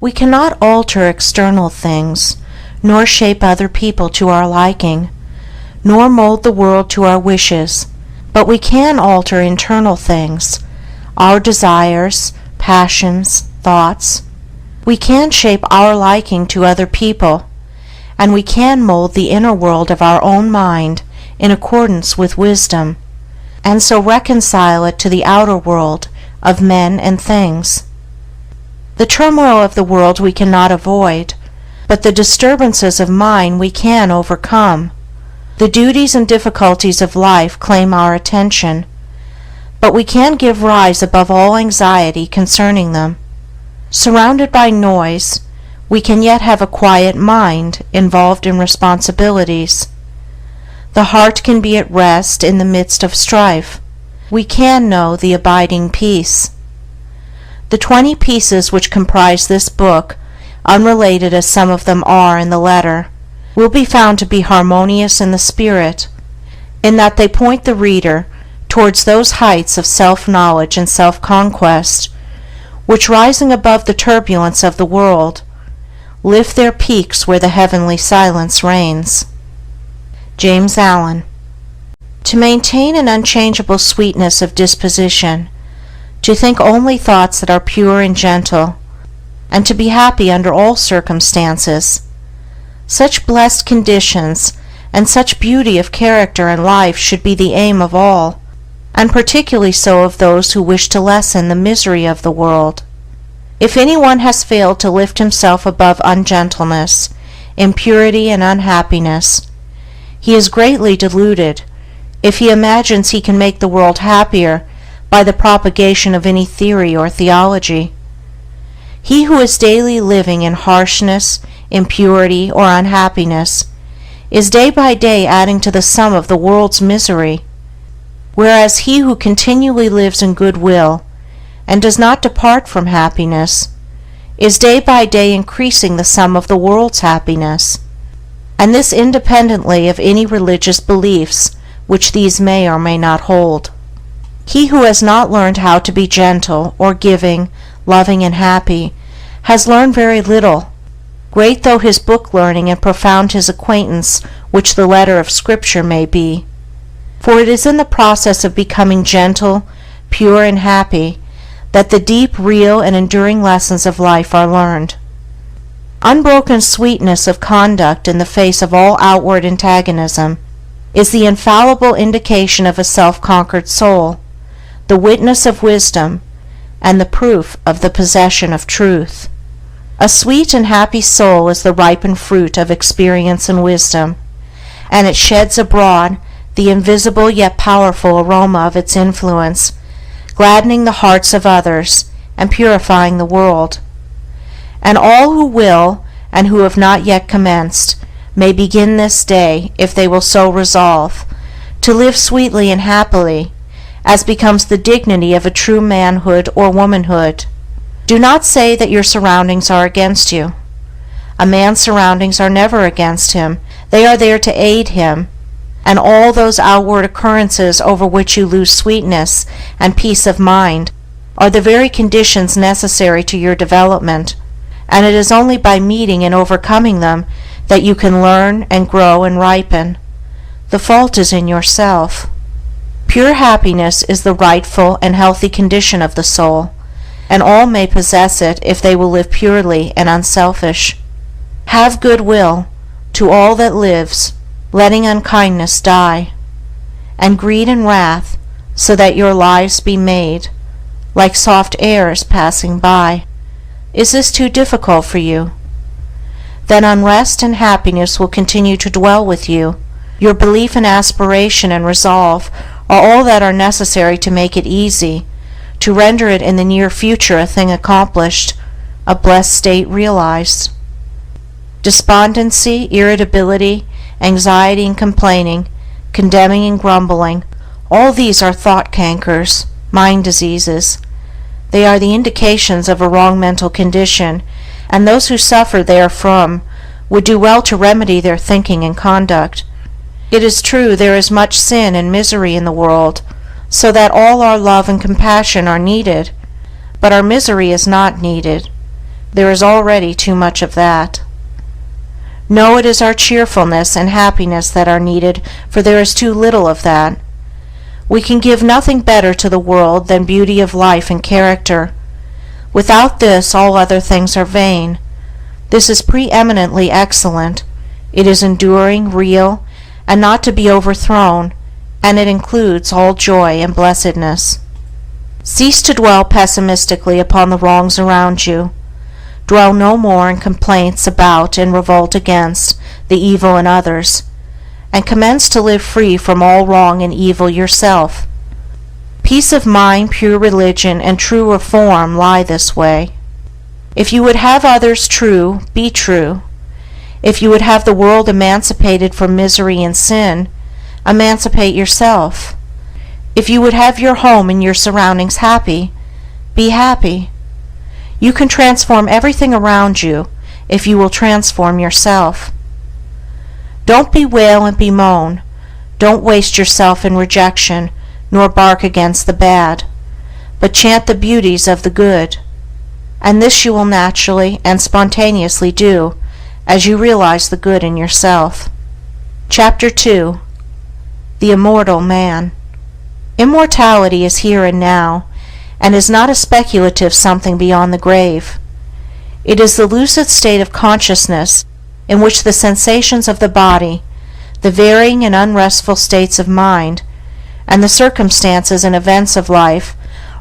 We cannot alter external things, nor shape other people to our liking, nor mold the world to our wishes, but we can alter internal things, our desires, passions, thoughts. We can shape our liking to other people, and we can mold the inner world of our own mind in accordance with wisdom, and so reconcile it to the outer world of men and things. The turmoil of the world we cannot avoid, but the disturbances of mind we can overcome. The duties and difficulties of life claim our attention, but we can give rise above all anxiety concerning them. Surrounded by noise, we can yet have a quiet mind involved in responsibilities. The heart can be at rest in the midst of strife. We can know the abiding peace. The 20 pieces which comprise this book, unrelated as some of them are in the letter, will be found to be harmonious in the spirit, in that they point the reader towards those heights of self-knowledge and self-conquest which, rising above the turbulence of the world, lift their peaks where the heavenly silence reigns. James Allen. To maintain an unchangeable sweetness of disposition, to think only thoughts that are pure and gentle, and to be happy under all circumstances, such blessed conditions and such beauty of character and life should be the aim of all, and particularly so of those who wish to lessen the misery of the world. If anyone has failed to lift himself above ungentleness, impurity, and unhappiness, he is greatly deluded if he imagines he can make the world happier by the propagation of any theory or theology. He who is daily living in harshness, impurity, or unhappiness is day by day adding to the sum of the world's misery, whereas he who continually lives in goodwill and does not depart from happiness is day by day increasing the sum of the world's happiness, and this independently of any religious beliefs which these may or may not hold. He who has not learned how to be gentle or giving, loving, and happy has learned very little, great though his book learning and profound his acquaintance which the letter of Scripture may be. For it is in the process of becoming gentle, pure, and happy that the deep, real, and enduring lessons of life are learned. Unbroken sweetness of conduct in the face of all outward antagonism is the infallible indication of a self-conquered soul, the witness of wisdom, and the proof of the possession of truth. A sweet and happy soul is the ripened fruit of experience and wisdom, and it sheds abroad the invisible yet powerful aroma of its influence, gladdening the hearts of others and purifying the world. And all who will, and who have not yet commenced, may begin this day, if they will so resolve, to live sweetly and happily, as becomes the dignity of a true manhood or womanhood. Do not say that your surroundings are against you. A man's surroundings are never against him. They are there to aid him, and all those outward occurrences over which you lose sweetness and peace of mind are the very conditions necessary to your development, and it is only by meeting and overcoming them that you can learn and grow and ripen. The fault is in yourself. Pure happiness is the rightful and healthy condition of the soul, and all may possess it if they will live purely and unselfish. Have good will to all that lives, letting unkindness die, and greed and wrath, so that your lives be made like soft airs passing by. Is this too difficult for you? Then unrest and happiness will continue to dwell with you. Your belief and aspiration and resolve are all that are necessary to make it easy, to render it in the near future a thing accomplished, a blessed state realized. Despondency, irritability, anxiety and complaining, condemning and grumbling, all these are thought cankers, mind diseases. They are the indications of a wrong mental condition, and those who suffer therefrom would do well to remedy their thinking and conduct. It is true there is much sin and misery in the world, so that all our love and compassion are needed, but our misery is not needed. There is already too much of that. No, it is our cheerfulness and happiness that are needed, for there is too little of that. We can give nothing better to the world than beauty of life and character. Without this, all other things are vain. This is preeminently excellent. It is enduring, real, and not to be overthrown, and it includes all joy and blessedness. Cease to dwell pessimistically upon the wrongs around you. Dwell no more in complaints about and revolt against the evil in others, and commence to live free from all wrong and evil yourself. Peace of mind, pure religion, and true reform lie this way. If you would have others true, be true. If you would have the world emancipated from misery and sin, emancipate yourself. If you would have your home and your surroundings happy, be happy. You can transform everything around you if you will transform yourself. Don't bewail and bemoan. Don't waste yourself in rejection, nor bark against the bad, but chant the beauties of the good. And this you will naturally and spontaneously do as you realize the good in yourself. Chapter 2. The Immortal Man. Immortality is here and now, and is not a speculative something beyond the grave. It is the lucid state of consciousness in which the sensations of the body, the varying and unrestful states of mind, and the circumstances and events of life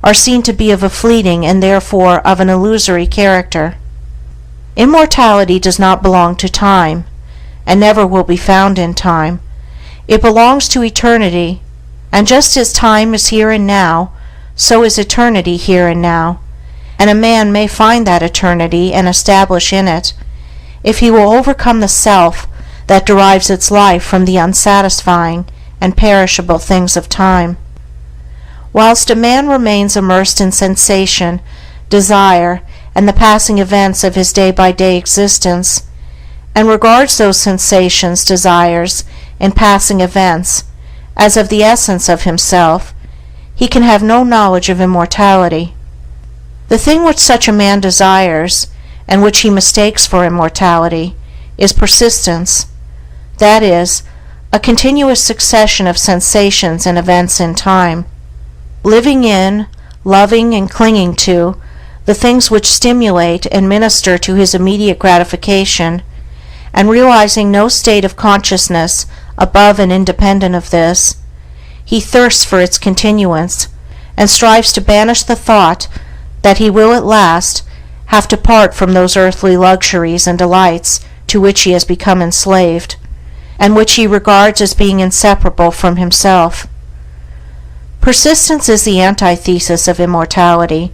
are seen to be of a fleeting and therefore of an illusory character. Immortality does not belong to time, and never will be found in time. It belongs to eternity, and just as time is here and now, so is eternity here and now, and a man may find that eternity and establish in it, if he will overcome the self that derives its life from the unsatisfying and perishable things of time. Whilst a man remains immersed in sensation, desire, and the passing events of his day-by-day existence, and regards those sensations, desires, and passing events as of the essence of himself, he can have no knowledge of immortality. The thing which such a man desires, and which he mistakes for immortality, is persistence, that is, a continuous succession of sensations and events in time, living in, loving and clinging to, the things which stimulate and minister to his immediate gratification, and realizing no state of consciousness above and independent of this, he thirsts for its continuance, and strives to banish the thought that he will at last have to part from those earthly luxuries and delights to which he has become enslaved, and which he regards as being inseparable from himself. Persistence is the antithesis of immortality,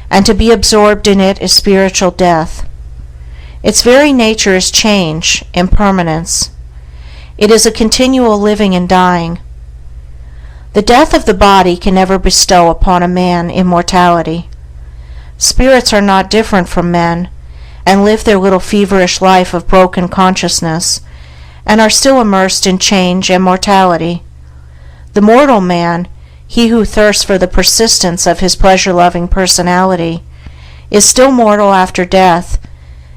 and to be absorbed in it is spiritual death. Its very nature is change, impermanence. It is a continual living and dying. The death of the body can never bestow upon a man immortality. Spirits are not different from men, and live their little feverish life of broken consciousness, and are still immersed in change and mortality. The mortal man, he who thirsts for the persistence of his pleasure-loving personality, is still mortal after death,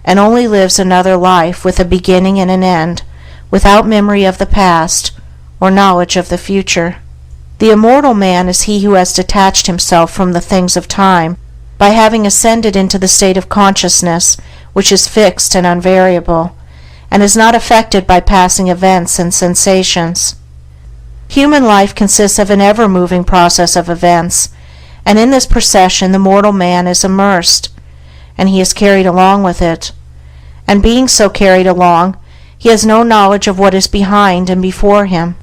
and only lives another life with a beginning and an end, without memory of the past or knowledge of the future. The immortal man is he who has detached himself from the things of time by having ascended into the state of consciousness which is fixed and unvariable, and is not affected by passing events and sensations. Human life consists of an ever-moving process of events, and in this procession the mortal man is immersed, and he is carried along with it, and being so carried along, he has no knowledge of what is behind and before him.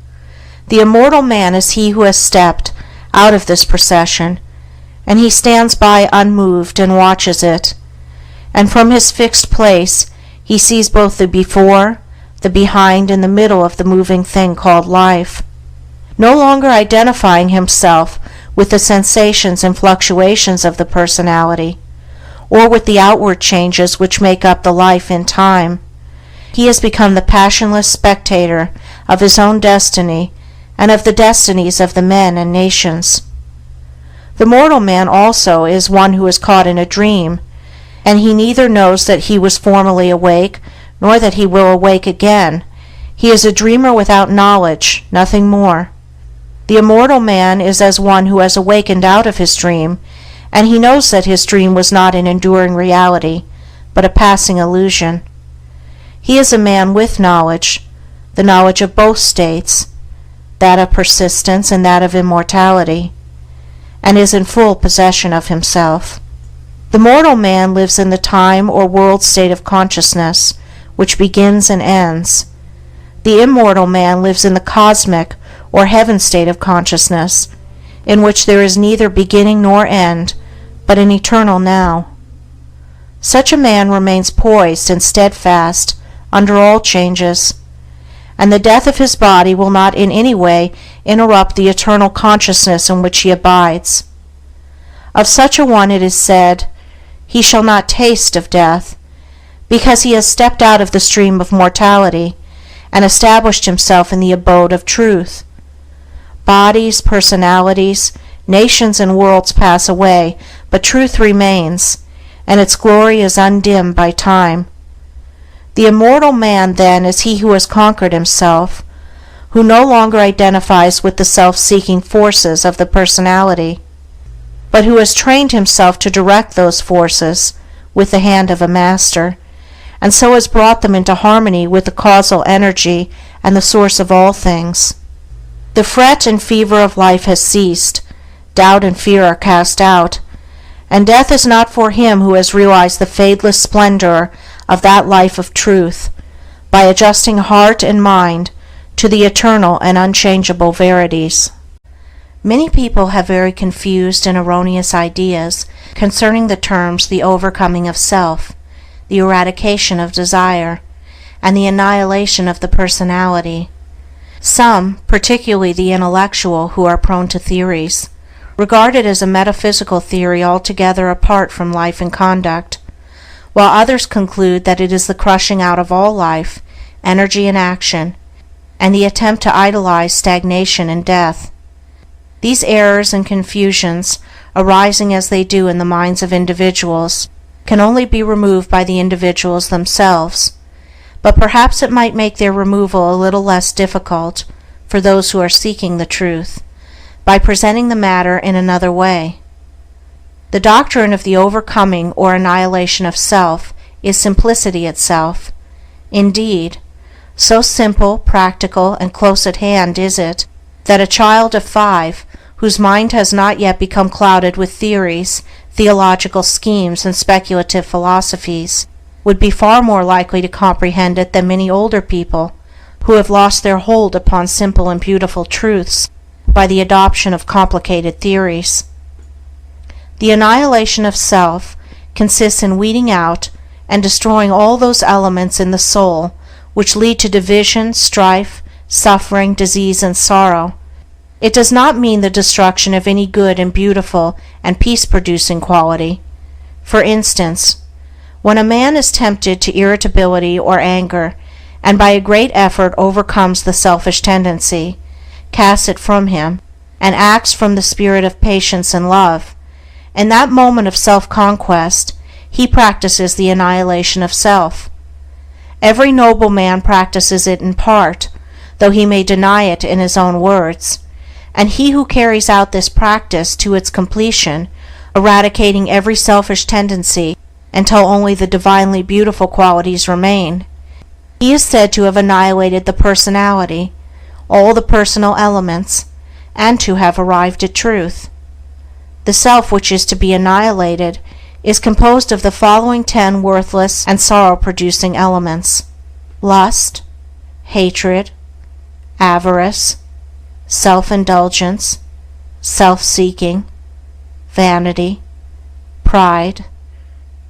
The immortal man is he who has stepped out of this procession, and he stands by unmoved and watches it, and from his fixed place he sees both the before, the behind, and the middle of the moving thing called life. No longer identifying himself with the sensations and fluctuations of the personality, or with the outward changes which make up the life in time, he has become the passionless spectator of his own destiny and of the destinies of the men and nations. The mortal man also is one who is caught in a dream, and he neither knows that he was formerly awake, nor that he will awake again. He is a dreamer without knowledge, nothing more. The immortal man is as one who has awakened out of his dream, and he knows that his dream was not an enduring reality, but a passing illusion. He is a man with knowledge, the knowledge of both states, that of persistence and that of immortality, and is in full possession of himself. The mortal man lives in the time or world state of consciousness, which begins and ends. The immortal man lives in the cosmic or heaven state of consciousness, in which there is neither beginning nor end, but an eternal now. Such a man remains poised and steadfast under all changes, and the death of his body will not in any way interrupt the eternal consciousness in which he abides. Of such a one it is said, "He shall not taste of death," because he has stepped out of the stream of mortality and established himself in the abode of truth. Bodies, personalities, nations, and worlds pass away, but truth remains, and its glory is undimmed by time. The immortal man, then, is he who has conquered himself, who no longer identifies with the self-seeking forces of the personality, but who has trained himself to direct those forces with the hand of a master, and so has brought them into harmony with the causal energy and the source of all things. The fret and fever of life has ceased, doubt and fear are cast out, and death is not for him who has realized the fadeless splendor of that life of truth, by adjusting heart and mind to the eternal and unchangeable verities. Many people have very confused and erroneous ideas concerning the terms the overcoming of self, the eradication of desire, and the annihilation of the personality. Some, particularly the intellectual who are prone to theories, regard it as a metaphysical theory altogether apart from life and conduct, while others conclude that it is the crushing out of all life, energy and action, and the attempt to idolize stagnation and death. These errors and confusions, arising as they do in the minds of individuals, can only be removed by the individuals themselves, but perhaps it might make their removal a little less difficult for those who are seeking the truth, by presenting the matter in another way. The doctrine of the overcoming or annihilation of self is simplicity itself. Indeed, so simple, practical, and close at hand is it, that a child of 5, whose mind has not yet become clouded with theories, theological schemes, and speculative philosophies, would be far more likely to comprehend it than many older people, who have lost their hold upon simple and beautiful truths by the adoption of complicated theories. The annihilation of self consists in weeding out and destroying all those elements in the soul which lead to division, strife, suffering, disease, and sorrow. It does not mean the destruction of any good and beautiful and peace-producing quality. For instance, when a man is tempted to irritability or anger, and by a great effort overcomes the selfish tendency, casts it from him, and acts from the spirit of patience and love, in that moment of self-conquest he practices the annihilation of self. Every noble man practices it in part, though he may deny it in his own words, and he who carries out this practice to its completion, eradicating every selfish tendency until only the divinely beautiful qualities remain, he is said to have annihilated the personality, all the personal elements, and to have arrived at truth. The self which is to be annihilated is composed of the following 10 worthless and sorrow-producing elements: lust, hatred, avarice, self-indulgence, self-seeking, vanity, pride,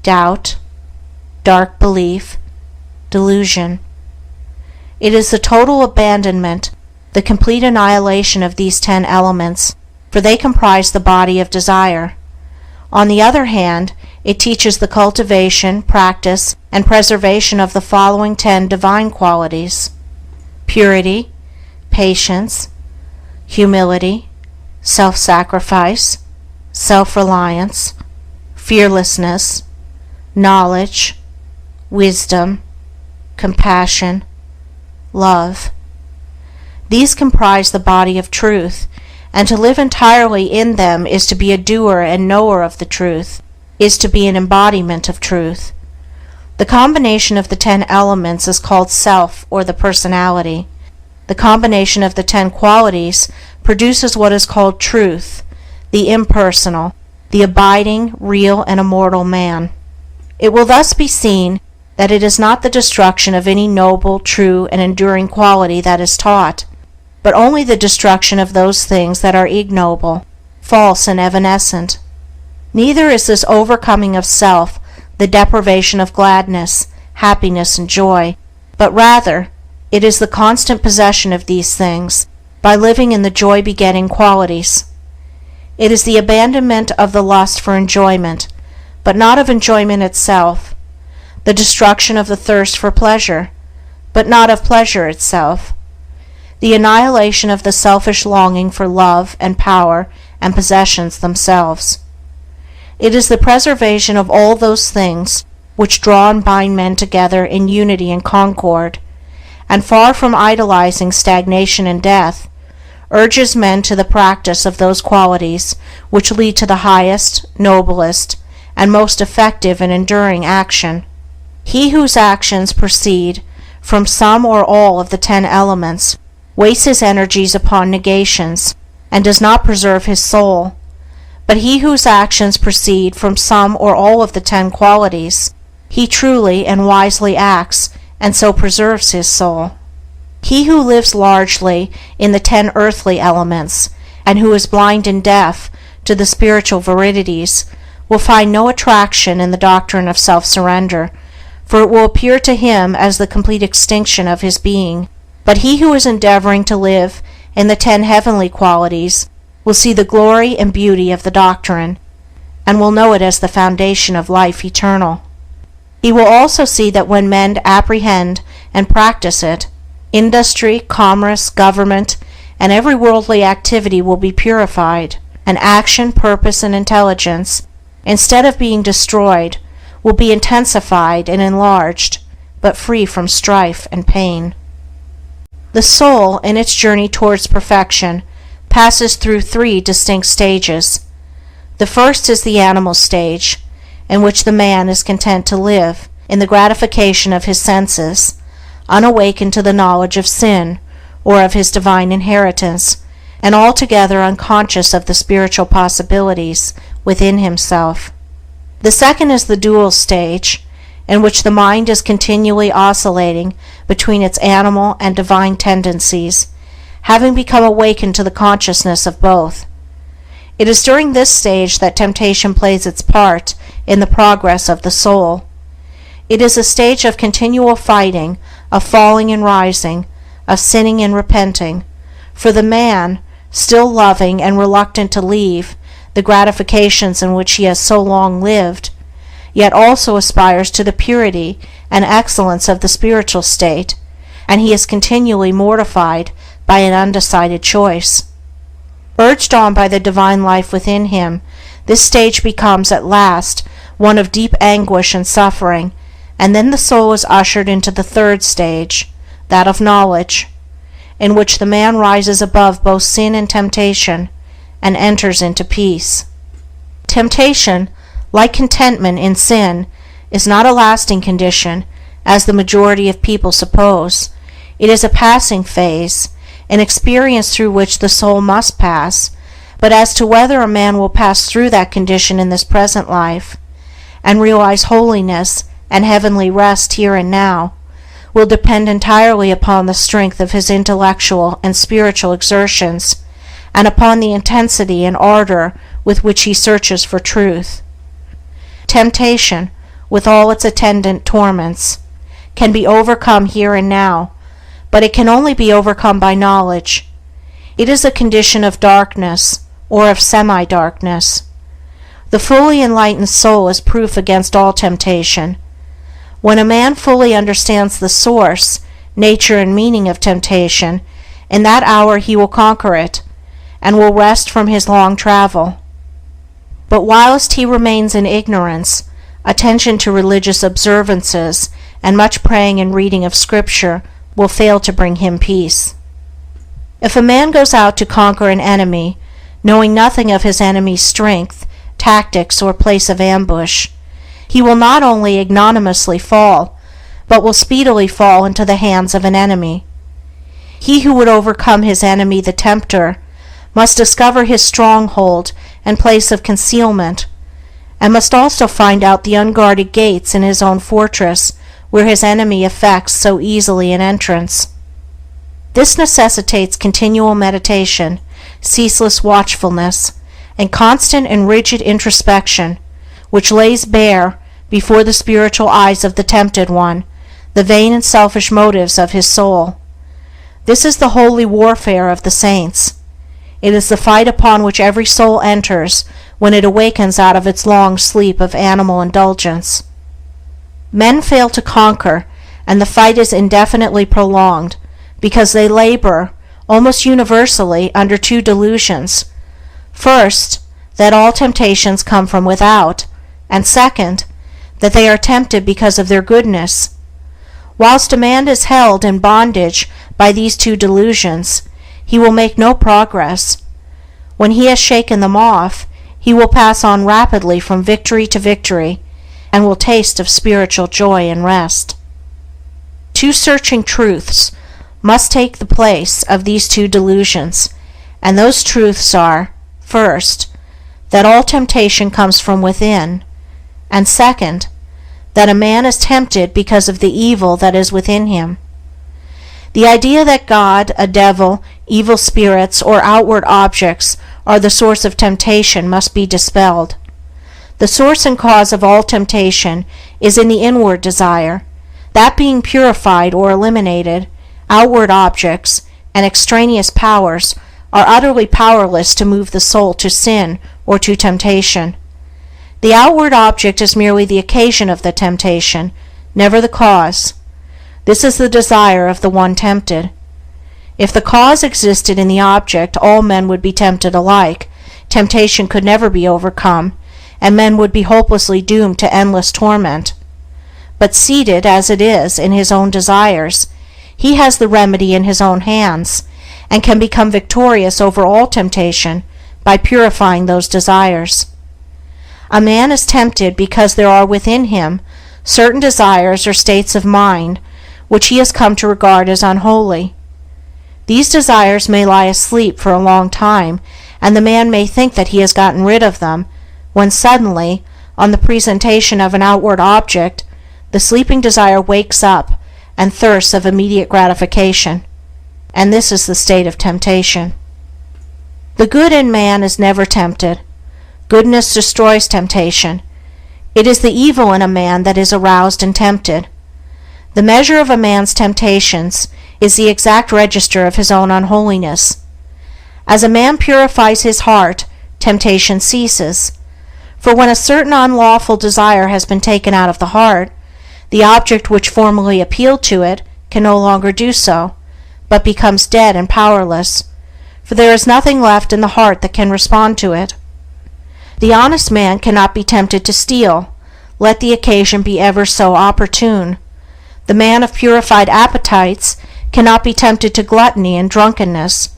doubt, dark belief, delusion. It is the total abandonment, the complete annihilation of these 10 elements, for they comprise the body of desire. On the other hand, it teaches the cultivation, practice, and preservation of the following 10 divine qualities: purity, patience, humility, self-sacrifice, self-reliance, fearlessness, knowledge, wisdom, compassion, love. These comprise the body of truth, and to live entirely in them is to be a doer and knower of the truth, is to be an embodiment of truth. The combination of the 10 elements is called self, or the personality. The combination of the 10 qualities produces what is called truth, the impersonal, the abiding, real, and immortal man. It will thus be seen that it is not the destruction of any noble, true, and enduring quality that is taught, but only the destruction of those things that are ignoble, false, and evanescent. Neither is this overcoming of self the deprivation of gladness, happiness, and joy, but rather it is the constant possession of these things by living in the joy-begetting qualities. It is the abandonment of the lust for enjoyment, but not of enjoyment itself, the destruction of the thirst for pleasure, but not of pleasure itself, the annihilation of the selfish longing for love and power and possessions themselves. It is the preservation of all those things which draw and bind men together in unity and concord, and far from idolizing stagnation and death, urges men to the practice of those qualities which lead to the highest, noblest, and most effective and enduring action. He whose actions proceed from some or all of the 10 elements wastes his energies upon negations, and does not preserve his soul. But he whose actions proceed from some or all of the 10 qualities, he truly and wisely acts, and so preserves his soul. He who lives largely in the 10 earthly elements, and who is blind and deaf to the spiritual viridities, will find no attraction in the doctrine of self-surrender, for it will appear to him as the complete extinction of his being. But he who is endeavoring to live in the 10 heavenly qualities will see the glory and beauty of the doctrine, and will know it as the foundation of life eternal. He will also see that when men apprehend and practice it, industry, commerce, government, and every worldly activity will be purified, and action, purpose, and intelligence, instead of being destroyed, will be intensified and enlarged, but free from strife and pain. The soul, in its journey towards perfection, passes through 3 distinct stages. The first is the animal stage, in which the man is content to live in the gratification of his senses, unawakened to the knowledge of sin or of his divine inheritance, and altogether unconscious of the spiritual possibilities within himself. The second is the dual stage, in which the mind is continually oscillating between its animal and divine tendencies, having become awakened to the consciousness of both. It is during this stage that temptation plays its part in the progress of the soul. It is a stage of continual fighting, of falling and rising, of sinning and repenting, for the man, still loving and reluctant to leave the gratifications in which he has so long lived, yet also aspires to the purity and excellence of the spiritual state, and he is continually mortified by an undecided choice. Urged on by the divine life within him, this stage becomes at last one of deep anguish and suffering, and then the soul is ushered into the third stage, that of knowledge, in which the man rises above both sin and temptation, and enters into peace. Temptation, like contentment in sin, is not a lasting condition, as the majority of people suppose. It is a passing phase, an experience through which the soul must pass, but as to whether a man will pass through that condition in this present life, and realize holiness and heavenly rest here and now, will depend entirely upon the strength of his intellectual and spiritual exertions, and upon the intensity and ardor with which he searches for truth. Temptation, with all its attendant torments, can be overcome here and now, but it can only be overcome by knowledge. It is a condition of darkness, or of semi-darkness. The fully enlightened soul is proof against all temptation. When a man fully understands the source, nature, and meaning of temptation, in that hour he will conquer it, and will rest from his long travel. But whilst he remains in ignorance, attention to religious observances, and much praying and reading of Scripture will fail to bring him peace. If a man goes out to conquer an enemy, knowing nothing of his enemy's strength, tactics, or place of ambush, he will not only ignominiously fall, but will speedily fall into the hands of an enemy. He who would overcome his enemy, the tempter, must discover his stronghold and place of concealment, and must also find out the unguarded gates in his own fortress where his enemy effects so easily an entrance. This necessitates continual meditation, ceaseless watchfulness, and constant and rigid introspection, which lays bare, before the spiritual eyes of the tempted one, the vain and selfish motives of his soul. This is the holy warfare of the saints. It is the fight upon which every soul enters when it awakens out of its long sleep of animal indulgence. Men fail to conquer, and the fight is indefinitely prolonged, because they labor, almost universally, under two delusions. First, that all temptations come from without, and second, that they are tempted because of their goodness. Whilst a man is held in bondage by these two delusions, he will make no progress. When he has shaken them off, he will pass on rapidly from victory to victory, and will taste of spiritual joy and rest. Two searching truths must take the place of these two delusions, and those truths are, first, that all temptation comes from within, and second, that a man is tempted because of the evil that is within him. The idea that God, a devil, evil spirits, or outward objects are the source of temptation must be dispelled. The source and cause of all temptation is in the inward desire. That being purified or eliminated, outward objects and extraneous powers are utterly powerless to move the soul to sin or to temptation. The outward object is merely the occasion of the temptation, never the cause. This is the desire of the one tempted. If the cause existed in the object, all men would be tempted alike, temptation could never be overcome, and men would be hopelessly doomed to endless torment. But seated, as it is, in his own desires, he has the remedy in his own hands, and can become victorious over all temptation by purifying those desires. A man is tempted because there are within him certain desires or states of mind which he has come to regard as unholy. These desires may lie asleep for a long time, and the man may think that he has gotten rid of them, when suddenly, on the presentation of an outward object, the sleeping desire wakes up and thirsts of immediate gratification, and this is the state of temptation. The good in man is never tempted. Goodness destroys temptation. It is the evil in a man that is aroused and tempted. The measure of a man's temptations is the exact register of his own unholiness. As a man purifies his heart, temptation ceases. For when a certain unlawful desire has been taken out of the heart, the object which formerly appealed to it can no longer do so, but becomes dead and powerless, for there is nothing left in the heart that can respond to it. The honest man cannot be tempted to steal, let the occasion be ever so opportune. The man of purified appetites cannot be tempted to gluttony and drunkenness,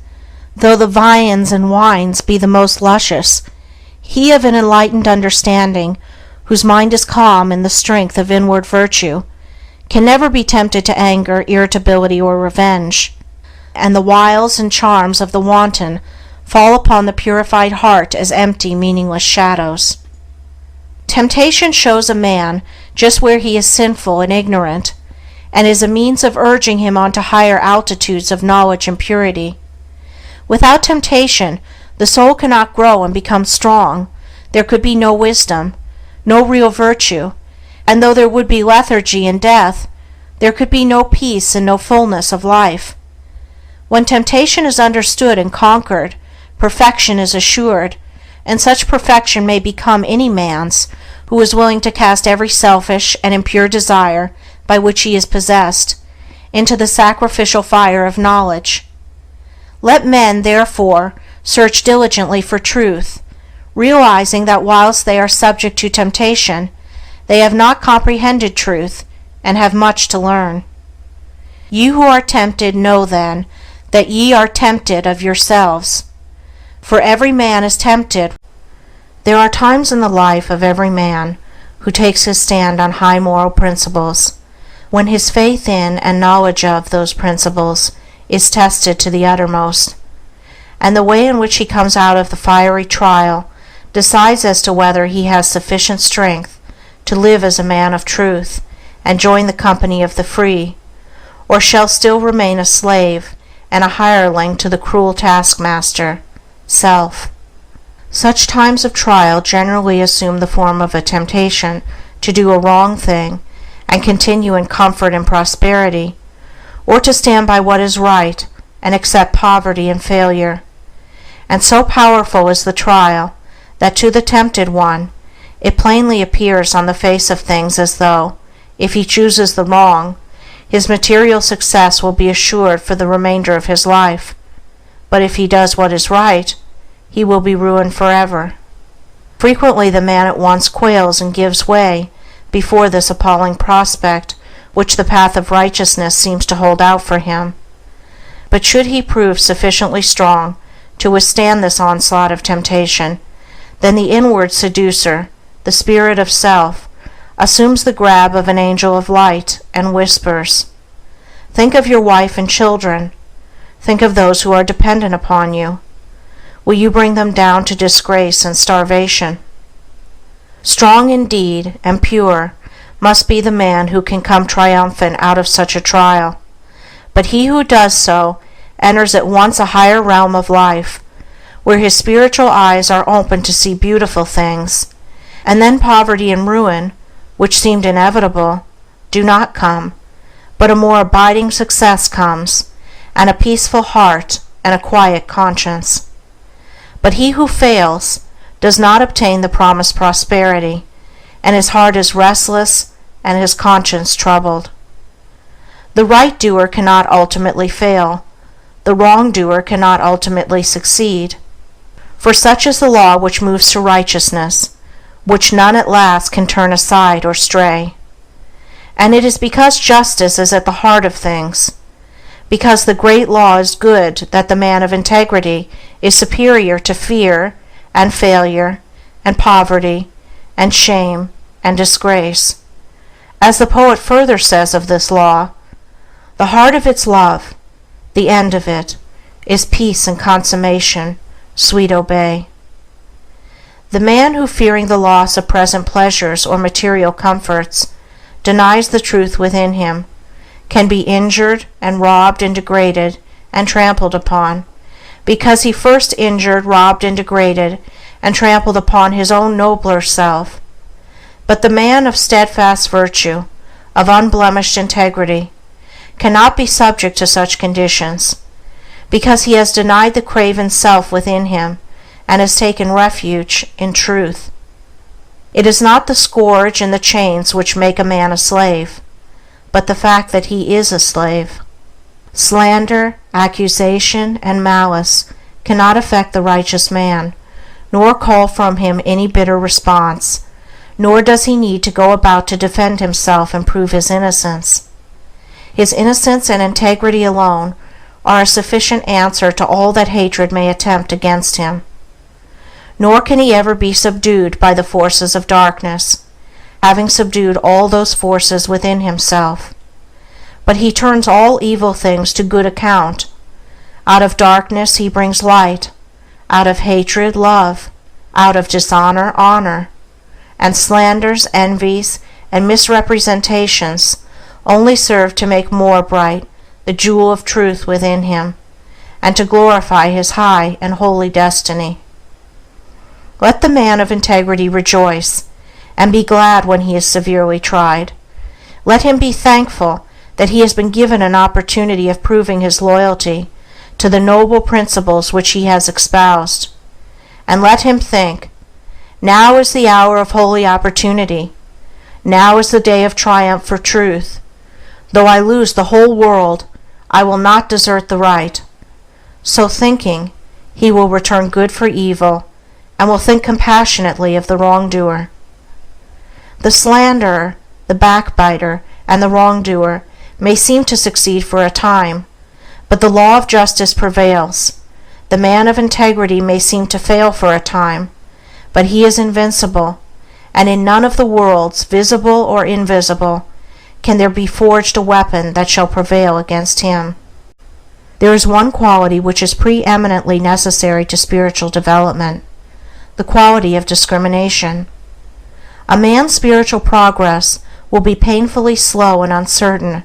though the viands and wines be the most luscious. He of an enlightened understanding, whose mind is calm in the strength of inward virtue, can never be tempted to anger, irritability, or revenge, and the wiles and charms of the wanton fall upon the purified heart as empty, meaningless shadows. Temptation shows a man just where he is sinful and ignorant, and is a means of urging him on to higher altitudes of knowledge and purity. Without temptation, the soul cannot grow and become strong. There could be no wisdom, no real virtue, and though there would be lethargy and death, there could be no peace and no fullness of life. When temptation is understood and conquered, perfection is assured, and such perfection may become any man's who is willing to cast every selfish and impure desire by which he is possessed into the sacrificial fire of knowledge. Let men, therefore, search diligently for truth, realizing that whilst they are subject to temptation, They have not comprehended truth, and have much to learn. You who are tempted, know then that ye are tempted of yourselves. For every man is tempted. There are times in the life of every man who takes his stand on high moral principles, when his faith in and knowledge of those principles is tested to the uttermost, and the way in which he comes out of the fiery trial decides as to whether he has sufficient strength to live as a man of truth and join the company of the free, or shall still remain a slave and a hireling to the cruel taskmaster, self. Such times of trial generally assume the form of a temptation to do a wrong thing and continue in comfort and prosperity, or to stand by what is right and accept poverty and failure. And so powerful is the trial that to the tempted one it plainly appears on the face of things as though, if he chooses the wrong, his material success will be assured for the remainder of his life, but if he does what is right, he will be ruined forever. Frequently the man at once quails and gives way before this appalling prospect which the path of righteousness seems to hold out for him. But should he prove sufficiently strong to withstand this onslaught of temptation, then the inward seducer, the spirit of self, assumes the grab of an angel of light and whispers, "Think of your wife and children. Think of those who are dependent upon you. Will you bring them down to disgrace and starvation?" Strong indeed and pure must be the man who can come triumphant out of such a trial, but he who does so enters at once a higher realm of life, where his spiritual eyes are open to see beautiful things, and then poverty and ruin, which seemed inevitable, do not come, but a more abiding success comes, and a peaceful heart and a quiet conscience. But he who fails does not obtain the promised prosperity, and his heart is restless and his conscience troubled. The right doer cannot ultimately fail. The wrongdoer cannot ultimately succeed. For such is the law which moves to righteousness, which none at last can turn aside or stray. And it is because justice is at the heart of things, because the great law is good, that the man of integrity is superior to fear and failure and poverty and shame and disgrace. As the poet further says of this law, "The heart of its love, the end of it, is peace and consummation, sweet obey." The man who, fearing the loss of present pleasures or material comforts, denies the truth within him, can be injured and robbed and degraded and trampled upon, because he first injured, robbed, and degraded, and trampled upon his own nobler self. But the man of steadfast virtue, of unblemished integrity, cannot be subject to such conditions, because he has denied the craven self within him, and has taken refuge in truth. It is not the scourge and the chains which make a man a slave, but the fact that he is a slave. Slander, accusation, and malice cannot affect the righteous man, nor call from him any bitter response, nor does he need to go about to defend himself and prove his innocence. His innocence and integrity alone are a sufficient answer to all that hatred may attempt against him. Nor can he ever be subdued by the forces of darkness, having subdued all those forces within himself. But he turns all evil things to good account. Out of darkness he brings light, out of hatred love, out of dishonor honor, and slanders, envies, and misrepresentations only serve to make more bright the jewel of truth within him, and to glorify his high and holy destiny. Let the man of integrity rejoice, and be glad when he is severely tried. Let him be thankful that he has been given an opportunity of proving his loyalty to the noble principles which he has espoused. And let him think, now is the hour of holy opportunity. Now is the day of triumph for truth. Though I lose the whole world, I will not desert the right. So thinking, he will return good for evil, and will think compassionately of the wrongdoer. The slanderer, the backbiter, and the wrongdoer may seem to succeed for a time, but the law of justice prevails. The man of integrity may seem to fail for a time, but he is invincible, and in none of the worlds, visible or invisible, can there be forged a weapon that shall prevail against him. There is one quality which is preeminently necessary to spiritual development, the quality of discrimination. A man's spiritual progress will be painfully slow and uncertain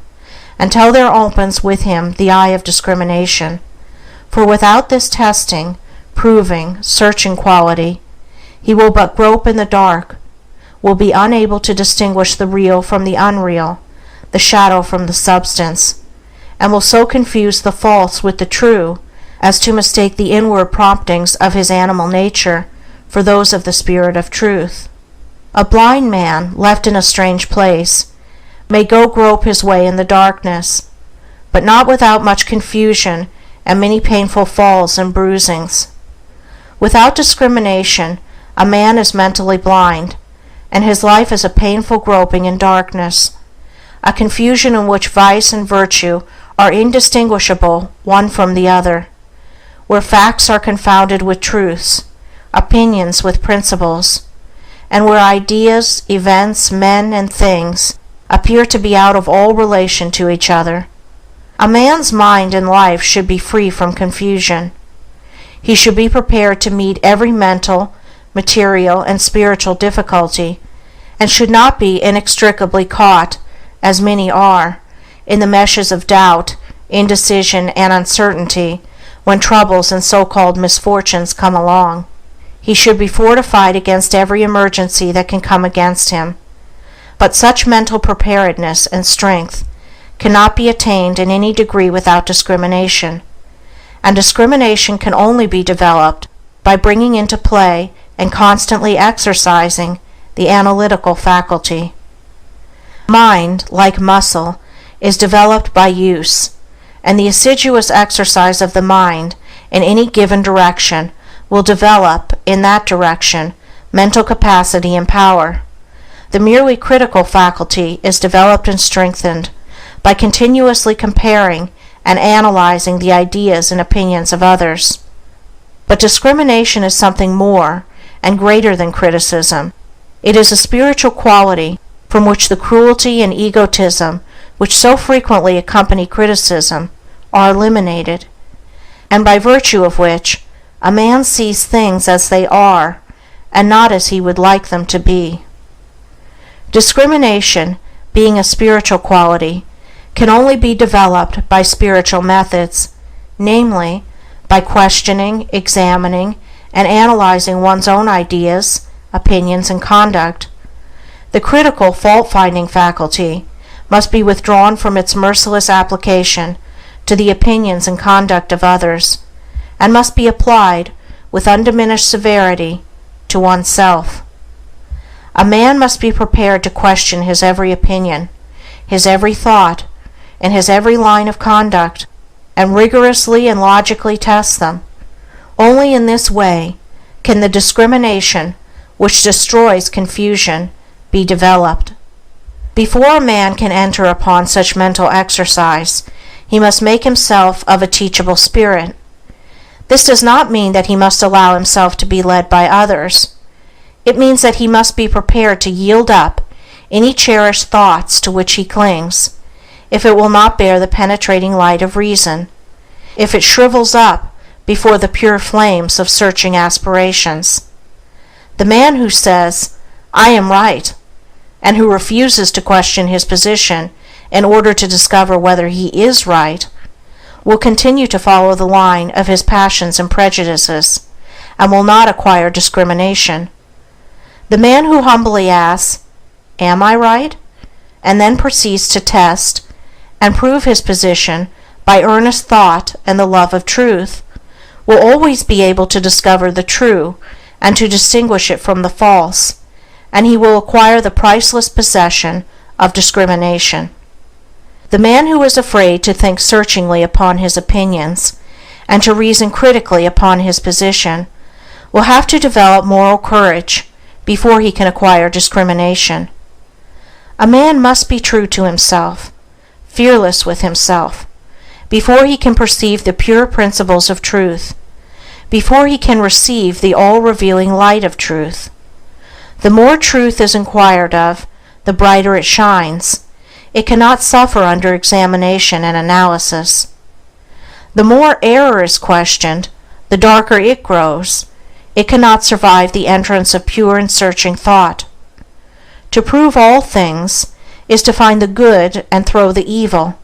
until there opens with him the eye of discrimination, for without this testing, proving, searching quality, he will but grope in the dark, will be unable to distinguish the real from the unreal, the shadow from the substance, and will so confuse the false with the true as to mistake the inward promptings of his animal nature for those of the spirit of truth. A blind man, left in a strange place, may go grope his way in the darkness, but not without much confusion and many painful falls and bruisings. Without discrimination, a man is mentally blind, and his life is a painful groping in darkness, a confusion in which vice and virtue are indistinguishable one from the other, where facts are confounded with truths, opinions with principles, and where ideas, events, men, and things appear to be out of all relation to each other. A man's mind and life should be free from confusion. He should be prepared to meet every mental, material, and spiritual difficulty, and should not be inextricably caught, as many are, in the meshes of doubt, indecision, and uncertainty when troubles and so-called misfortunes come along. He should be fortified against every emergency that can come against him. But such mental preparedness and strength cannot be attained in any degree without discrimination, and discrimination can only be developed by bringing into play and constantly exercising the analytical faculty. Mind, like muscle, is developed by use, and the assiduous exercise of the mind in any given direction will develop, in that direction, mental capacity and power. The merely critical faculty is developed and strengthened by continuously comparing and analyzing the ideas and opinions of others. But discrimination is something more and greater than criticism. It is a spiritual quality from which the cruelty and egotism which so frequently accompany criticism are eliminated, and by virtue of which a man sees things as they are and not as he would like them to be. Discrimination, being a spiritual quality, can only be developed by spiritual methods, namely, by questioning, examining, and analyzing one's own ideas, opinions, and conduct. The critical, fault-finding faculty must be withdrawn from its merciless application to the opinions and conduct of others, and must be applied with undiminished severity to oneself. A man must be prepared to question his every opinion, his every thought, and his every line of conduct, and rigorously and logically test them. Only in this way can the discrimination which destroys confusion be developed. Before a man can enter upon such mental exercise, he must make himself of a teachable spirit. This does not mean that he must allow himself to be led by others. It means that he must be prepared to yield up any cherished thoughts to which he clings, if it will not bear the penetrating light of reason, if it shrivels up before the pure flames of searching aspirations. The man who says, "I am right," and who refuses to question his position in order to discover whether he is right, will continue to follow the line of his passions and prejudices, and will not acquire discrimination. The man who humbly asks, "Am I right?" and then proceeds to test and prove his position by earnest thought and the love of truth, will always be able to discover the true and to distinguish it from the false, and he will acquire the priceless possession of discrimination. The man who is afraid to think searchingly upon his opinions and to reason critically upon his position will have to develop moral courage before he can acquire discrimination. A man must be true to himself, fearless with himself, before he can perceive the pure principles of truth, before he can receive the all-revealing light of truth. The more truth is inquired of, the brighter it shines. It cannot suffer under examination and analysis. The more error is questioned, the darker it grows. It cannot survive the entrance of pure and searching thought. To prove all things is to find the good and throw the evil.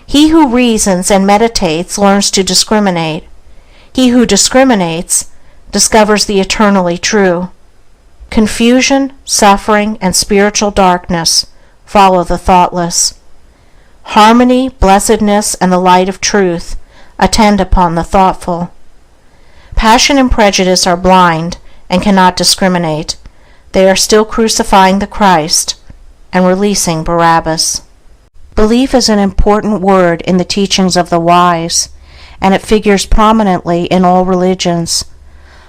He who reasons and meditates learns to discriminate. He who discriminates discovers the eternally true. Confusion, suffering, and spiritual darkness follow the thoughtless. Harmony, blessedness, and the light of truth attend upon the thoughtful. Passion and prejudice are blind and cannot discriminate. They are still crucifying the Christ and releasing Barabbas. Belief is an important word in the teachings of the wise, and it figures prominently in all religions.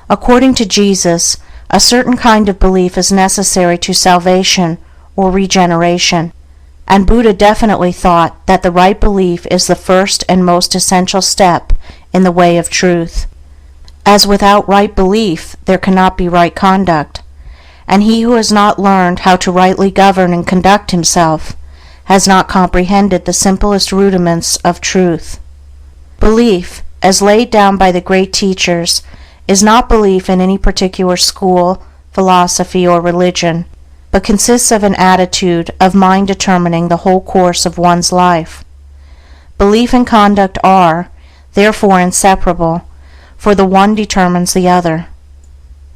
According to Jesus, a certain kind of belief is necessary to salvation or regeneration, and Buddha definitely thought that the right belief is the first and most essential step in the way of truth. As without right belief there cannot be right conduct, and he who has not learned how to rightly govern and conduct himself has not comprehended the simplest rudiments of truth. Belief, as laid down by the great teachers, is not belief in any particular school, philosophy, or religion, but consists of an attitude of mind determining the whole course of one's life. Belief and conduct are, therefore, inseparable, for the one determines the other.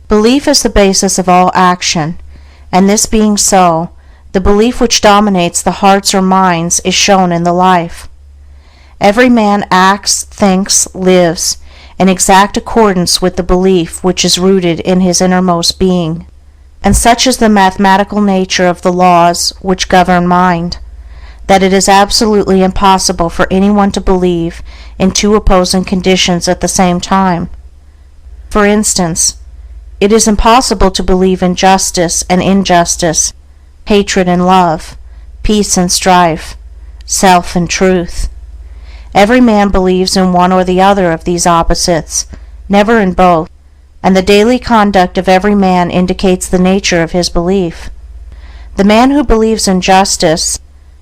Belief is the basis of all action, and this being so, the belief which dominates the hearts or minds is shown in the life. Every man acts, thinks, lives in exact accordance with the belief which is rooted in his innermost being, and such is the mathematical nature of the laws which govern mind, that it is absolutely impossible for anyone to believe in two opposing conditions at the same time. For instance, it is impossible to believe in justice and injustice, hatred and love, peace and strife, self and truth. Every man believes in one or the other of these opposites, never in both, and the daily conduct of every man indicates the nature of his belief. The man who believes in justice,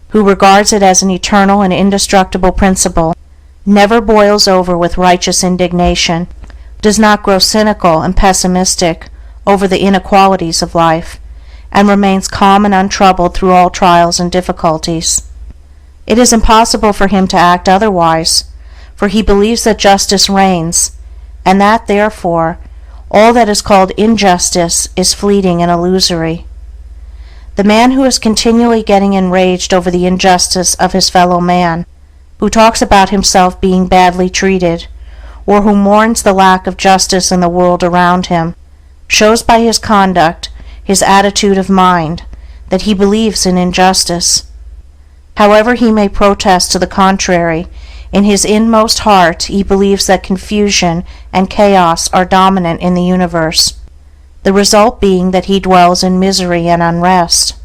who regards it as an eternal and indestructible principle, never boils over with righteous indignation, does not grow cynical and pessimistic over the inequalities of life, and remains calm and untroubled through all trials and difficulties. It is impossible for him to act otherwise, for he believes that justice reigns, and that, therefore, all that is called injustice is fleeting and illusory. The man who is continually getting enraged over the injustice of his fellow man, who talks about himself being badly treated, or who mourns the lack of justice in the world around him, shows by his conduct, his attitude of mind, that he believes in injustice. However he may protest to the contrary, in his inmost heart he believes that confusion and chaos are dominant in the universe, the result being that he dwells in misery and unrest,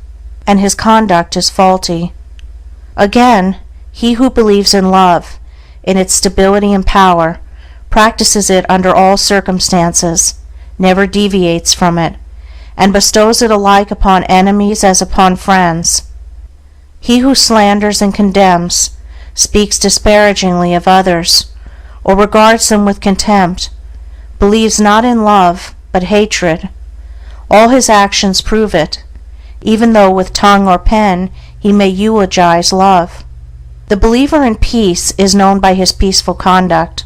and his conduct is faulty. Again, he who believes in love, in its stability and power, practices it under all circumstances, never deviates from it, and bestows it alike upon enemies as upon friends. He who slanders and condemns, speaks disparagingly of others, or regards them with contempt, believes not in love, but hatred. All his actions prove it, even though with tongue or pen he may eulogize love. The believer in peace is known by his peaceful conduct.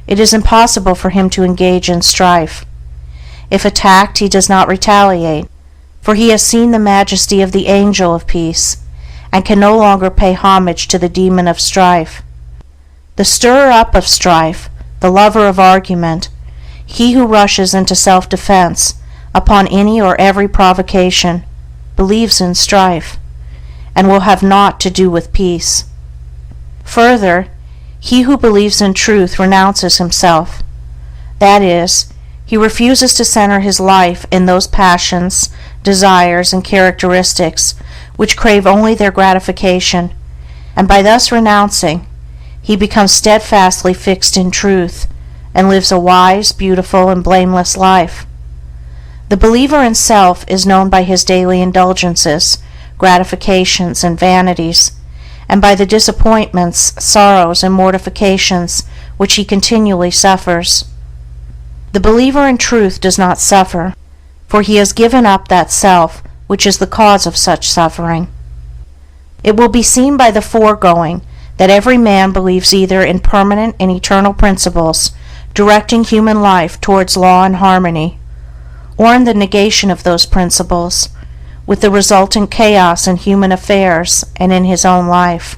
It is impossible for him to engage in strife. If attacked, he does not retaliate, for he has seen the majesty of the angel of peace, and can no longer pay homage to the demon of strife. The stirrer-up of strife, the lover of argument, he who rushes into self-defense upon any or every provocation, believes in strife, and will have naught to do with peace. Further, he who believes in truth renounces himself. That is, he refuses to center his life in those passions, desires, and characteristics which crave only their gratification, and by thus renouncing, he becomes steadfastly fixed in truth, and lives a wise, beautiful, and blameless life. The believer in self is known by his daily indulgences, gratifications, and vanities, and by the disappointments, sorrows, and mortifications which he continually suffers. The believer in truth does not suffer, for he has given up that self which is the cause of such suffering. It will be seen by the foregoing that every man believes either in permanent and eternal principles directing human life towards law and harmony, or in the negation of those principles, with the resultant chaos in human affairs and in his own life.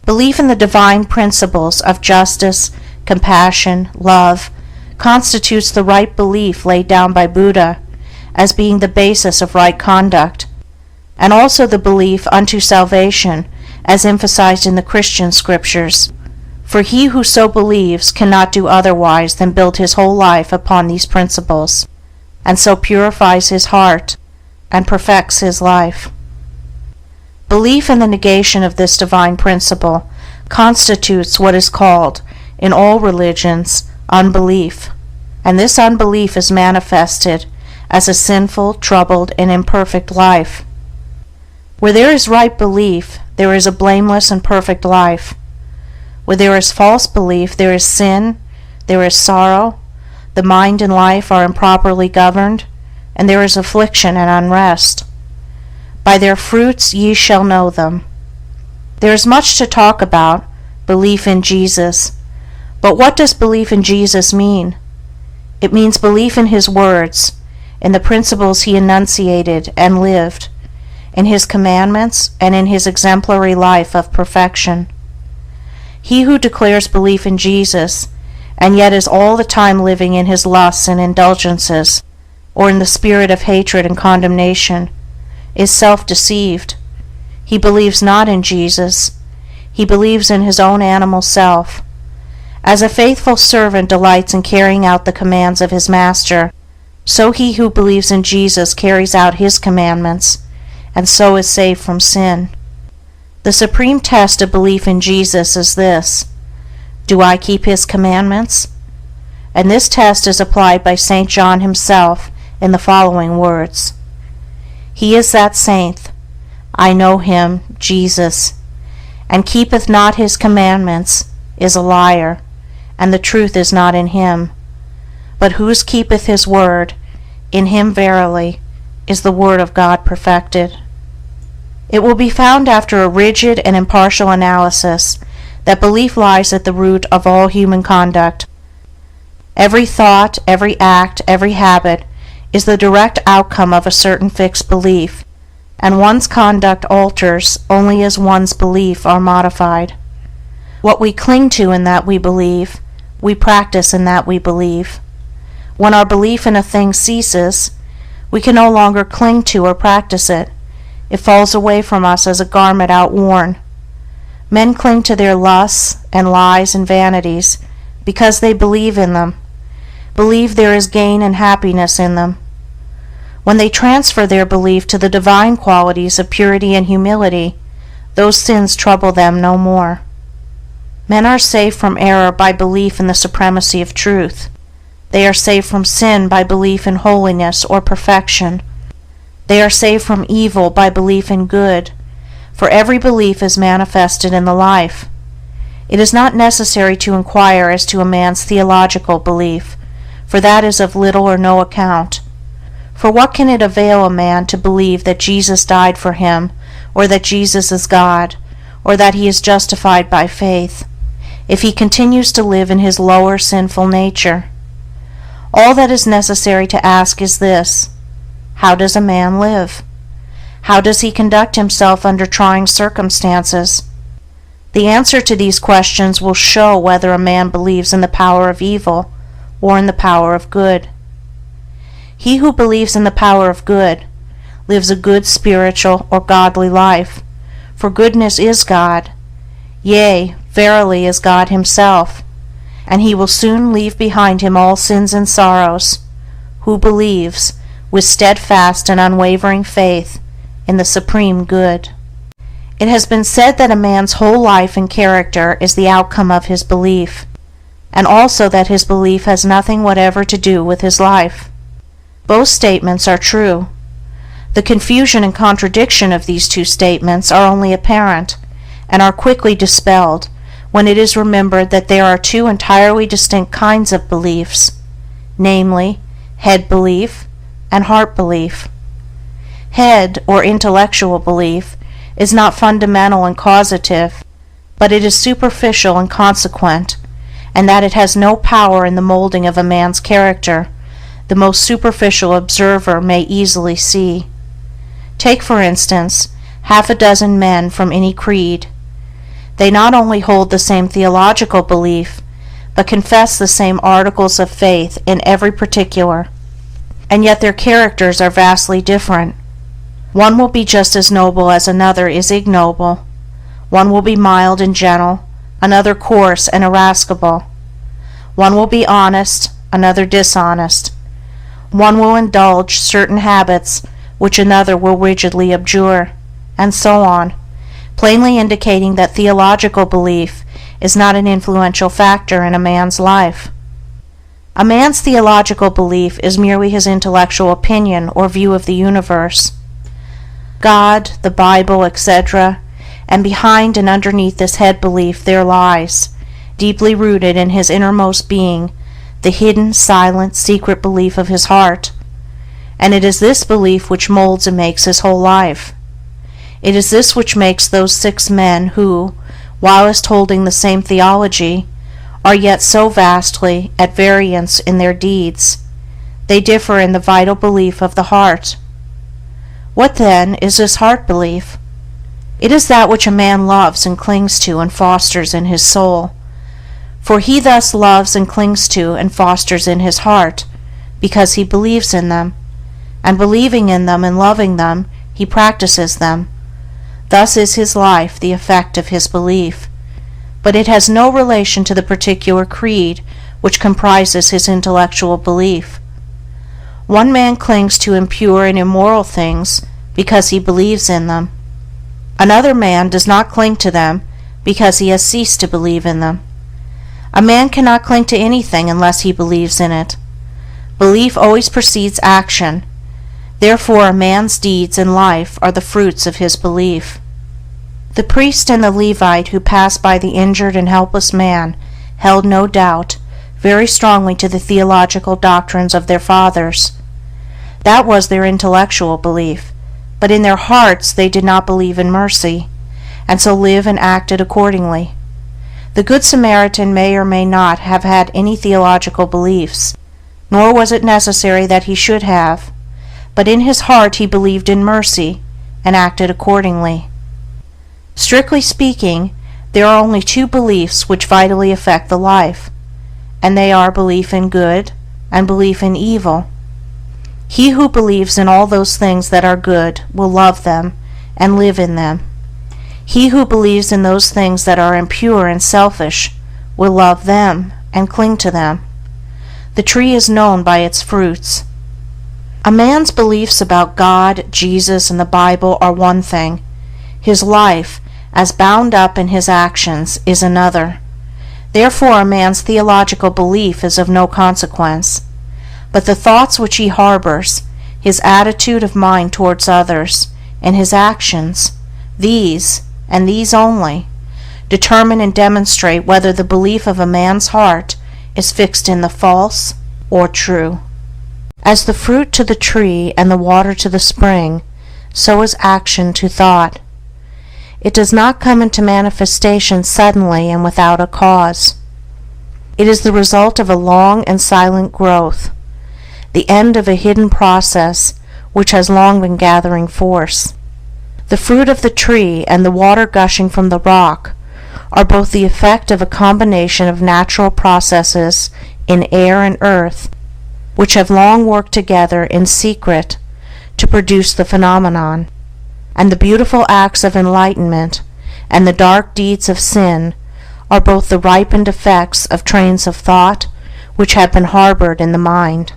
Belief in the divine principles of justice, compassion, love, constitutes the right belief laid down by Buddha as being the basis of right conduct, and also the belief unto salvation as emphasized in the Christian scriptures, for he who so believes cannot do otherwise than build his whole life upon these principles, and so purifies his heart and perfects his life. Belief in the negation of this divine principle constitutes what is called, in all religions, unbelief, and this unbelief is manifested as a sinful, troubled, and imperfect life. Where there is right belief, there is a blameless and perfect life. Where there is false belief, there is sin, there is sorrow, the mind and life are improperly governed, and there is affliction and unrest. By their fruits ye shall know them. There is much to talk about, belief in Jesus, but what does belief in Jesus mean? It means belief in his words, in the principles he enunciated and lived, in his commandments, and in his exemplary life of perfection. He who declares belief in Jesus, and yet is all the time living in his lusts and indulgences, or in the spirit of hatred and condemnation, is self-deceived. He believes not in Jesus. He believes in his own animal self. As a faithful servant delights in carrying out the commands of his master, so he who believes in Jesus carries out his commandments, and so is saved from sin. The supreme test of belief in Jesus is this: do I keep his commandments? And this test is applied by St. John himself in the following words: He is that saint, I know him, Jesus, and keepeth not his commandments, is a liar, and the truth is not in him. But whose keepeth his word, in him verily is the word of God perfected. It will be found after a rigid and impartial analysis that belief lies at the root of all human conduct. Every thought, every act, every habit is the direct outcome of a certain fixed belief, and one's conduct alters only as one's belief are modified. What we cling to in that we believe, we practice in that we believe. When our belief in a thing ceases, we can no longer cling to or practice it. It falls away from us as a garment outworn. Men cling to their lusts and lies and vanities because they believe in them, believe there is gain and happiness in them. When they transfer their belief to the divine qualities of purity and humility, those sins trouble them no more. Men are saved from error by belief in the supremacy of truth. They are saved from sin by belief in holiness or perfection. They are saved from evil by belief in good, for every belief is manifested in the life. It is not necessary to inquire as to a man's theological belief, for that is of little or no account. For what can it avail a man to believe that Jesus died for him, or that Jesus is God, or that he is justified by faith, if he continues to live in his lower sinful nature? All that is necessary to ask is this: how does a man live? How does he conduct himself under trying circumstances? The answer to these questions will show whether a man believes in the power of evil or in the power of good. He who believes in the power of good lives a good spiritual or godly life, for goodness is God, yea, verily is God himself, and he will soon leave behind him all sins and sorrows, who believes, with steadfast and unwavering faith, in the supreme good. It has been said that a man's whole life and character is the outcome of his belief, and also that his belief has nothing whatever to do with his life. Both statements are true. The confusion and contradiction of these two statements are only apparent, and are quickly dispelled when it is remembered that there are two entirely distinct kinds of beliefs, namely, head belief and heart belief. Head, or intellectual belief, is not fundamental and causative, but it is superficial and consequent, and that it has no power in the molding of a man's character, the most superficial observer may easily see. Take, for instance, half a dozen men from any creed. They not only hold the same theological belief, but confess the same articles of faith in every particular, and yet their characters are vastly different. One will be just as noble as another is ignoble. One will be mild and gentle, another coarse and irascible. One will be honest, another dishonest. One will indulge certain habits which another will rigidly abjure, and so on, plainly indicating that theological belief is not an influential factor in a man's life. A man's theological belief is merely his intellectual opinion or view of the universe. God, the Bible, etc., and behind and underneath this head belief there lies, deeply rooted in his innermost being, the hidden, silent, secret belief of his heart, and it is this belief which molds and makes his whole life. It is this which makes those 6 men who, whilst holding the same theology, are yet so vastly at variance in their deeds. They differ in the vital belief of the heart. What then is this heart belief? It is that which a man loves and clings to and fosters in his soul. For he thus loves and clings to and fosters in his heart, because he believes in them, and believing in them and loving them, he practices them. Thus is his life the effect of his belief, but it has no relation to the particular creed which comprises his intellectual belief. One man clings to impure and immoral things because he believes in them. Another man does not cling to them because he has ceased to believe in them. A man cannot cling to anything unless he believes in it. Belief always precedes action. Therefore a man's deeds in life are the fruits of his belief. The priest and the Levite who passed by the injured and helpless man held no doubt very strongly to the theological doctrines of their fathers. That was their intellectual belief, but in their hearts they did not believe in mercy, and so lived and acted accordingly. The Good Samaritan may or may not have had any theological beliefs, nor was it necessary that he should have, but in his heart he believed in mercy, and acted accordingly. Strictly speaking, there are only 2 beliefs which vitally affect the life, and they are belief in good and belief in evil. He who believes in all those things that are good will love them and live in them. He who believes in those things that are impure and selfish will love them and cling to them. The tree is known by its fruits. A man's beliefs about God, Jesus, and the Bible are one thing. His life, as bound up in his actions, is another. Therefore a man's theological belief is of no consequence. But the thoughts which he harbors, his attitude of mind towards others, and his actions, these, and these only, determine and demonstrate whether the belief of a man's heart is fixed in the false or true. As the fruit to the tree and the water to the spring, so is action to thought. It does not come into manifestation suddenly and without a cause. It is the result of a long and silent growth, the end of a hidden process which has long been gathering force. The fruit of the tree and the water gushing from the rock are both the effect of a combination of natural processes in air and earth, which have long worked together in secret to produce the phenomenon, and the beautiful acts of enlightenment and the dark deeds of sin are both the ripened effects of trains of thought which have been harbored in the mind.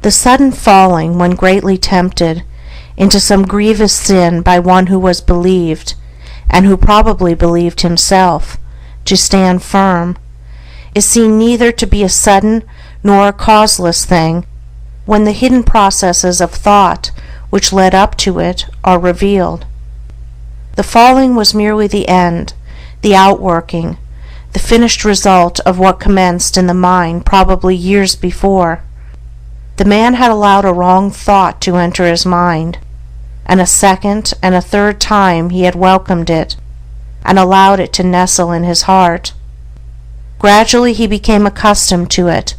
The sudden falling, when greatly tempted, into some grievous sin by one who was believed, and who probably believed himself, to stand firm, is seen neither to be a sudden nor a causeless thing when the hidden processes of thought which led up to it are revealed. The falling was merely the end, the outworking, the finished result of what commenced in the mind probably years before. The man had allowed a wrong thought to enter his mind, and a second and a third time he had welcomed it, and allowed it to nestle in his heart. Gradually he became accustomed to it,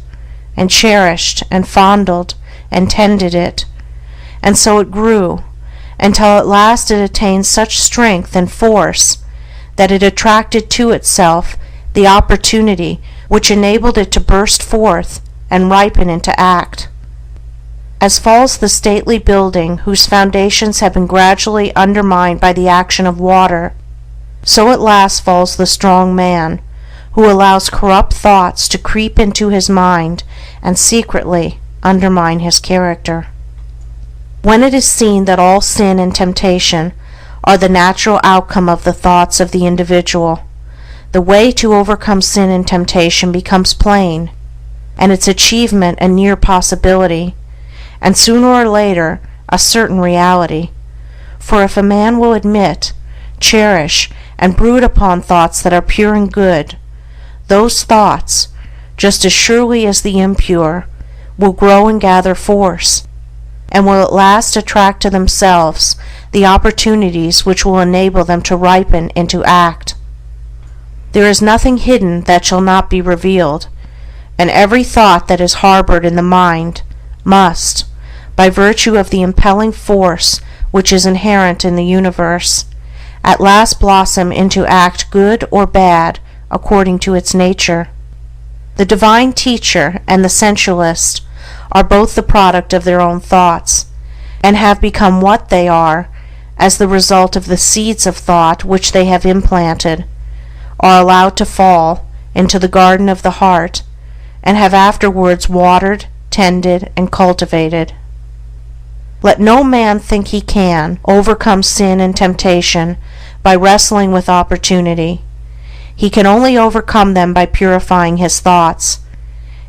and cherished and fondled and tended it, and so it grew, until at last it attained such strength and force that it attracted to itself the opportunity which enabled it to burst forth and ripen into act. As falls the stately building whose foundations have been gradually undermined by the action of water, so at last falls the strong man, who allows corrupt thoughts to creep into his mind and secretly undermine his character. When it is seen that all sin and temptation are the natural outcome of the thoughts of the individual, the way to overcome sin and temptation becomes plain, and its achievement a near possibility, and sooner or later a certain reality. For if a man will admit, cherish, and brood upon thoughts that are pure and good, those thoughts, just as surely as the impure, will grow and gather force, and will at last attract to themselves the opportunities which will enable them to ripen into act. There is nothing hidden that shall not be revealed, and every thought that is harbored in the mind must, by virtue of the impelling force which is inherent in the universe, at last blossom into act good or bad according to its nature. The divine teacher and the sensualist are both the product of their own thoughts, and have become what they are as the result of the seeds of thought which they have implanted, are allowed to fall into the garden of the heart, and have afterwards watered, tended, and cultivated. Let no man think he can overcome sin and temptation by wrestling with opportunity. He can only overcome them by purifying his thoughts,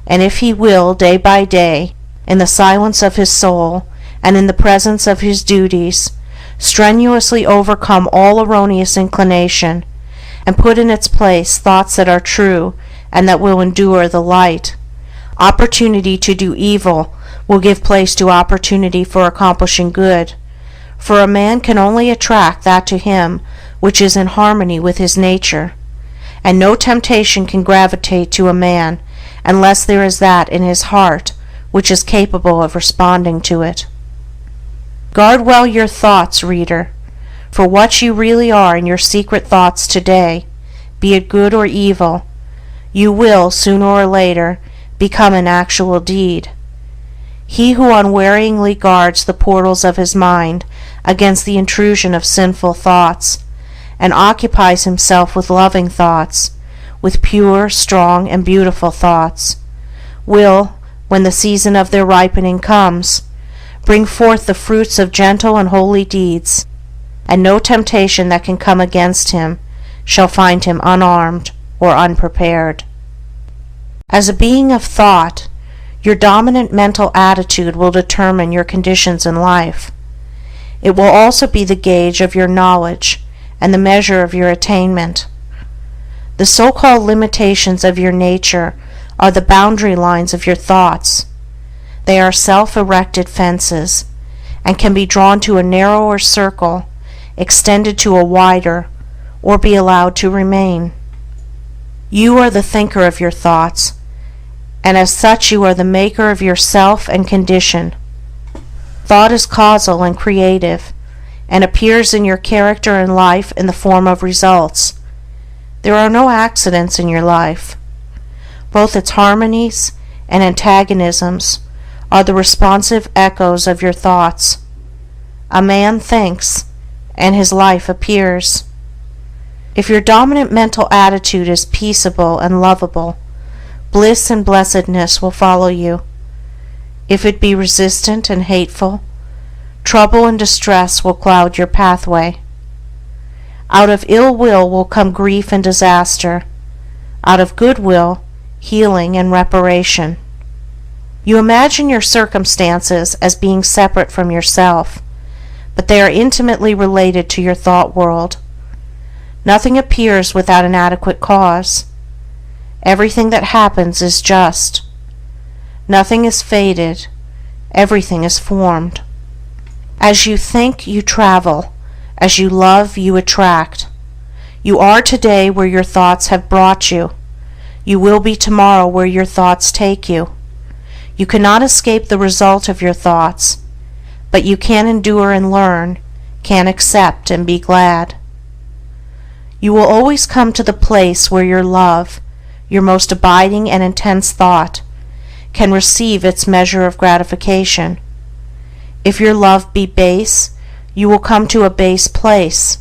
and if he will, day by day, in the silence of his soul and in the presence of his duties, strenuously overcome all erroneous inclination, and put in its place thoughts that are true and that will endure the light, opportunity to do evil will give place to opportunity for accomplishing good, for a man can only attract that to him which is in harmony with his nature, and no temptation can gravitate to a man unless there is that in his heart which is capable of responding to it. Guard well your thoughts, reader, for what you really are in your secret thoughts today, be it good or evil, you will, sooner or later, become an actual deed. He who unwearyingly guards the portals of his mind against the intrusion of sinful thoughts, and occupies himself with loving thoughts, with pure, strong, and beautiful thoughts, will, when the season of their ripening comes, bring forth the fruits of gentle and holy deeds, and no temptation that can come against him shall find him unarmed or unprepared. As a being of thought, your dominant mental attitude will determine your conditions in life. It will also be the gauge of your knowledge and the measure of your attainment. The so-called limitations of your nature are the boundary lines of your thoughts. They are self-erected fences, and can be drawn to a narrower circle, extended to a wider, or be allowed to remain. You are the thinker of your thoughts, and as such you are the maker of yourself and condition. Thought is causal and creative, and appears in your character and life in the form of results. There are no accidents in your life. Both its harmonies and antagonisms are the responsive echoes of your thoughts. A man thinks, and his life appears. If your dominant mental attitude is peaceable and lovable, bliss and blessedness will follow you. If it be resistant and hateful, Trouble and distress will cloud your pathway. Out of ill will come grief and disaster. Out of good will, healing and reparation. You imagine your circumstances as being separate from yourself, but they are intimately related to your thought world. Nothing appears without an adequate cause. Everything that happens is just. Nothing is fated. Everything is formed. As you think, you travel. As you love, you attract. You are today where your thoughts have brought you. You will be tomorrow where your thoughts take you. You cannot escape the result of your thoughts, but you can endure and learn, can accept and be glad. You will always come to the place where your love, your most abiding and intense thought, can receive its measure of gratification. If your love be base, you will come to a base place.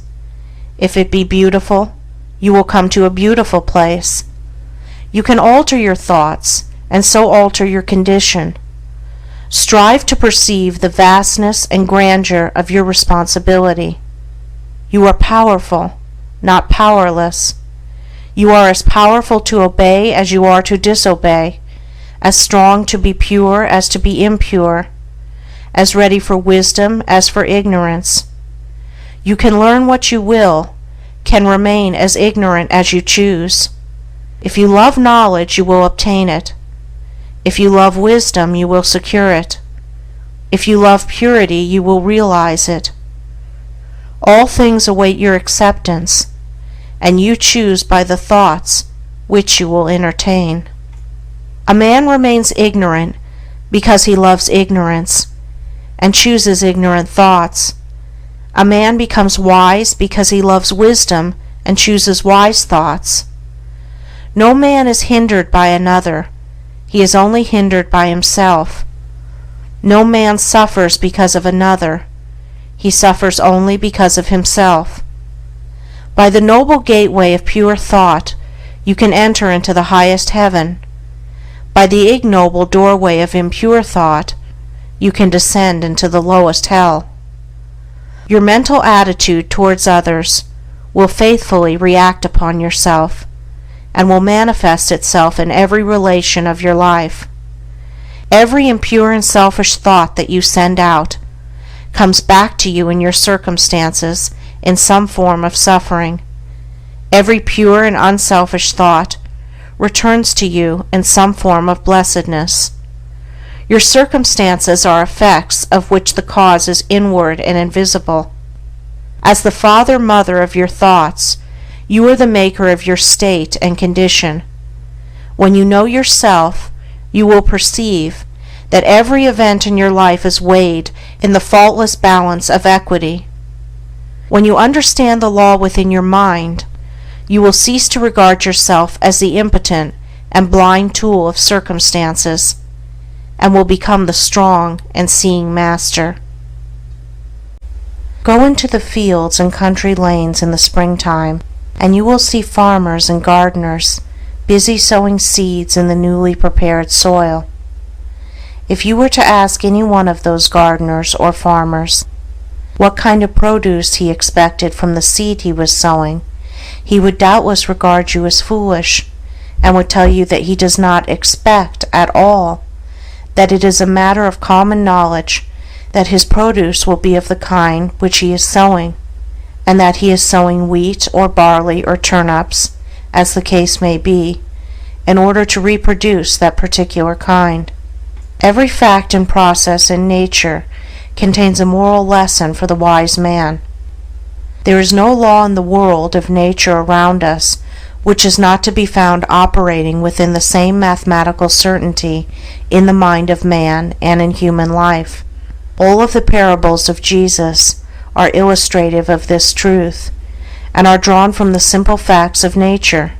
If it be beautiful, you will come to a beautiful place. You can alter your thoughts, and so alter your condition. Strive to perceive the vastness and grandeur of your responsibility. You are powerful, not powerless. You are as powerful to obey as you are to disobey, as strong to be pure as to be impure, as ready for wisdom as for ignorance. You can learn what you will, can remain as ignorant as you choose. If you love knowledge, you will obtain it. If you love wisdom, you will secure it. If you love purity, you will realize it. All things await your acceptance, and you choose by the thoughts which you will entertain. A man remains ignorant because he loves ignorance, and chooses ignorant thoughts. A man becomes wise because he loves wisdom and chooses wise thoughts. No man is hindered by another. He is only hindered by himself. No man suffers because of another. He suffers only because of himself. By the noble gateway of pure thought, you can enter into the highest heaven. By the ignoble doorway of impure thought, you can descend into the lowest hell. Your mental attitude towards others will faithfully react upon yourself, and will manifest itself in every relation of your life. Every impure and selfish thought that you send out comes back to you in your circumstances in some form of suffering. Every pure and unselfish thought returns to you in some form of blessedness. Your circumstances are effects of which the cause is inward and invisible. As the father-mother of your thoughts, you are the maker of your state and condition. When you know yourself, you will perceive that every event in your life is weighed in the faultless balance of equity. When you understand the law within your mind, you will cease to regard yourself as the impotent and blind tool of circumstances, and will become the strong and seeing master. Go into the fields and country lanes in the springtime, and you will see farmers and gardeners busy sowing seeds in the newly prepared soil. If you were to ask any one of those gardeners or farmers what kind of produce he expected from the seed he was sowing, he would doubtless regard you as foolish, and would tell you that he does not expect at all, that it is a matter of common knowledge that his produce will be of the kind which he is sowing, and that he is sowing wheat or barley or turnips, as the case may be, in order to reproduce that particular kind. Every fact and process in nature contains a moral lesson for the wise man. There is no law in the world of nature around us which is not to be found operating within the same mathematical certainty in the mind of man and in human life. All of the parables of Jesus are illustrative of this truth, and are drawn from the simple facts of nature.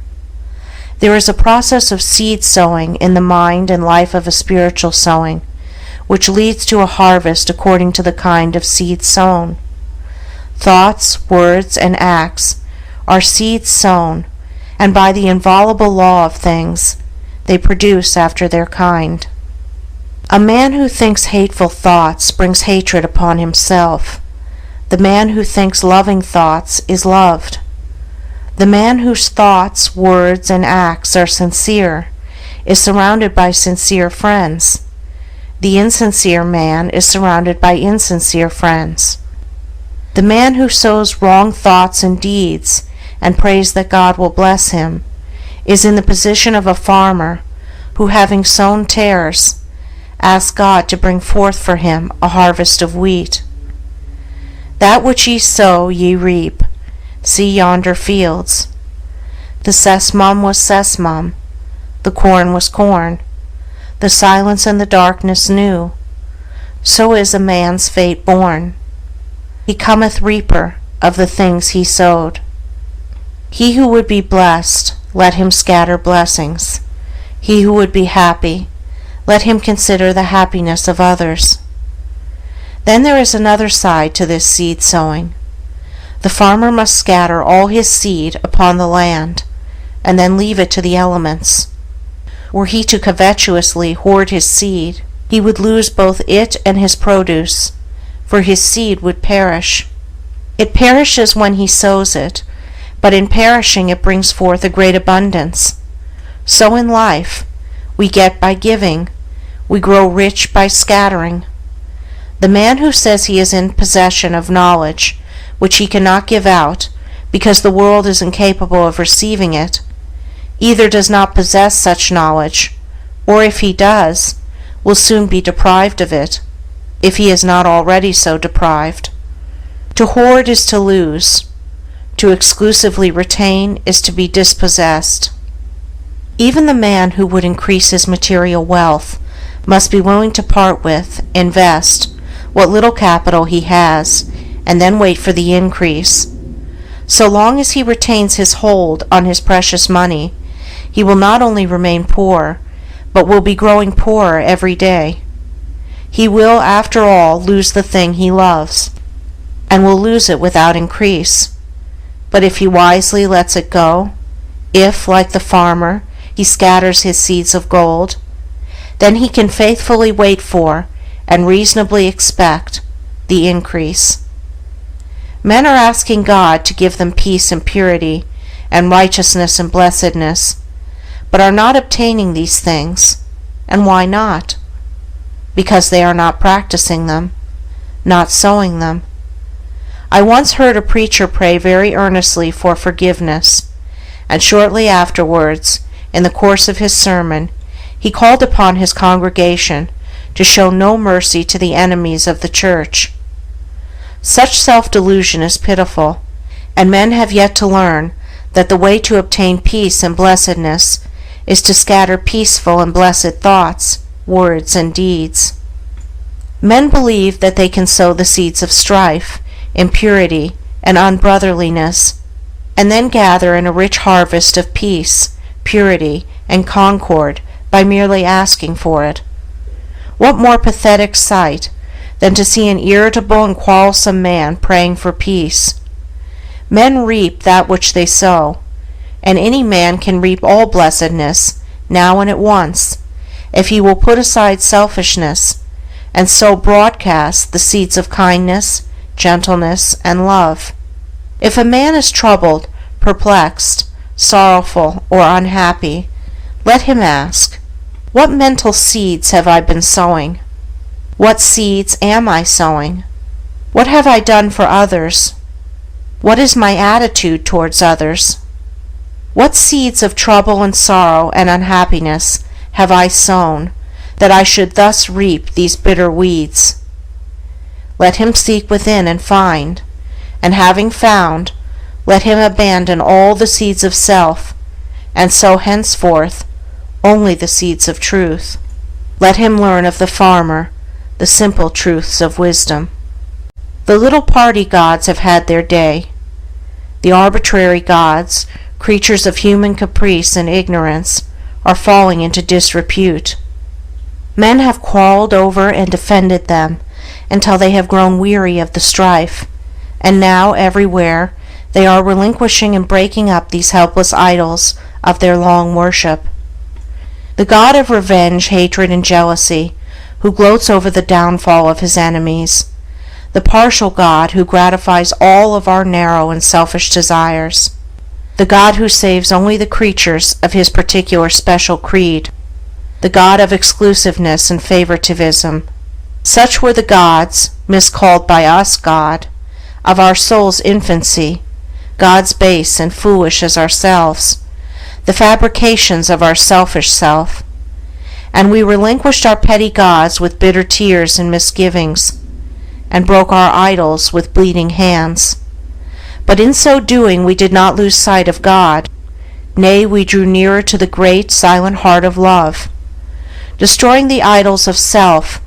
There is a process of seed sowing in the mind and life of a spiritual sowing, which leads to a harvest according to the kind of seed sown. Thoughts, words, and acts are seeds sown, and by the inviolable law of things, they produce after their kind. A man who thinks hateful thoughts brings hatred upon himself. The man who thinks loving thoughts is loved. The man whose thoughts, words, and acts are sincere is surrounded by sincere friends. The insincere man is surrounded by insincere friends. The man who sows wrong thoughts and deeds and prays that God will bless him is in the position of a farmer who, having sown tares, asks God to bring forth for him a harvest of wheat. That which ye sow ye reap. See yonder fields. The sesamum was sesamum, the corn was corn, the silence and the darkness knew. So is a man's fate born. He cometh reaper of the things he sowed. He who would be blessed, let him scatter blessings. He who would be happy, let him consider the happiness of others. Then there is another side to this seed sowing. The farmer must scatter all his seed upon the land, and then leave it to the elements. Were he to covetously hoard his seed, he would lose both it and his produce, for his seed would perish. It perishes when he sows it, but in perishing it brings forth a great abundance. So in life, we get by giving, we grow rich by scattering. The man who says he is in possession of knowledge which he cannot give out because the world is incapable of receiving it, either does not possess such knowledge, or if he does, will soon be deprived of it, if he is not already so deprived. To hoard is to lose. To exclusively retain is to be dispossessed. Even the man who would increase his material wealth must be willing to part with, invest, what little capital he has, and then wait for the increase. So long as he retains his hold on his precious money, he will not only remain poor, but will be growing poorer every day. He will, after all, lose the thing he loves, and will lose it without increase. But if he wisely lets it go, if, like the farmer, he scatters his seeds of gold, then he can faithfully wait for, and reasonably expect, the increase. Men are asking God to give them peace and purity, and righteousness and blessedness, but are not obtaining these things. And why not? Because they are not practicing them, not sowing them. I once heard a preacher pray very earnestly for forgiveness, and shortly afterwards, in the course of his sermon, he called upon his congregation to show no mercy to the enemies of the church. Such self-delusion is pitiful, and men have yet to learn that the way to obtain peace and blessedness is to scatter peaceful and blessed thoughts, words, and deeds. Men believe that they can sow the seeds of strife, impurity, and unbrotherliness, and then gather in a rich harvest of peace, purity, and concord by merely asking for it. What more pathetic sight than to see an irritable and quarrelsome man praying for peace? Men reap that which they sow, and any man can reap all blessedness, now and at once, if he will put aside selfishness, and sow broadcast the seeds of kindness, gentleness, and love. If a man is troubled, perplexed, sorrowful, or unhappy, let him ask, what mental seeds have I been sowing? What seeds am I sowing? What have I done for others? What is my attitude towards others? What seeds of trouble and sorrow and unhappiness have I sown, that I should thus reap these bitter weeds? Let him seek within and find, and having found, let him abandon all the seeds of self, and sow henceforth only the seeds of truth. Let him learn of the farmer the simple truths of wisdom. The little party gods have had their day. The arbitrary gods, creatures of human caprice and ignorance, are falling into disrepute. Men have quarreled over and defended them until they have grown weary of the strife, and now everywhere they are relinquishing and breaking up these helpless idols of their long worship. The god of revenge, hatred, and jealousy who gloats over the downfall of his enemies, the partial God who gratifies all of our narrow and selfish desires, the God who saves only the creatures of his particular special creed, the God of exclusiveness and favoritism. Such were the gods, miscalled by us God, of our soul's infancy, gods base and foolish as ourselves, the fabrications of our selfish self. And we relinquished our petty gods with bitter tears and misgivings, and broke our idols with bleeding hands. But in so doing we did not lose sight of God. Nay, we drew nearer to the great, silent heart of love. Destroying the idols of self,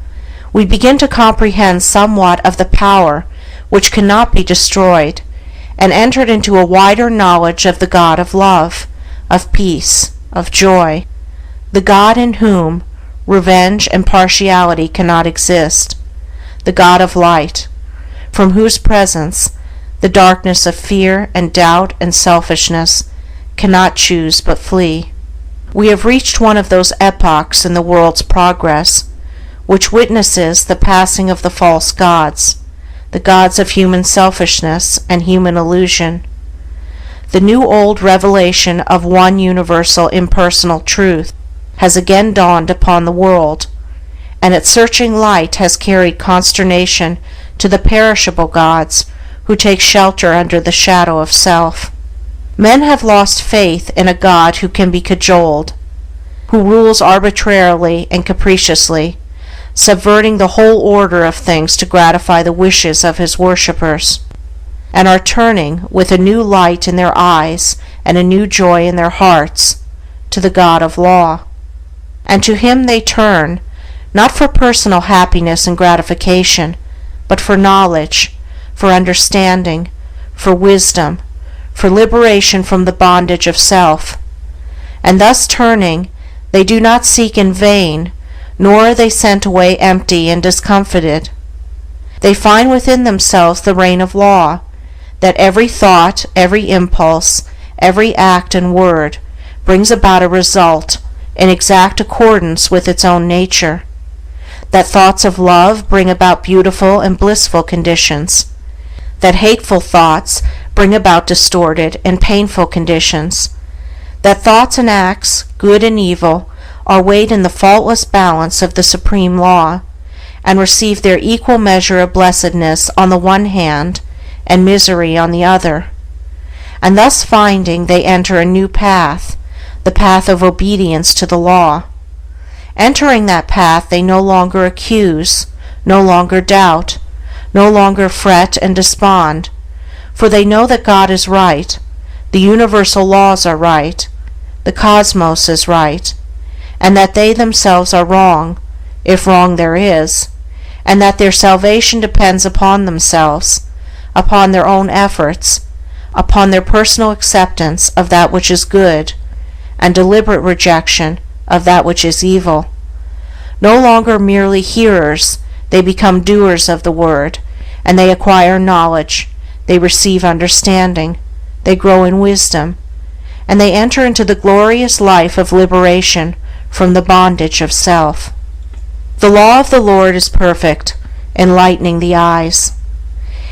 we begin to comprehend somewhat of the power which cannot be destroyed, and entered into a wider knowledge of the God of love, of peace, of joy, the God in whom revenge and partiality cannot exist, the God of light, from whose presence the darkness of fear and doubt and selfishness cannot choose but flee. We have reached one of those epochs in the world's progress which witnesses the passing of the false gods, the gods of human selfishness and human illusion. The new old revelation of one universal impersonal truth has again dawned upon the world, and its searching light has carried consternation to the perishable gods who take shelter under the shadow of self. Men have lost faith in a God who can be cajoled, who rules arbitrarily and capriciously, subverting the whole order of things to gratify the wishes of his worshippers, and are turning, with a new light in their eyes and a new joy in their hearts, to the God of law. And to him they turn, not for personal happiness and gratification, but for knowledge, for understanding, for wisdom, for liberation from the bondage of self. And thus turning, they do not seek in vain, nor are they sent away empty and discomfited. They find within themselves the reign of law, that every thought, every impulse, every act and word brings about a result in exact accordance with its own nature, that thoughts of love bring about beautiful and blissful conditions, that hateful thoughts bring about distorted and painful conditions, that thoughts and acts, good and evil, are weighed in the faultless balance of the supreme law, and receive their equal measure of blessedness on the one hand and misery on the other. And thus finding, they enter a new path, the path of obedience to the law. Entering that path, they no longer accuse, no longer doubt, no longer fret and despond, for they know that God is right, the universal laws are right, the cosmos is right, and that they themselves are wrong, if wrong there is, and that their salvation depends upon themselves, upon their own efforts, upon their personal acceptance of that which is good, and deliberate rejection of that which is evil. No longer merely hearers, they become doers of the word, and they acquire knowledge, they receive understanding, they grow in wisdom, and they enter into the glorious life of liberation from the bondage of self. The law of the Lord is perfect, enlightening the eyes.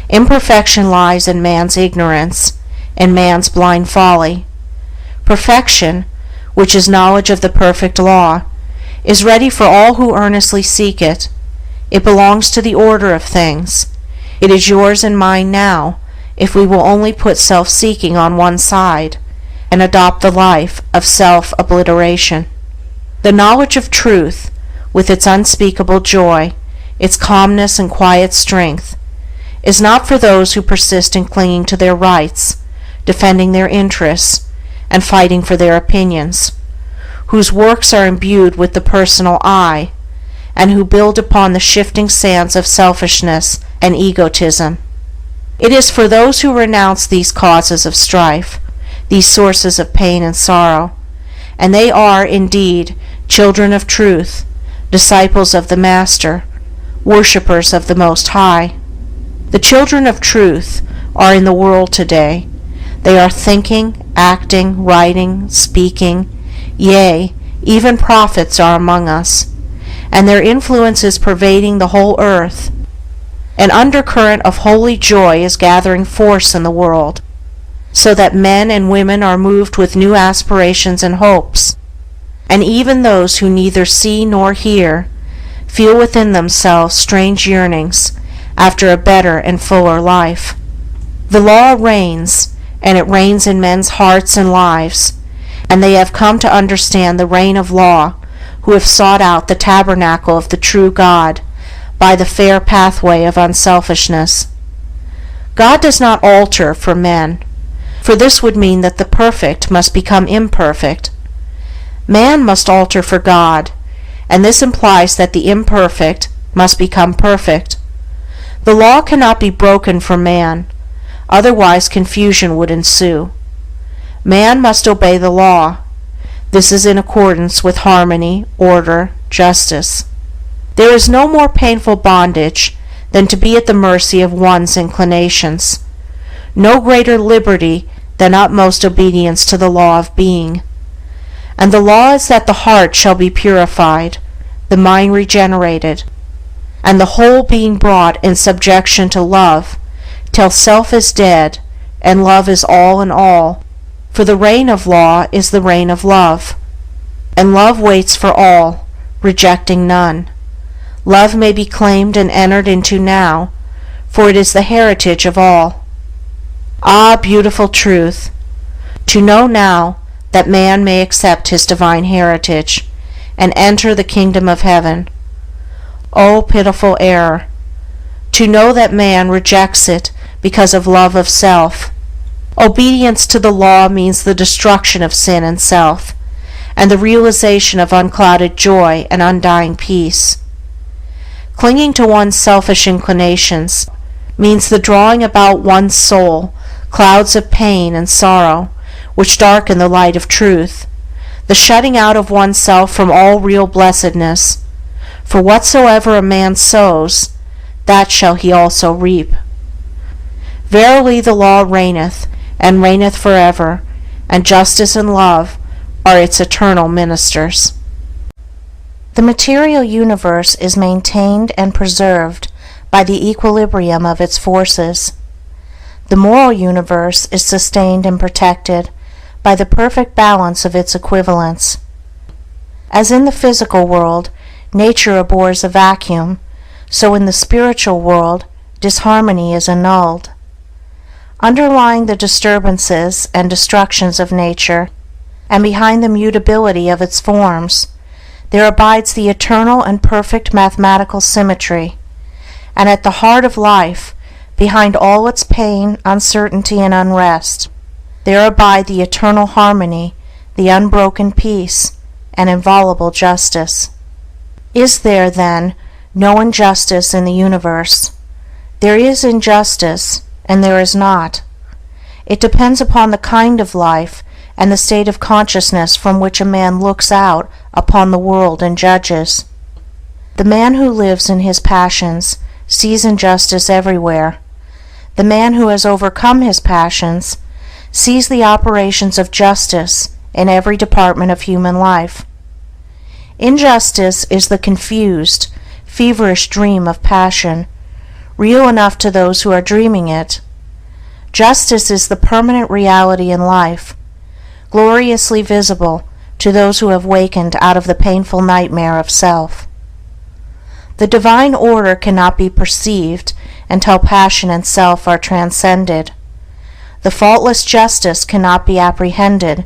Imperfection lies in man's ignorance, in man's blind folly. Perfection, which is knowledge of the perfect law, is ready for all who earnestly seek it. It belongs to the order of things. It is yours and mine now, if we will only put self-seeking on one side, and adopt the life of self-obliteration. The knowledge of truth, with its unspeakable joy, its calmness and quiet strength, is not for those who persist in clinging to their rights, defending their interests, and fighting for their opinions, whose works are imbued with the personal I, and who build upon the shifting sands of selfishness and egotism. It is for those who renounce these causes of strife, these sources of pain and sorrow, and they are, indeed, children of truth, disciples of the Master, worshippers of the Most High. The children of truth are in the world today. They are thinking, acting, writing, speaking, yea, even prophets are among us, and their influence is pervading the whole earth. An undercurrent of holy joy is gathering force in the world, so that men and women are moved with new aspirations and hopes, and even those who neither see nor hear feel within themselves strange yearnings after a better and fuller life. The law reigns, and it reigns in men's hearts and lives, and they have come to understand the reign of law who have sought out the tabernacle of the true God by the fair pathway of unselfishness. God does not alter for men, for this would mean that the perfect must become imperfect. Man must alter for God, and this implies that the imperfect must become perfect. The law cannot be broken for man, otherwise confusion would ensue. Man must obey the law. This is in accordance with harmony, order, justice. There is no more painful bondage than to be at the mercy of one's inclinations, no greater liberty than utmost obedience to the law of being. And the law is that the heart shall be purified, the mind regenerated, and the whole being brought in subjection to love, till self is dead, and love is all in all, for the reign of law is the reign of love. And love waits for all, rejecting none. Love may be claimed and entered into now, for it is the heritage of all. Ah, beautiful truth! To know now that man may accept his divine heritage, and enter the kingdom of heaven. O pitiful error! To know that man rejects it because of love of self. Obedience to the law means the destruction of sin and self, and the realization of unclouded joy and undying peace. Clinging to one's selfish inclinations means the drawing about one's soul clouds of pain and sorrow, which darken the light of truth, the shutting out of oneself from all real blessedness. For whatsoever a man sows, that shall he also reap. Verily the law reigneth, and reigneth forever, and justice and love are its eternal ministers. The material universe is maintained and preserved by the equilibrium of its forces. The moral universe is sustained and protected by the perfect balance of its equivalents. As in the physical world, nature abhors a vacuum, so in the spiritual world, disharmony is annulled. Underlying the disturbances and destructions of nature, and behind the mutability of its forms, there abides the eternal and perfect mathematical symmetry, and at the heart of life, behind all its pain, uncertainty, and unrest, there abide the eternal harmony, the unbroken peace, and inviolable justice. Is there, then, no injustice in the universe? There is injustice, and there is not. It depends upon the kind of life and the state of consciousness from which a man looks out upon the world and judges. The man who lives in his passions sees injustice everywhere. The man who has overcome his passions sees the operations of justice in every department of human life. Injustice is the confused, feverish dream of passion, real enough to those who are dreaming it. Justice is the permanent reality in life, gloriously visible to those who have wakened out of the painful nightmare of self. The divine order cannot be perceived until passion and self are transcended. The faultless justice cannot be apprehended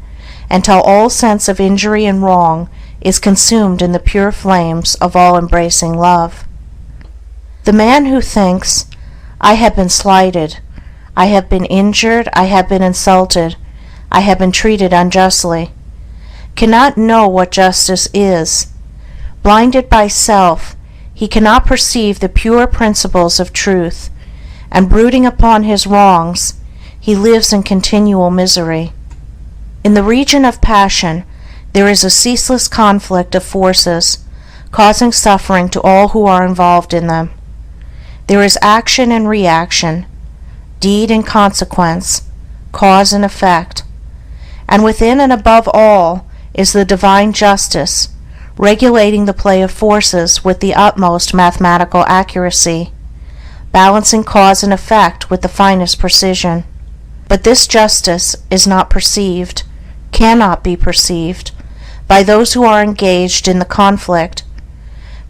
until all sense of injury and wrong is consumed in the pure flames of all-embracing love. The man who thinks, I have been slighted, I have been injured, I have been insulted, I have been treated unjustly, cannot know what justice is. Blinded by self, he cannot perceive the pure principles of truth, and brooding upon his wrongs, he lives in continual misery. In the region of passion, there is a ceaseless conflict of forces, causing suffering to all who are involved in them. There is action and reaction, deed and consequence, cause and effect, and within and above all is the divine justice, regulating the play of forces with the utmost mathematical accuracy, balancing cause and effect with the finest precision. But this justice is not perceived, cannot be perceived, by those who are engaged in the conflict.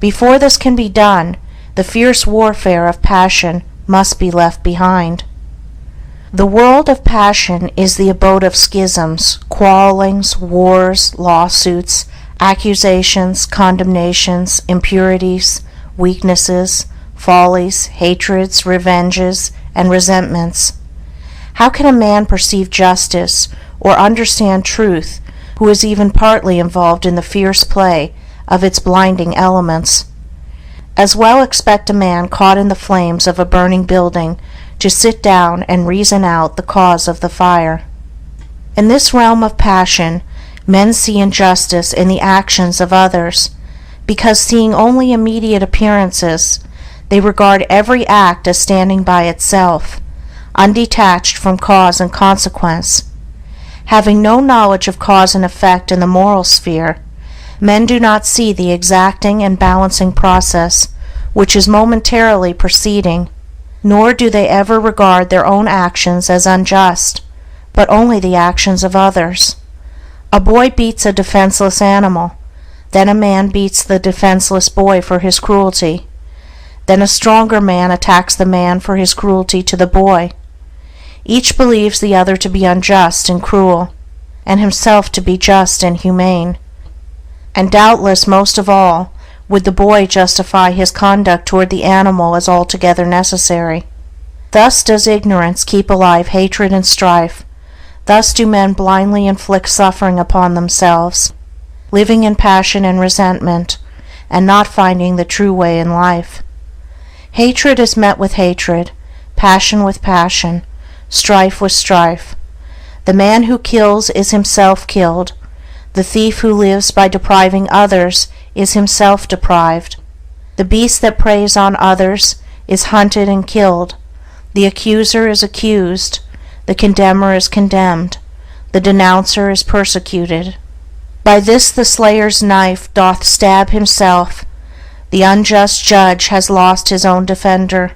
Before this can be done, the fierce warfare of passion must be left behind. The world of passion is the abode of schisms, quarrelings, wars, lawsuits, accusations, condemnations, impurities, weaknesses, follies, hatreds, revenges, and resentments. How can a man perceive justice or understand truth who is even partly involved in the fierce play of its blinding elements? As well expect a man caught in the flames of a burning building to sit down and reason out the cause of the fire. In this realm of passion, men see injustice in the actions of others, because seeing only immediate appearances, they regard every act as standing by itself, undetached from cause and consequence. Having no knowledge of cause and effect in the moral sphere, men do not see the exacting and balancing process which is momentarily proceeding, nor do they ever regard their own actions as unjust, but only the actions of others. A boy beats a defenseless animal, then a man beats the defenseless boy for his cruelty, then a stronger man attacks the man for his cruelty to the boy. Each believes the other to be unjust and cruel, and himself to be just and humane. And doubtless most of all would the boy justify his conduct toward the animal as altogether necessary. Thus does ignorance keep alive hatred and strife. Thus do men blindly inflict suffering upon themselves, living in passion and resentment, and not finding the true way in life. Hatred is met with hatred, passion with passion, strife with strife. The man who kills is himself killed. The thief who lives by depriving others is himself deprived. The beast that preys on others is hunted and killed. The accuser is accused. The condemner is condemned. The denouncer is persecuted. By this the slayer's knife doth stab himself. The unjust judge has lost his own defender.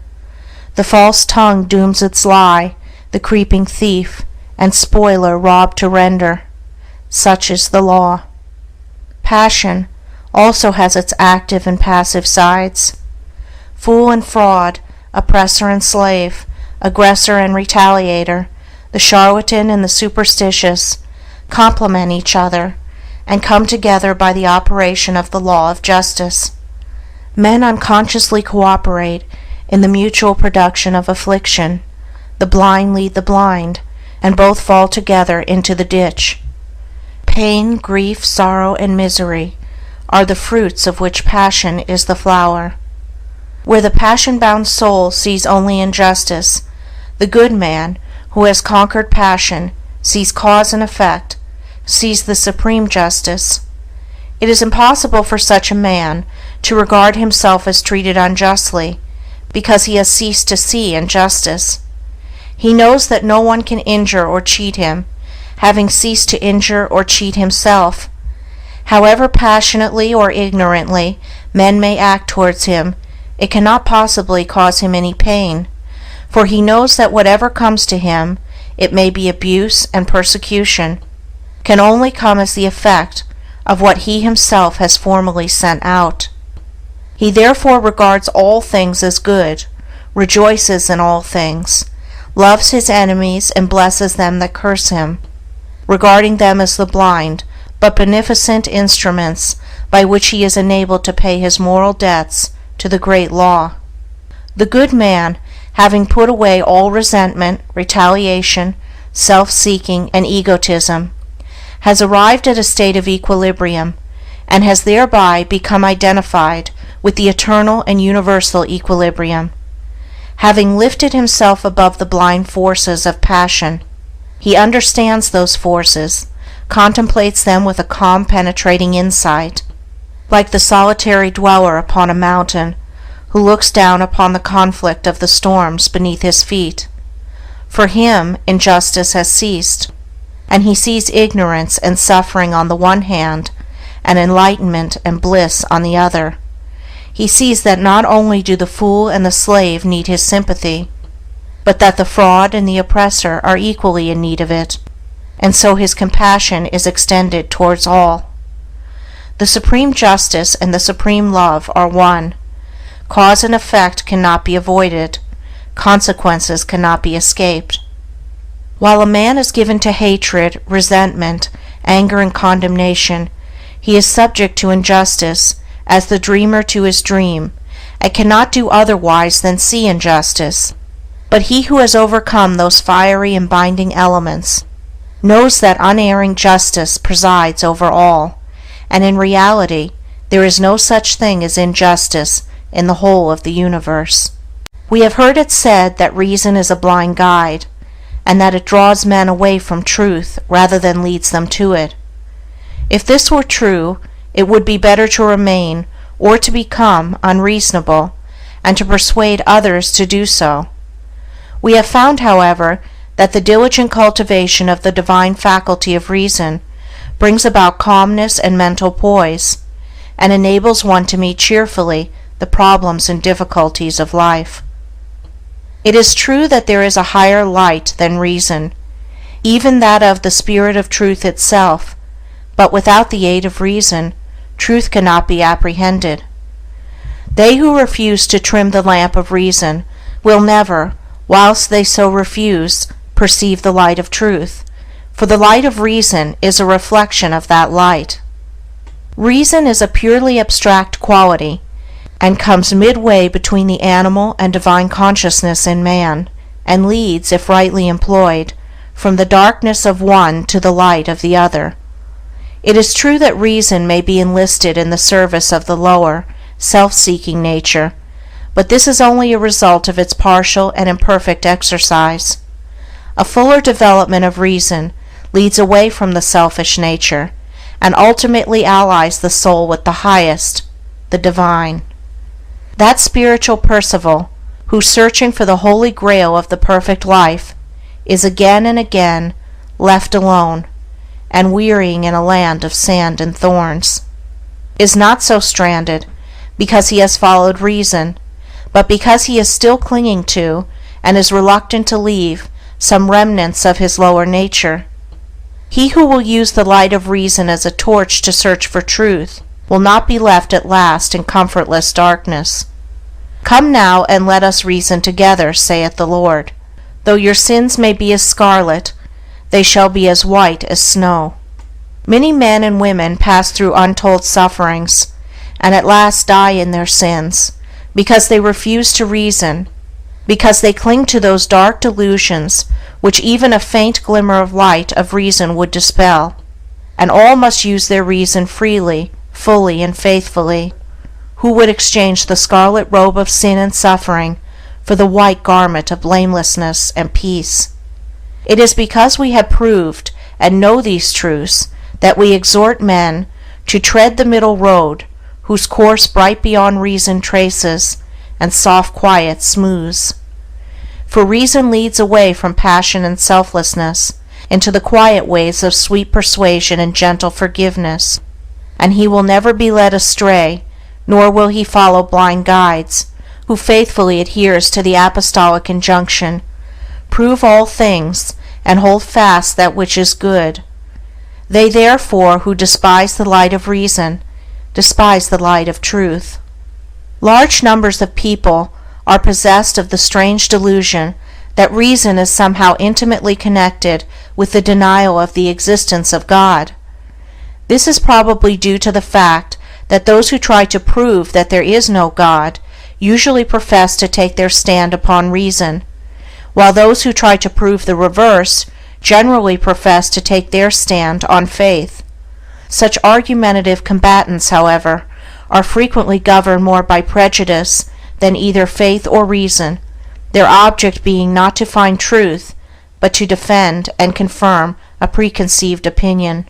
The false tongue dooms its lie, the creeping thief and spoiler robbed to render. Such is the law. Passion also has its active and passive sides. Fool and fraud, oppressor and slave, aggressor and retaliator, the charlatan and the superstitious, complement each other, and come together by the operation of the law of justice. Men unconsciously cooperate in the mutual production of affliction. The blind lead the blind, and both fall together into the ditch. Pain, grief, sorrow, and misery are the fruits of which passion is the flower. Where the passion-bound soul sees only injustice, the good man, who has conquered passion, sees cause and effect, sees the supreme justice. It is impossible for such a man to regard himself as treated unjustly, because he has ceased to see injustice. He knows that no one can injure or cheat him, having ceased to injure or cheat himself. However passionately or ignorantly men may act towards him, it cannot possibly cause him any pain, for he knows that whatever comes to him, it may be abuse and persecution, can only come as the effect of what he himself has formerly sent out. He therefore regards all things as good, rejoices in all things, loves his enemies and blesses them that curse him, regarding them as the blind but beneficent instruments by which he is enabled to pay his moral debts to the great law. The good man, having put away all resentment, retaliation, self-seeking, and egotism, has arrived at a state of equilibrium, and has thereby become identified with the eternal and universal equilibrium. Having lifted himself above the blind forces of passion, he understands those forces, contemplates them with a calm, penetrating insight, like the solitary dweller upon a mountain, who looks down upon the conflict of the storms beneath his feet. For him, injustice has ceased, and he sees ignorance and suffering on the one hand, and enlightenment and bliss on the other. He sees that not only do the fool and the slave need his sympathy, but that the fraud and the oppressor are equally in need of it, and so his compassion is extended towards all. The supreme justice and the supreme love are one. Cause and effect cannot be avoided. Consequences cannot be escaped. While a man is given to hatred, resentment, anger, and condemnation, he is subject to injustice as the dreamer to his dream, and cannot do otherwise than see injustice. But he who has overcome those fiery and binding elements knows that unerring justice presides over all, and in reality there is no such thing as injustice in the whole of the universe. We have heard it said that reason is a blind guide, and that it draws men away from truth rather than leads them to it. If this were true, it would be better to remain, or to become, unreasonable, and to persuade others to do so. We have found, however, that the diligent cultivation of the divine faculty of reason brings about calmness and mental poise, and enables one to meet cheerfully the problems and difficulties of life. It is true that there is a higher light than reason, even that of the Spirit of Truth itself, but without the aid of reason, truth cannot be apprehended. They who refuse to trim the lamp of reason will never, whilst they so refuse, perceive the light of truth, for the light of reason is a reflection of that light. Reason is a purely abstract quality, and comes midway between the animal and divine consciousness in man, and leads, if rightly employed, from the darkness of one to the light of the other. It is true that reason may be enlisted in the service of the lower, self-seeking nature, but this is only a result of its partial and imperfect exercise. A fuller development of reason leads away from the selfish nature, and ultimately allies the soul with the highest, the divine. That spiritual Percival, who, searching for the holy grail of the perfect life, is again and again left alone, and wearying in a land of sand and thorns, is not so stranded because he has followed reason, but because he is still clinging to, and is reluctant to leave, some remnants of his lower nature. He who will use the light of reason as a torch to search for truth will not be left at last in comfortless darkness. Come now, and let us reason together, saith the Lord. Though your sins may be as scarlet, they shall be as white as snow. Many men and women pass through untold sufferings, and at last die in their sins, because they refuse to reason, because they cling to those dark delusions which even a faint glimmer of light of reason would dispel, and all must use their reason freely, fully, and faithfully. Who would exchange the scarlet robe of sin and suffering for the white garment of blamelessness and peace? It is because we have proved and know these truths that we exhort men to tread the middle road, whose course bright beyond reason traces, and soft quiet smooths. For reason leads away from passion and selflessness into the quiet ways of sweet persuasion and gentle forgiveness, and he will never be led astray, nor will he follow blind guides, who faithfully adheres to the apostolic injunction, prove all things, and hold fast that which is good. They therefore who despise the light of reason, despise the light of truth. Large numbers of people are possessed of the strange delusion that reason is somehow intimately connected with the denial of the existence of God. This is probably due to the fact that those who try to prove that there is no God usually profess to take their stand upon reason, while those who try to prove the reverse generally profess to take their stand on faith. Such argumentative combatants, however, are frequently governed more by prejudice than either faith or reason, their object being not to find truth, but to defend and confirm a preconceived opinion.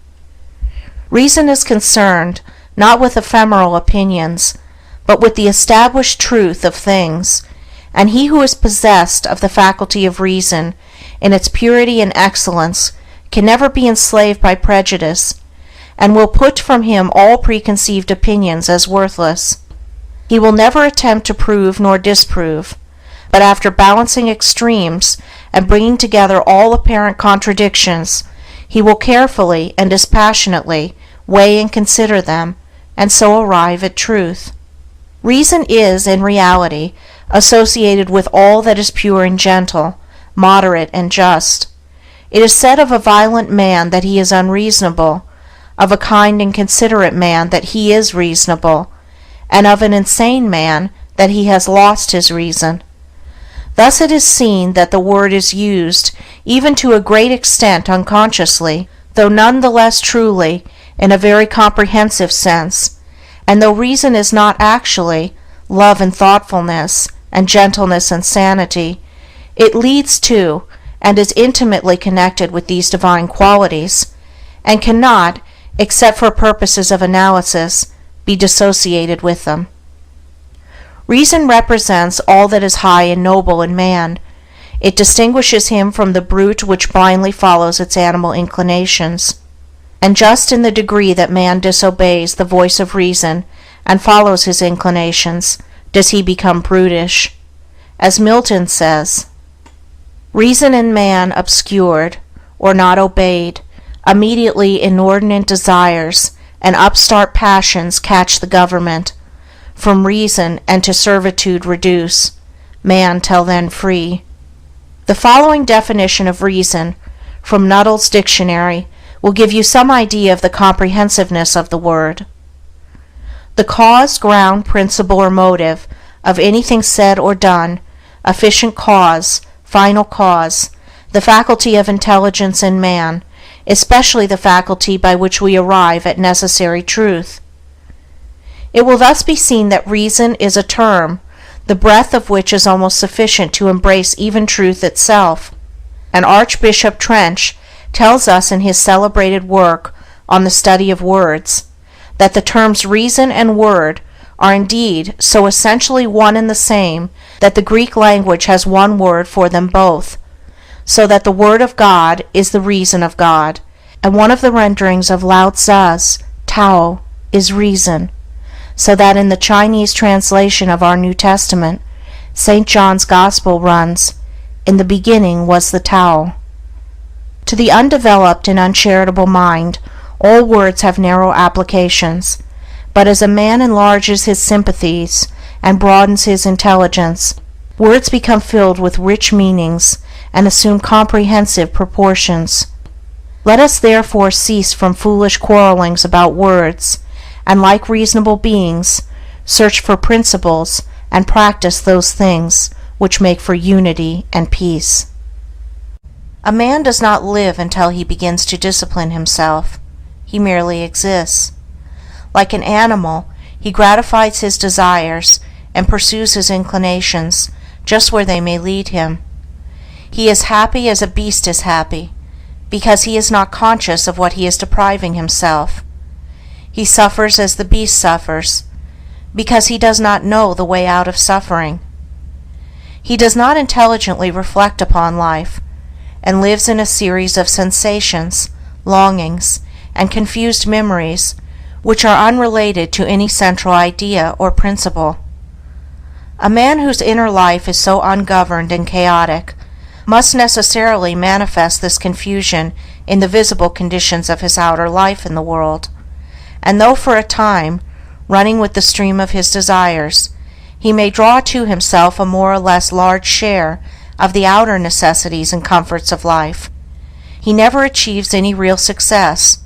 Reason is concerned not with ephemeral opinions, but with the established truth of things, and he who is possessed of the faculty of reason in its purity and excellence can never be enslaved by prejudice, and will put from him all preconceived opinions as worthless. He will never attempt to prove nor disprove, but after balancing extremes and bringing together all apparent contradictions, he will carefully and dispassionately weigh and consider them, and so arrive at truth. Reason is, in reality, associated with all that is pure and gentle, moderate and just. It is said of a violent man that he is unreasonable, of a kind and considerate man that he is reasonable, and of an insane man that he has lost his reason. Thus it is seen that the word is used, even to a great extent unconsciously, though none the less truly, in a very comprehensive sense, and though reason is not actually love and thoughtfulness, and gentleness and sanity, it leads to, and is intimately connected with these divine qualities, and cannot, except for purposes of analysis, be dissociated with them. Reason represents all that is high and noble in man. It distinguishes him from the brute which blindly follows its animal inclinations. And just in the degree that man disobeys the voice of reason and follows his inclinations, does he become brutish. As Milton says, "Reason in man obscured, or not obeyed, immediately inordinate desires and upstart passions catch the government, from reason and to servitude reduce, man till then free." The following definition of reason, from Nuttall's Dictionary, will give you some idea of the comprehensiveness of the word. The cause, ground, principle, or motive of anything said or done, efficient cause, final cause, the faculty of intelligence in man, especially the faculty by which we arrive at necessary truth. It will thus be seen that reason is a term, the breadth of which is almost sufficient to embrace even truth itself, and Archbishop Trench tells us in his celebrated work on the study of words, that the terms reason and word are indeed so essentially one and the same that the Greek language has one word for them both, so that the Word of God is the reason of God, and one of the renderings of Lao Tzu's Tao is reason, so that in the Chinese translation of our New Testament, St. John's Gospel runs, "In the beginning was the Tao." To the undeveloped and uncharitable mind, all words have narrow applications, but as a man enlarges his sympathies and broadens his intelligence, words become filled with rich meanings and assume comprehensive proportions. Let us therefore cease from foolish quarrelings about words, and like reasonable beings, search for principles and practice those things which make for unity and peace. A man does not live until he begins to discipline himself. He merely exists. Like an animal, he gratifies his desires and pursues his inclinations just where they may lead him. He is happy as a beast is happy, because he is not conscious of what he is depriving himself. He suffers as the beast suffers, because he does not know the way out of suffering. He does not intelligently reflect upon life, and lives in a series of sensations, longings, and confused memories, which are unrelated to any central idea or principle. A man whose inner life is so ungoverned and chaotic must necessarily manifest this confusion in the visible conditions of his outer life in the world, and though for a time, running with the stream of his desires, he may draw to himself a more or less large share of the outer necessities and comforts of life, he never achieves any real success,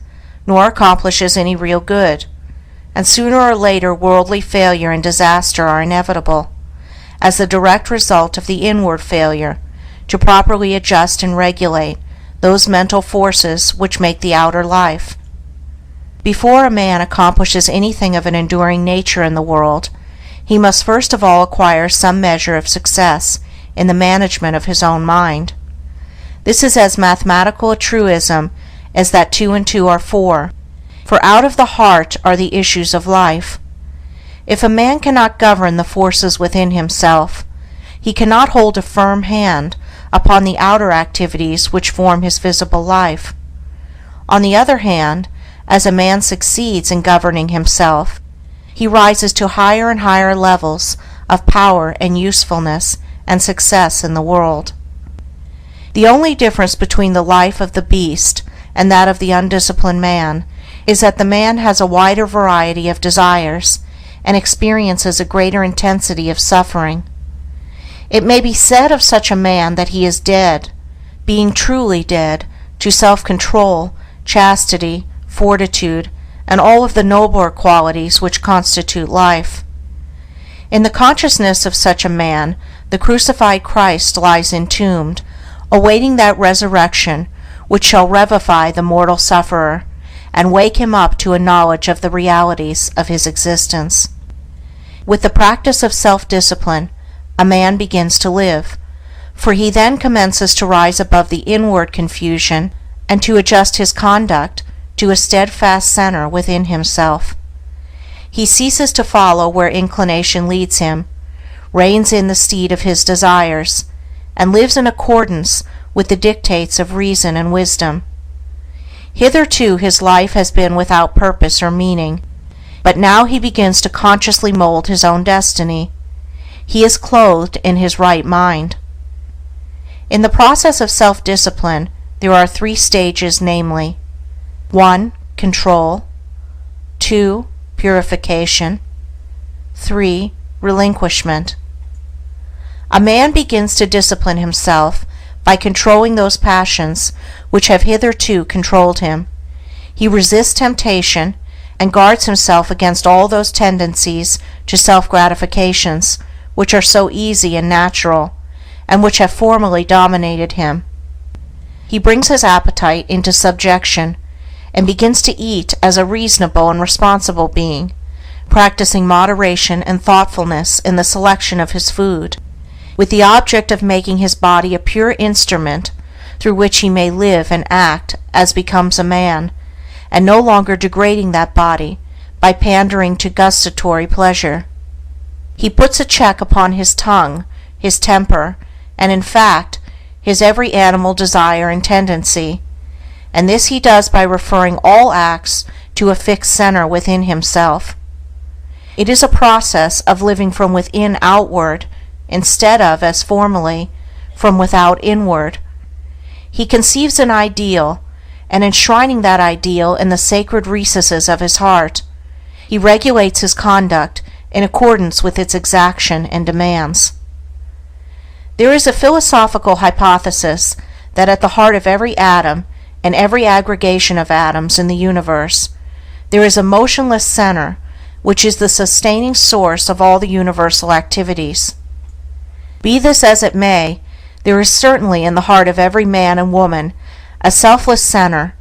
nor accomplishes any real good, and sooner or later worldly failure and disaster are inevitable, as the direct result of the inward failure to properly adjust and regulate those mental forces which make the outer life. Before a man accomplishes anything of an enduring nature in the world, he must first of all acquire some measure of success in the management of his own mind. This is as mathematical a truism as that 2 and 2 are 4, for out of the heart are the issues of life. If a man cannot govern the forces within himself, he cannot hold a firm hand upon the outer activities which form his visible life. On the other hand, as a man succeeds in governing himself, he rises to higher and higher levels of power and usefulness and success in the world. The only difference between the life of the beast and that of the undisciplined man is that the man has a wider variety of desires and experiences a greater intensity of suffering. It may be said of such a man that he is dead, being truly dead, to self-control, chastity, fortitude, and all of the nobler qualities which constitute life. In the consciousness of such a man, the crucified Christ lies entombed, awaiting that resurrection which shall revivify the mortal sufferer, and wake him up to a knowledge of the realities of his existence. With the practice of self-discipline, a man begins to live, for he then commences to rise above the inward confusion and to adjust his conduct to a steadfast center within himself. He ceases to follow where inclination leads him, reins in the steed of his desires, and lives in accordance with the dictates of reason and wisdom. Hitherto his life has been without purpose or meaning, but now he begins to consciously mold his own destiny. He is clothed in his right mind. In the process of self-discipline, there are 3 stages, namely: 1. Control. 2. Purification. 3. Relinquishment. A man begins to discipline himself by controlling those passions which have hitherto controlled him. He resists temptation and guards himself against all those tendencies to self-gratifications which are so easy and natural, and which have formerly dominated him. He brings his appetite into subjection and begins to eat as a reasonable and responsible being, practicing moderation and thoughtfulness in the selection of his food, with the object of making his body a pure instrument through which he may live and act as becomes a man, and no longer degrading that body by pandering to gustatory pleasure. He puts a check upon his tongue, his temper, and in fact, his every animal desire and tendency, and this he does by referring all acts to a fixed center within himself. It is a process of living from within outward, instead of, as formerly, from without inward. He conceives an ideal, and enshrining that ideal in the sacred recesses of his heart, he regulates his conduct in accordance with its exaction and demands. There is a philosophical hypothesis that at the heart of every atom and every aggregation of atoms in the universe there is a motionless center which is the sustaining source of all the universal activities. Be this as it may, there is certainly in the heart of every man and woman a selfless center,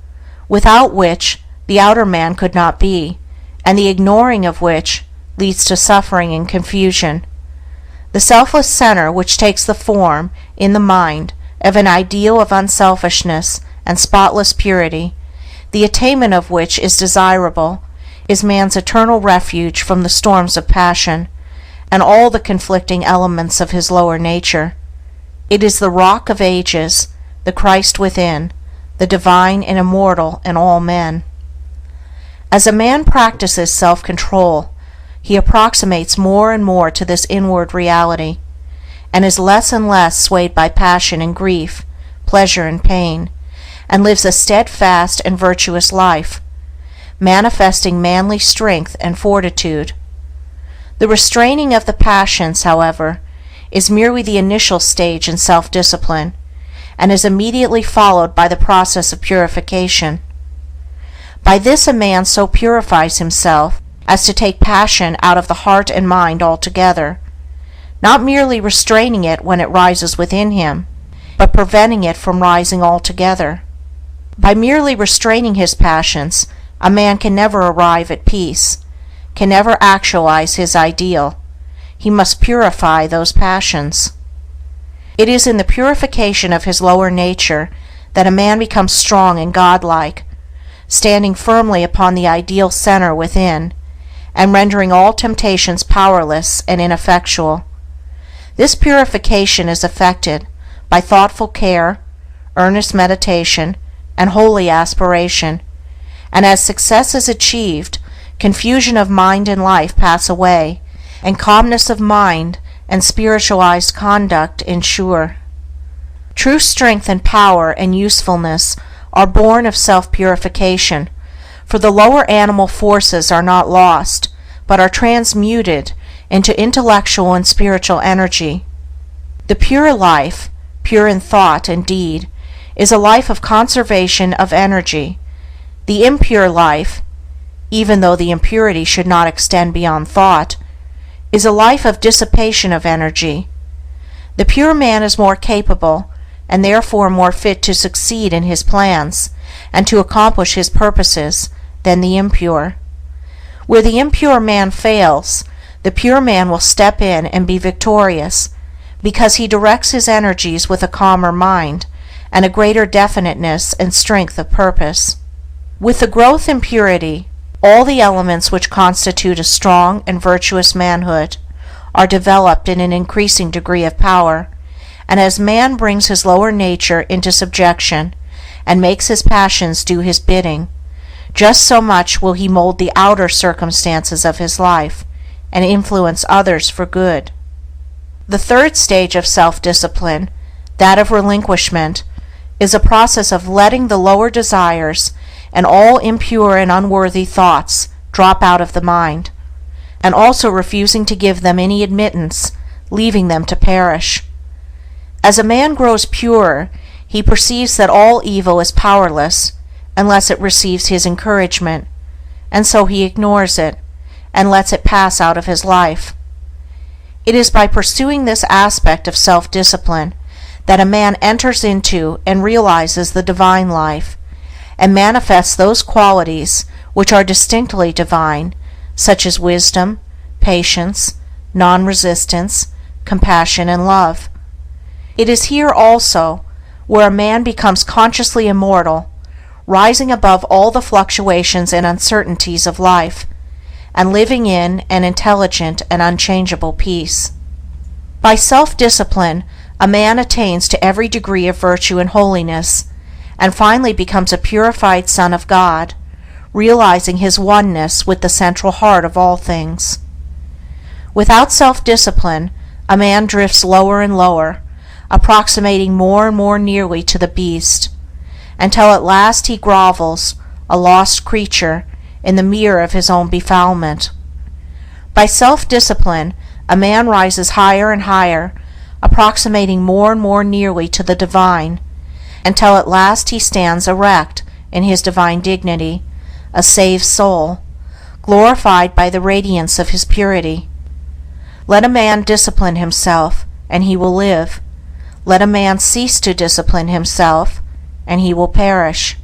without which the outer man could not be, and the ignoring of which leads to suffering and confusion. The selfless center which takes the form, in the mind, of an ideal of unselfishness and spotless purity, the attainment of which is desirable, is man's eternal refuge from the storms of passion, and all the conflicting elements of his lower nature. It is the rock of ages, the Christ within, the divine and immortal in all men. As a man practices self-control, he approximates more and more to this inward reality, and is less and less swayed by passion and grief, pleasure and pain, and lives a steadfast and virtuous life, manifesting manly strength and fortitude. The restraining of the passions, however, is merely the initial stage in self-discipline, and is immediately followed by the process of purification. By this a man so purifies himself as to take passion out of the heart and mind altogether, not merely restraining it when it rises within him, but preventing it from rising altogether. By merely restraining his passions, a man can never arrive at peace, can never actualize his ideal. He must purify those passions. It is in the purification of his lower nature that a man becomes strong and godlike, standing firmly upon the ideal center within, and rendering all temptations powerless and ineffectual. This purification is effected by thoughtful care, earnest meditation, and holy aspiration, And as success is achieved, confusion of mind and life pass away, and calmness of mind and spiritualized conduct ensure. True strength and power and usefulness are born of self-purification, for the lower animal forces are not lost, but are transmuted into intellectual and spiritual energy. The pure life, pure in thought and deed, is a life of conservation of energy. The impure life, even though the impurity should not extend beyond thought, is a life of dissipation of energy. The pure man is more capable, and therefore more fit to succeed in his plans, and to accomplish his purposes, than the impure. Where the impure man fails, the pure man will step in and be victorious, because he directs his energies with a calmer mind, and a greater definiteness and strength of purpose. With the growth in purity, all the elements which constitute a strong and virtuous manhood are developed in an increasing degree of power, and as man brings his lower nature into subjection and makes his passions do his bidding, just so much will he mold the outer circumstances of his life and influence others for good. The third stage of self-discipline, that of relinquishment, is a process of letting the lower desires and all impure and unworthy thoughts drop out of the mind, and also refusing to give them any admittance, leaving them to perish. As a man grows purer, he perceives that all evil is powerless unless it receives his encouragement, and so he ignores it and lets it pass out of his life. It is by pursuing this aspect of self-discipline that a man enters into and realizes the divine life, and manifests those qualities which are distinctly divine, such as wisdom, patience, non-resistance, compassion, and love. It is here also where a man becomes consciously immortal, rising above all the fluctuations and uncertainties of life, and living in an intelligent and unchangeable peace. By self-discipline, a man attains to every degree of virtue and holiness, and finally becomes a purified son of God, realizing his oneness with the central heart of all things. Without self-discipline, a man drifts lower and lower, approximating more and more nearly to the beast, until at last he grovels, a lost creature, in the mirror of his own befoulment. By self-discipline, a man rises higher and higher, approximating more and more nearly to the divine, until at last he stands erect in his divine dignity, a saved soul, glorified by the radiance of his purity. Let a man discipline himself, and he will live. Let a man cease to discipline himself, and he will perish.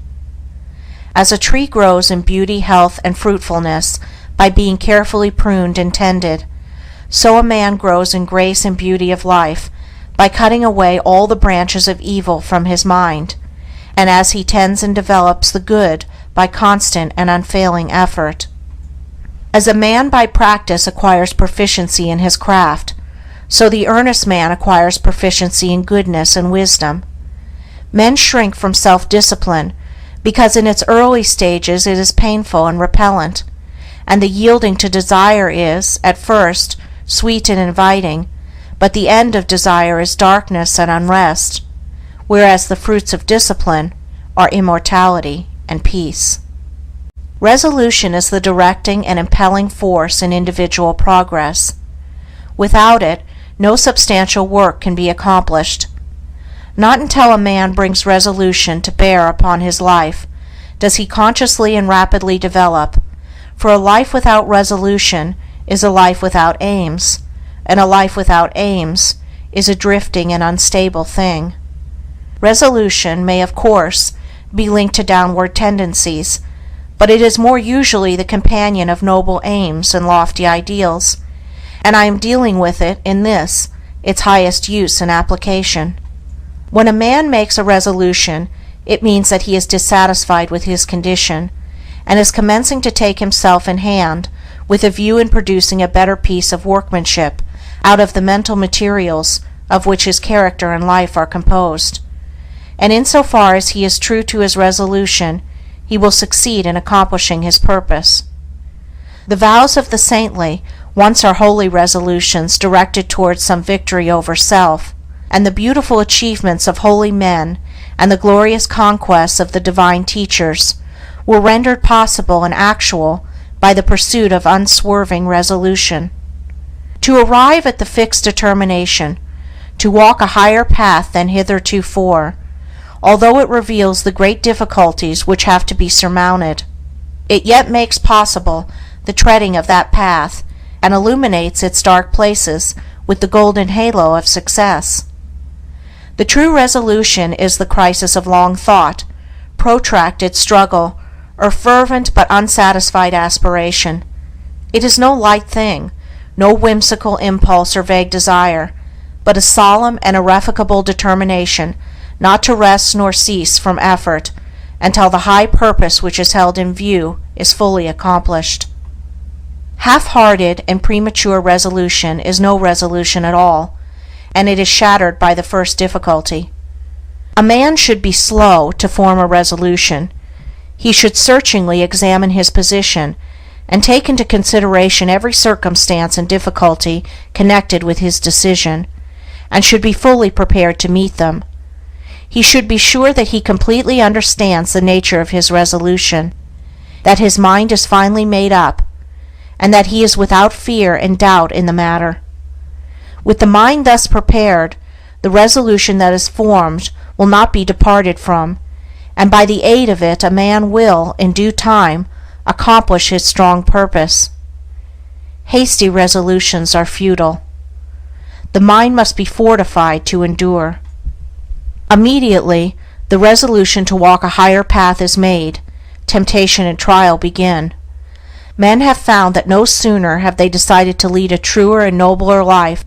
As a tree grows in beauty, health, and fruitfulness by being carefully pruned and tended, so a man grows in grace and beauty of life by cutting away all the branches of evil from his mind, and as he tends and develops the good by constant and unfailing effort. As a man by practice acquires proficiency in his craft, so the earnest man acquires proficiency in goodness and wisdom. Men shrink from self-discipline because in its early stages it is painful and repellent, and the yielding to desire is, at first, sweet and inviting, but the end of desire is darkness and unrest, whereas the fruits of discipline are immortality and peace. Resolution is the directing and impelling force in individual progress. Without it, no substantial work can be accomplished. Not until a man brings resolution to bear upon his life does he consciously and rapidly develop, for a life without resolution is a life without aims, and a life without aims is a drifting and unstable thing. Resolution may, of course, be linked to downward tendencies, but it is more usually the companion of noble aims and lofty ideals, and I am dealing with it in this, its highest use and application. When a man makes a resolution, it means that he is dissatisfied with his condition, and is commencing to take himself in hand with a view in producing a better piece of workmanship out of the mental materials of which his character and life are composed. And in so far as he is true to his resolution, he will succeed in accomplishing his purpose. The vows of the saintly once are holy resolutions directed towards some victory over self, and the beautiful achievements of holy men and the glorious conquests of the divine teachers were rendered possible and actual by the pursuit of unswerving resolution. To arrive at the fixed determination to walk a higher path than heretofore, although it reveals the great difficulties which have to be surmounted, it yet makes possible the treading of that path and illuminates its dark places with the golden halo of success. The true resolution is the crisis of long thought, protracted struggle, or fervent but unsatisfied aspiration. It is no light thing, no whimsical impulse or vague desire, but a solemn and irrevocable determination not to rest nor cease from effort until the high purpose which is held in view is fully accomplished. Half-hearted and premature resolution is no resolution at all, and it is shattered by the first difficulty. A man should be slow to form a resolution. He should searchingly examine his position and take into consideration every circumstance and difficulty connected with his decision, and should be fully prepared to meet them. He should be sure that he completely understands the nature of his resolution, that his mind is finally made up, and that he is without fear and doubt in the matter. With the mind thus prepared, the resolution that is formed will not be departed from, and by the aid of it a man will, in due time, accomplish his strong purpose. Hasty resolutions are futile. The mind must be fortified to endure. Immediately the resolution to walk a higher path is made, temptation and trial begin. Men have found that no sooner have they decided to lead a truer and nobler life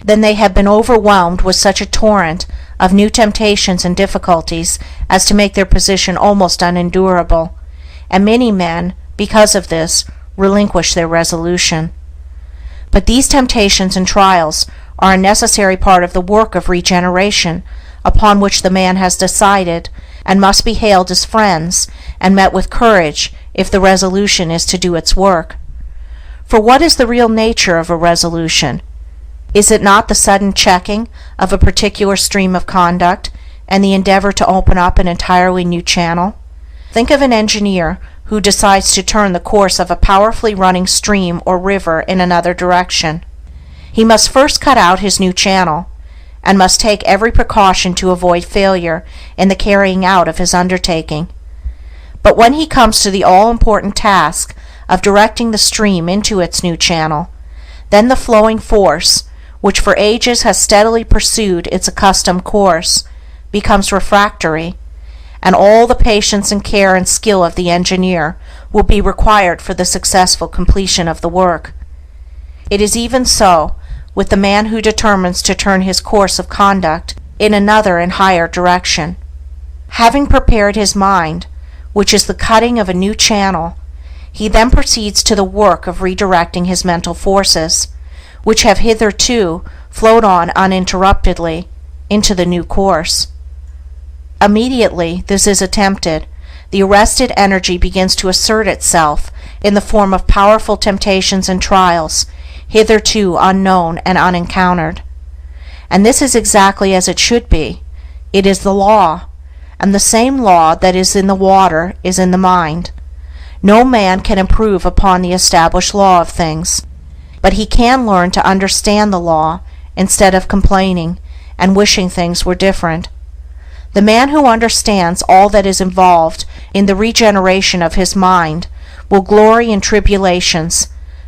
than they have been overwhelmed with such a torrent of new temptations and difficulties as to make their position almost unendurable, and many men, because of this, relinquish their resolution. But these temptations and trials are a necessary part of the work of regeneration upon which the man has decided, and must be hailed as friends and met with courage if the resolution is to do its work. For what is the real nature of a resolution? Is it not the sudden checking of a particular stream of conduct and the endeavor to open up an entirely new channel? Think of an engineer who decides to turn the course of a powerfully running stream or river in another direction. He must first cut out his new channel, and must take every precaution to avoid failure in the carrying out of his undertaking. But when he comes to the all-important task of directing the stream into its new channel, then the flowing force, which for ages has steadily pursued its accustomed course, becomes refractory, and all the patience and care and skill of the engineer will be required for the successful completion of the work. It is even so with the man who determines to turn his course of conduct in another and higher direction. Having prepared his mind, which is the cutting of a new channel, he then proceeds to the work of redirecting his mental forces, which have hitherto flowed on uninterruptedly, into the new course. Immediately this is attempted, the arrested energy begins to assert itself in the form of powerful temptations and trials, hitherto unknown and unencountered. And this is exactly as it should be. It is the law, and the same law that is in the water is in the mind. No man can improve upon the established law of things, but he can learn to understand the law instead of complaining and wishing things were different. The man who understands all that is involved in the regeneration of his mind will glory in tribulations,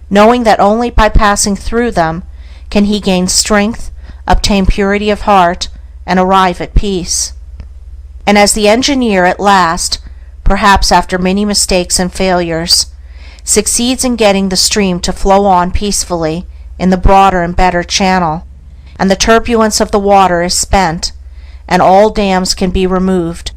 knowing that only by passing through them can he gain strength, obtain purity of heart, and arrive at peace. And as the engineer at last, perhaps after many mistakes and failures, succeeds in getting the stream to flow on peacefully in the broader and better channel, and the turbulence of the water is spent, and all dams can be removed,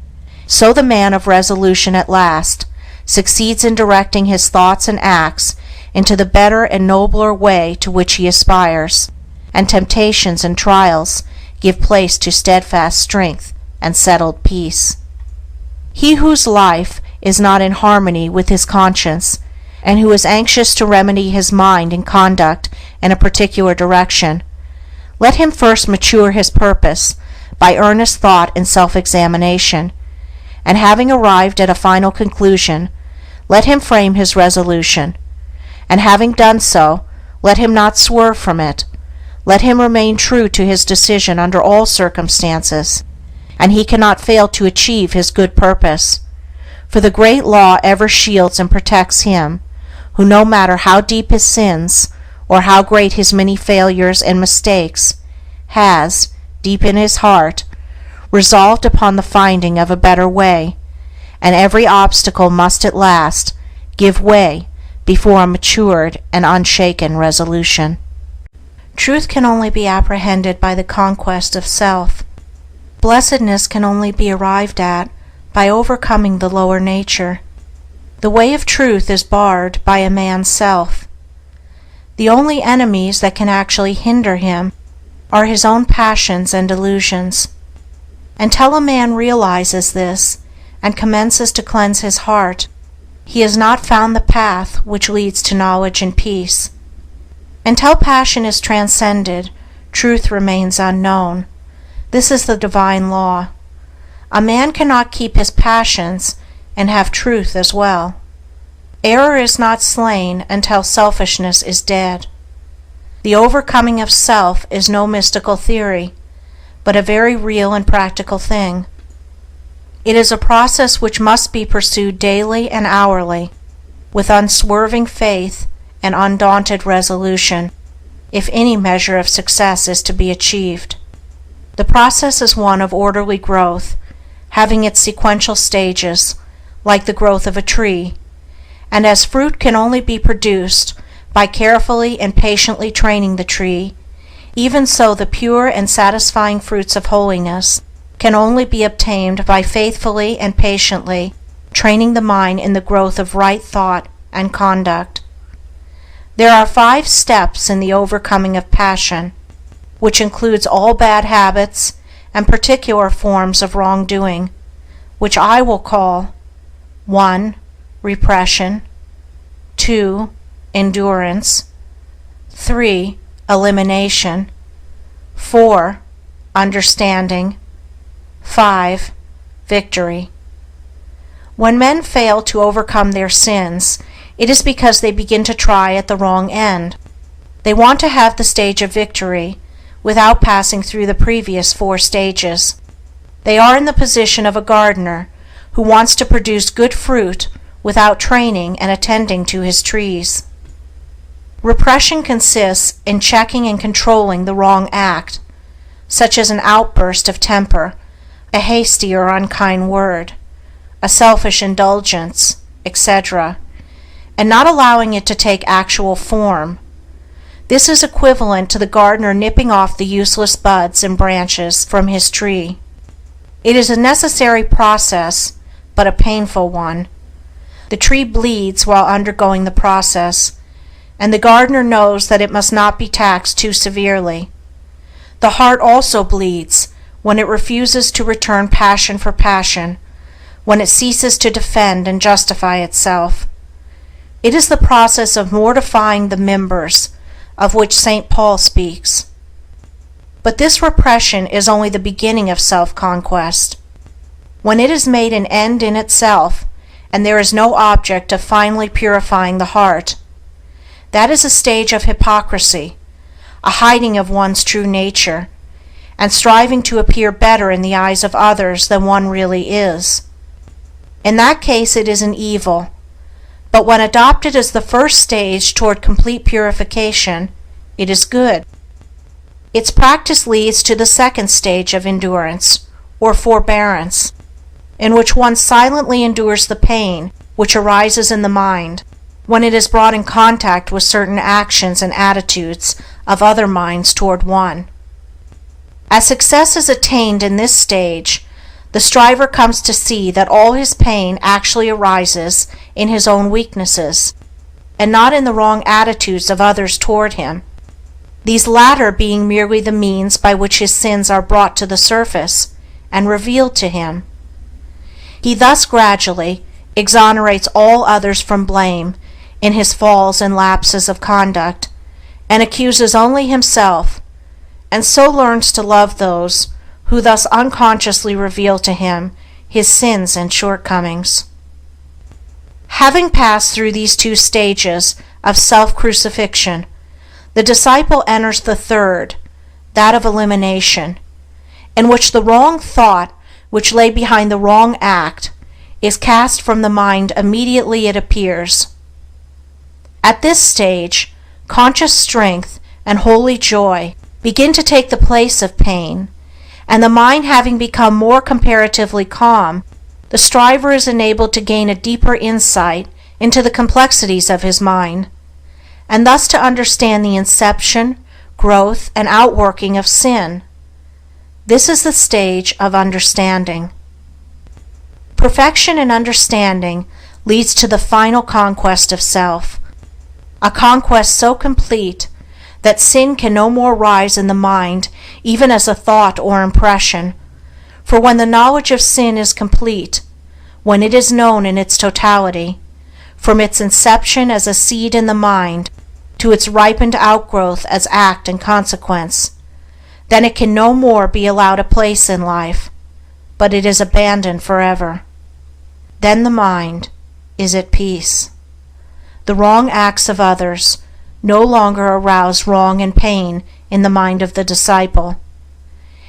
so the man of resolution at last succeeds in directing his thoughts and acts into the better and nobler way to which he aspires, and temptations and trials give place to steadfast strength and settled peace. He whose life is not in harmony with his conscience, and who is anxious to remedy his mind and conduct in a particular direction, let him first mature his purpose by earnest thought and self-examination, and having arrived at a final conclusion, let him frame his resolution, and having done so, let him not swerve from it. Let him remain true to his decision under all circumstances, and he cannot fail to achieve his good purpose. For the great law ever shields and protects him who, no matter how deep his sins, or how great his many failures and mistakes, has, deep in his heart, resolved upon the finding of a better way, and every obstacle must at last give way before a matured and unshaken resolution. Truth can only be apprehended by the conquest of self. Blessedness can only be arrived at by overcoming the lower nature. The way of truth is barred by a man's self. The only enemies that can actually hinder him are his own passions and delusions. Until a man realizes this and commences to cleanse his heart, he has not found the path which leads to knowledge and peace. Until passion is transcended, truth remains unknown. This is the divine law. A man cannot keep his passions and have truth as well. Error is not slain until selfishness is dead. The overcoming of self is no mystical theory, but a very real and practical thing. It is a process which must be pursued daily and hourly, with unswerving faith and undaunted resolution, if any measure of success is to be achieved. The process is one of orderly growth, having its sequential stages, like the growth of a tree, and as fruit can only be produced by carefully and patiently training the tree, even so the pure and satisfying fruits of holiness can only be obtained by faithfully and patiently training the mind in the growth of right thought and conduct. There are 5 steps in the overcoming of passion, which includes all bad habits and particular forms of wrongdoing, which I will call 1. Repression, 2. Endurance, 3. Elimination, 4. Understanding, 5. Victory. When men fail to overcome their sins, it is because they begin to try at the wrong end. They want to have the stage of victory without passing through the previous 4 stages. They are in the position of a gardener who wants to produce good fruit without training and attending to his trees. Repression consists in checking and controlling the wrong act, such as an outburst of temper, a hasty or unkind word, a selfish indulgence, etc., and not allowing it to take actual form. This is equivalent to the gardener nipping off the useless buds and branches from his tree. It is a necessary process, but a painful one. The tree bleeds while undergoing the process, and the gardener knows that it must not be taxed too severely. The heart also bleeds when it refuses to return passion for passion, when it ceases to defend and justify itself. It is the process of mortifying the members, of which St. Paul speaks. But this repression is only the beginning of self-conquest. When it is made an end in itself, and there is no object of finally purifying the heart, that is a stage of hypocrisy, a hiding of one's true nature, and striving to appear better in the eyes of others than one really is. In that case it is an evil, but when adopted as the first stage toward complete purification, it is good. Its practice leads to the second stage of endurance, or forbearance, in which one silently endures the pain which arises in the mind when it is brought in contact with certain actions and attitudes of other minds toward one. As success is attained in this stage, the striver comes to see that all his pain actually arises in his own weaknesses, and not in the wrong attitudes of others toward him, these latter being merely the means by which his sins are brought to the surface and revealed to him. He thus gradually, exonerates all others from blame in his falls and lapses of conduct, and accuses only himself, and so learns to love those who thus unconsciously reveal to him his sins and shortcomings. Having passed through these two stages of self-crucifixion, the disciple enters the third, that of elimination, in which the wrong thought which lay behind the wrong act is cast from the mind immediately it appears. At this stage, conscious strength and holy joy begin to take the place of pain, and the mind having become more comparatively calm, the striver is enabled to gain a deeper insight into the complexities of his mind, and thus to understand the inception, growth, and outworking of sin. This is the stage of understanding. Perfection in understanding leads to the final conquest of self, a conquest so complete that sin can no more rise in the mind even as a thought or impression, for when the knowledge of sin is complete, when it is known in its totality, from its inception as a seed in the mind to its ripened outgrowth as act and consequence, then it can no more be allowed a place in life, but it is abandoned forever. Then the mind is at peace. The wrong acts of others no longer arouse wrong and pain in the mind of the disciple.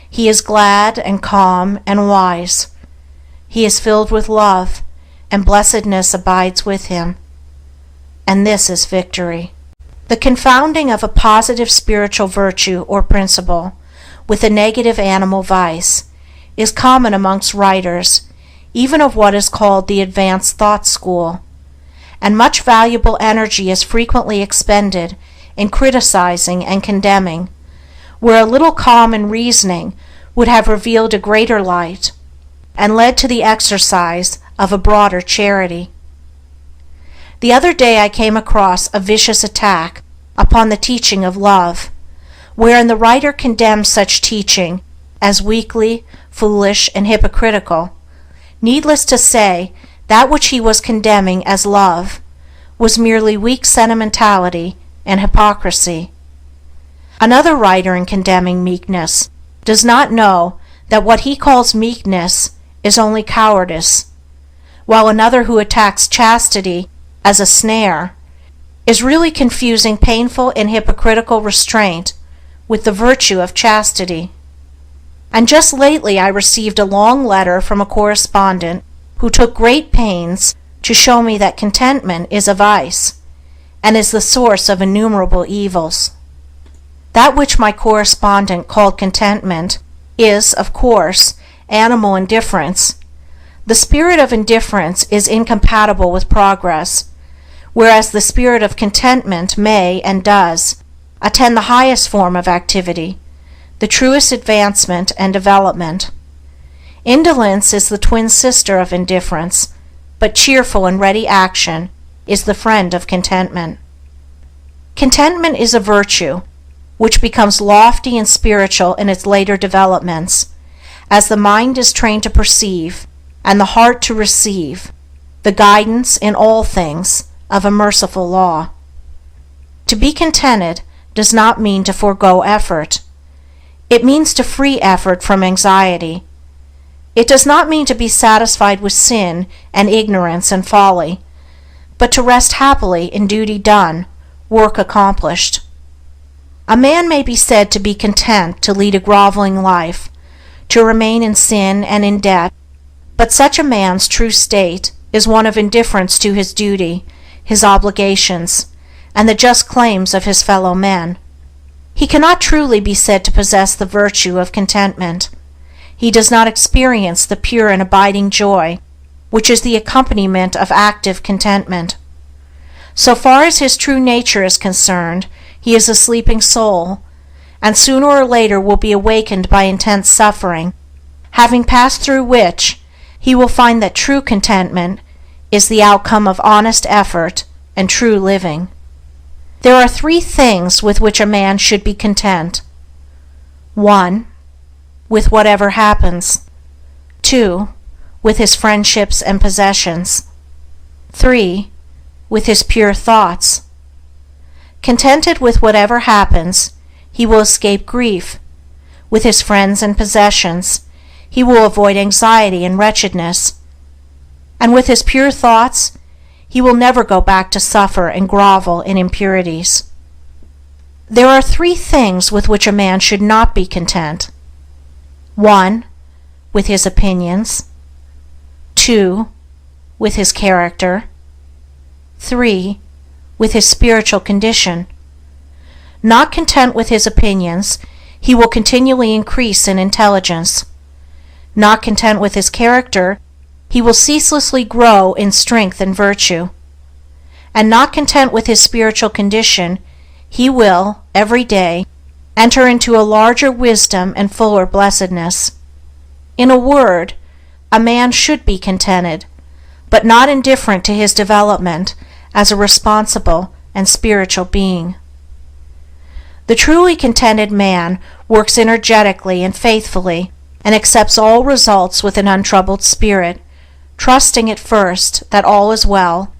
He is glad and calm and wise. He is filled with love, and blessedness abides with him. And this is victory. The confounding of a positive spiritual virtue or principle with a negative animal vice is common amongst writers, even of what is called the advanced thought school, and much valuable energy is frequently expended in criticizing and condemning, where a little calm and reasoning would have revealed a greater light, and led to the exercise of a broader charity. The other day I came across a vicious attack upon the teaching of love, wherein the writer condemns such teaching as weakly, foolish, and hypocritical. Needless to say, that which he was condemning as love was merely weak sentimentality and hypocrisy. Another writer, in condemning meekness, does not know that what he calls meekness is only cowardice, while another who attacks chastity as a snare is really confusing painful and hypocritical restraint with the virtue of chastity. And just lately I received a long letter from a correspondent who took great pains to show me that contentment is a vice, and is the source of innumerable evils. That which my correspondent called contentment is, of course, animal indifference. The spirit of indifference is incompatible with progress, whereas the spirit of contentment may, and does, attend the highest form of activity, the truest advancement and development. Indolence is the twin sister of indifference, but cheerful and ready action is the friend of contentment. Contentment is a virtue which becomes lofty and spiritual in its later developments, as the mind is trained to perceive, and the heart to receive, the guidance in all things of a merciful law. To be contented does not mean to forego effort. It means to free effort from anxiety. It does not mean to be satisfied with sin and ignorance and folly, but to rest happily in duty done, work accomplished. A man may be said to be content to lead a groveling life, to remain in sin and in debt, but such a man's true state is one of indifference to his duty, his obligations, and the just claims of his fellow men. He cannot truly be said to possess the virtue of contentment. He does not experience the pure and abiding joy which is the accompaniment of active contentment. So far as his true nature is concerned, he is a sleeping soul, and sooner or later will be awakened by intense suffering, having passed through which he will find that true contentment is the outcome of honest effort and true living. There are three things with which a man should be content. 1. With whatever happens. 2. With his friendships and possessions. 3. With his pure thoughts. Contented with whatever happens, he will escape grief. With his friends and possessions, he will avoid anxiety and wretchedness. And with his pure thoughts, he will never go back to suffer and grovel in impurities. There are 3 things with which a man should not be content. 1. With his opinions. 2. With his character. 3. With his spiritual condition. Not content with his opinions, he will continually increase in intelligence. Not content with his character, he will ceaselessly grow in strength and virtue. And not content with his spiritual condition, he will, every day, enter into a larger wisdom and fuller blessedness. In a word, a man should be contented, but not indifferent to his development as a responsible and spiritual being. The truly contented man works energetically and faithfully, and accepts all results with an untroubled spirit, trusting at first that all is well,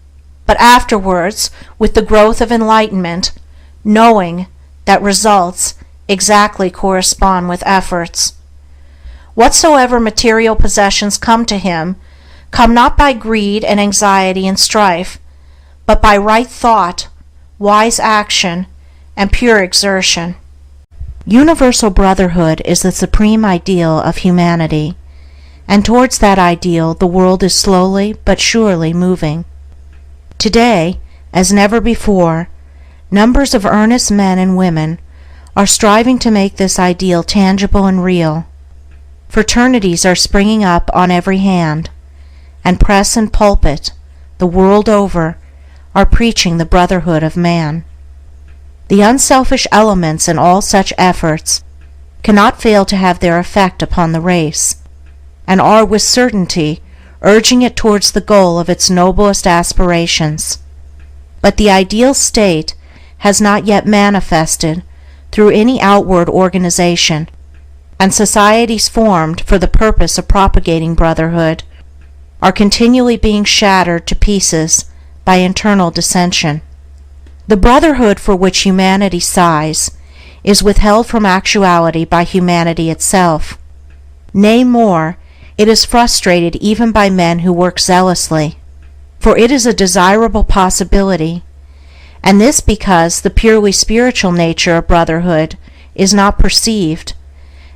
but afterwards, with the growth of enlightenment, knowing that results exactly correspond with efforts. Whatsoever material possessions come to him, come not by greed and anxiety and strife, but by right thought, wise action, and pure exertion. Universal brotherhood is the supreme ideal of humanity, and towards that ideal the world is slowly but surely moving. Today, as never before, numbers of earnest men and women are striving to make this ideal tangible and real. Fraternities are springing up on every hand, and press and pulpit, the world over, are preaching the brotherhood of man. The unselfish elements in all such efforts cannot fail to have their effect upon the race, and are with certainty urging it towards the goal of its noblest aspirations. But the ideal state has not yet manifested through any outward organization, and societies formed for the purpose of propagating brotherhood are continually being shattered to pieces by internal dissension. The brotherhood for which humanity sighs is withheld from actuality by humanity itself. Nay, more, it is frustrated even by men who work zealously, for it is a desirable possibility, and this because the purely spiritual nature of brotherhood is not perceived,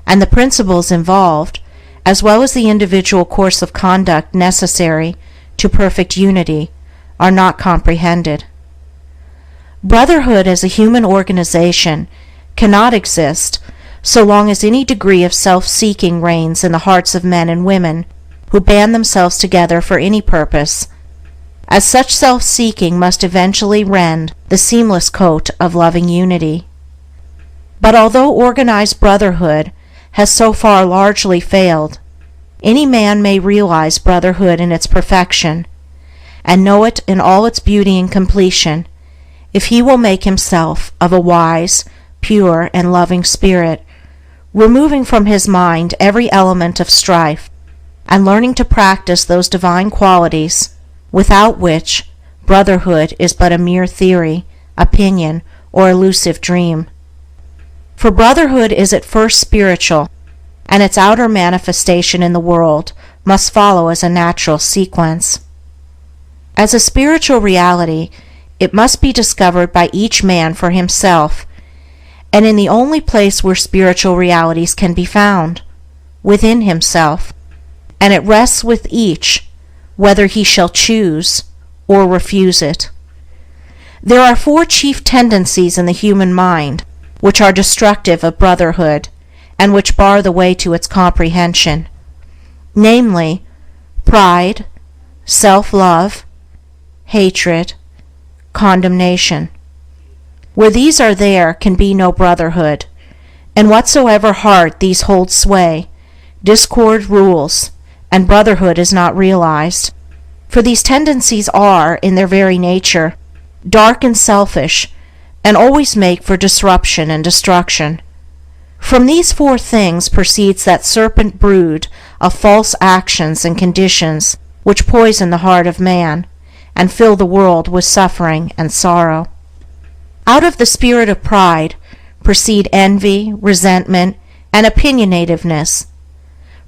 and the principles involved, as well as the individual course of conduct necessary to perfect unity, are not comprehended. Brotherhood as a human organization cannot exist so long as any degree of self-seeking reigns in the hearts of men and women who band themselves together for any purpose, as such self-seeking must eventually rend the seamless coat of loving unity. But although organized brotherhood has so far largely failed, any man may realize brotherhood in its perfection, and know it in all its beauty and completion, if he will make himself of a wise, pure, and loving spirit, removing from his mind every element of strife, and learning to practice those divine qualities without which brotherhood is but a mere theory, opinion, or elusive dream. For brotherhood is at first spiritual, and its outer manifestation in the world must follow as a natural sequence. As a spiritual reality, it must be discovered by each man for himself, and in the only place where spiritual realities can be found, within himself, and it rests with each whether he shall choose or refuse it. There are 4 chief tendencies in the human mind which are destructive of brotherhood, and which bar the way to its comprehension, namely, pride, self-love, hatred, condemnation. Where these are there can be no brotherhood, and whatsoever heart these hold sway, discord rules, and brotherhood is not realized. For these tendencies are, in their very nature, dark and selfish, and always make for disruption and destruction. From these 4 things proceeds that serpent brood of false actions and conditions which poison the heart of man, and fill the world with suffering and sorrow. Out of the spirit of pride proceed envy, resentment, and opinionativeness.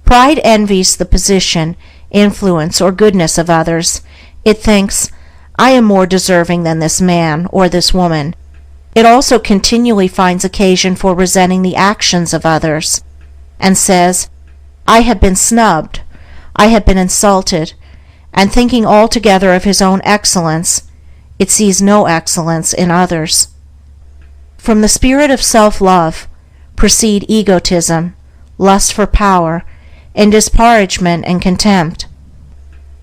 Pride envies the position, influence, or goodness of others. It thinks, I am more deserving than this man or this woman. It also continually finds occasion for resenting the actions of others, and says, I have been snubbed, I have been insulted, and thinking altogether of his own excellence, it sees no excellence in others. From the spirit of self-love proceed egotism, lust for power, and disparagement and contempt.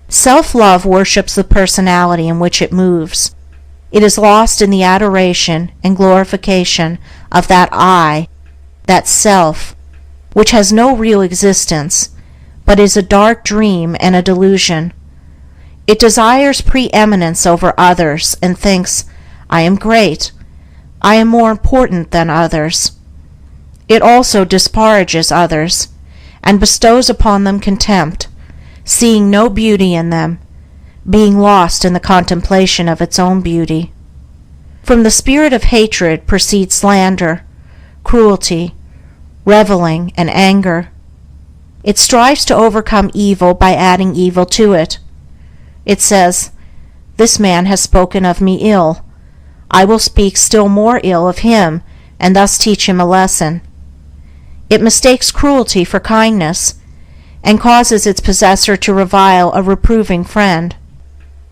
Self-love worships the personality in which it moves. It is lost in the adoration and glorification of that I, that self, which has no real existence, but is a dark dream and a delusion. It desires preeminence over others and thinks, I am great, I am more important than others. It also disparages others, and bestows upon them contempt, seeing no beauty in them, being lost in the contemplation of its own beauty. From the spirit of hatred proceed slander, cruelty, reveling, and anger. It strives to overcome evil by adding evil to it. It says, This man has spoken of me ill. I will speak still more ill of him, and thus teach him a lesson. It mistakes cruelty for kindness, and causes its possessor to revile a reproving friend.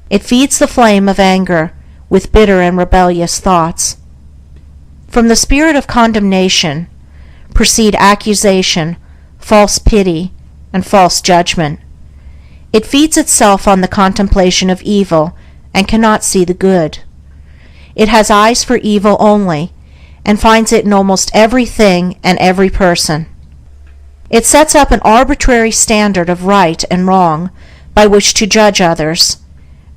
It feeds the flame of anger with bitter and rebellious thoughts. From the spirit of condemnation proceed accusation, false pity, and false judgment. It feeds itself on the contemplation of evil and cannot see the good. It has eyes for evil only, and finds it in almost everything and every person. It sets up an arbitrary standard of right and wrong by which to judge others,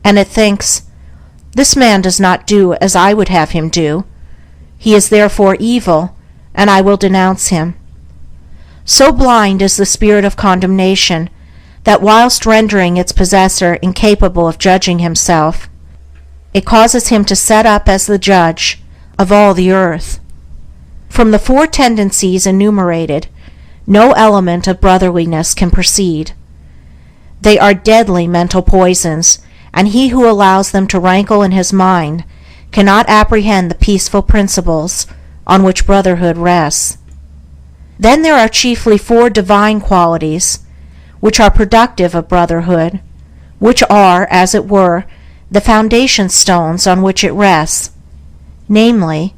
and it thinks, This man does not do as I would have him do. He is therefore evil, and I will denounce him. So blind is the spirit of condemnation that whilst rendering its possessor incapable of judging himself, it causes him to set up as the judge of all the earth. From the four tendencies enumerated, no element of brotherliness can proceed. They are deadly mental poisons, and he who allows them to rankle in his mind cannot apprehend the peaceful principles on which brotherhood rests. Then there are chiefly four divine qualities, which are productive of brotherhood, which are, as it were, the foundation stones on which it rests, namely,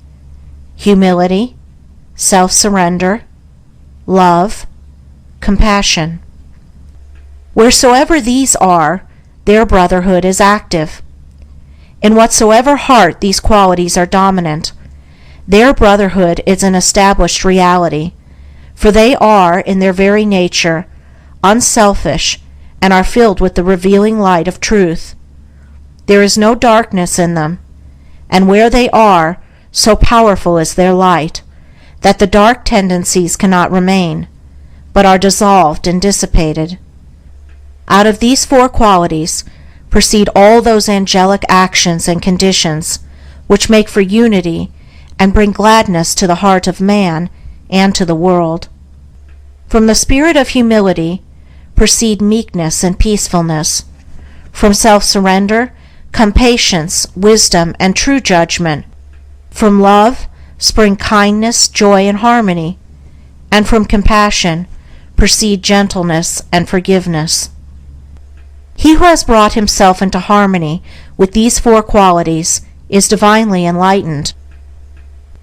humility, self-surrender, love, compassion. Wheresoever these are, their brotherhood is active. In whatsoever heart these qualities are dominant, their brotherhood is an established reality, for they are, in their very nature, unselfish and are filled with the revealing light of truth. There is no darkness in them, and where they are, so powerful is their light, that the dark tendencies cannot remain, but are dissolved and dissipated. Out of these four qualities proceed all those angelic actions and conditions which make for unity and bring gladness to the heart of man and to the world. From the spirit of humility proceed meekness and peacefulness. From self-surrender come patience, wisdom, and true judgment. From love spring kindness, joy, and harmony, and from compassion proceed gentleness and forgiveness. He who has brought himself into harmony with these four qualities is divinely enlightened.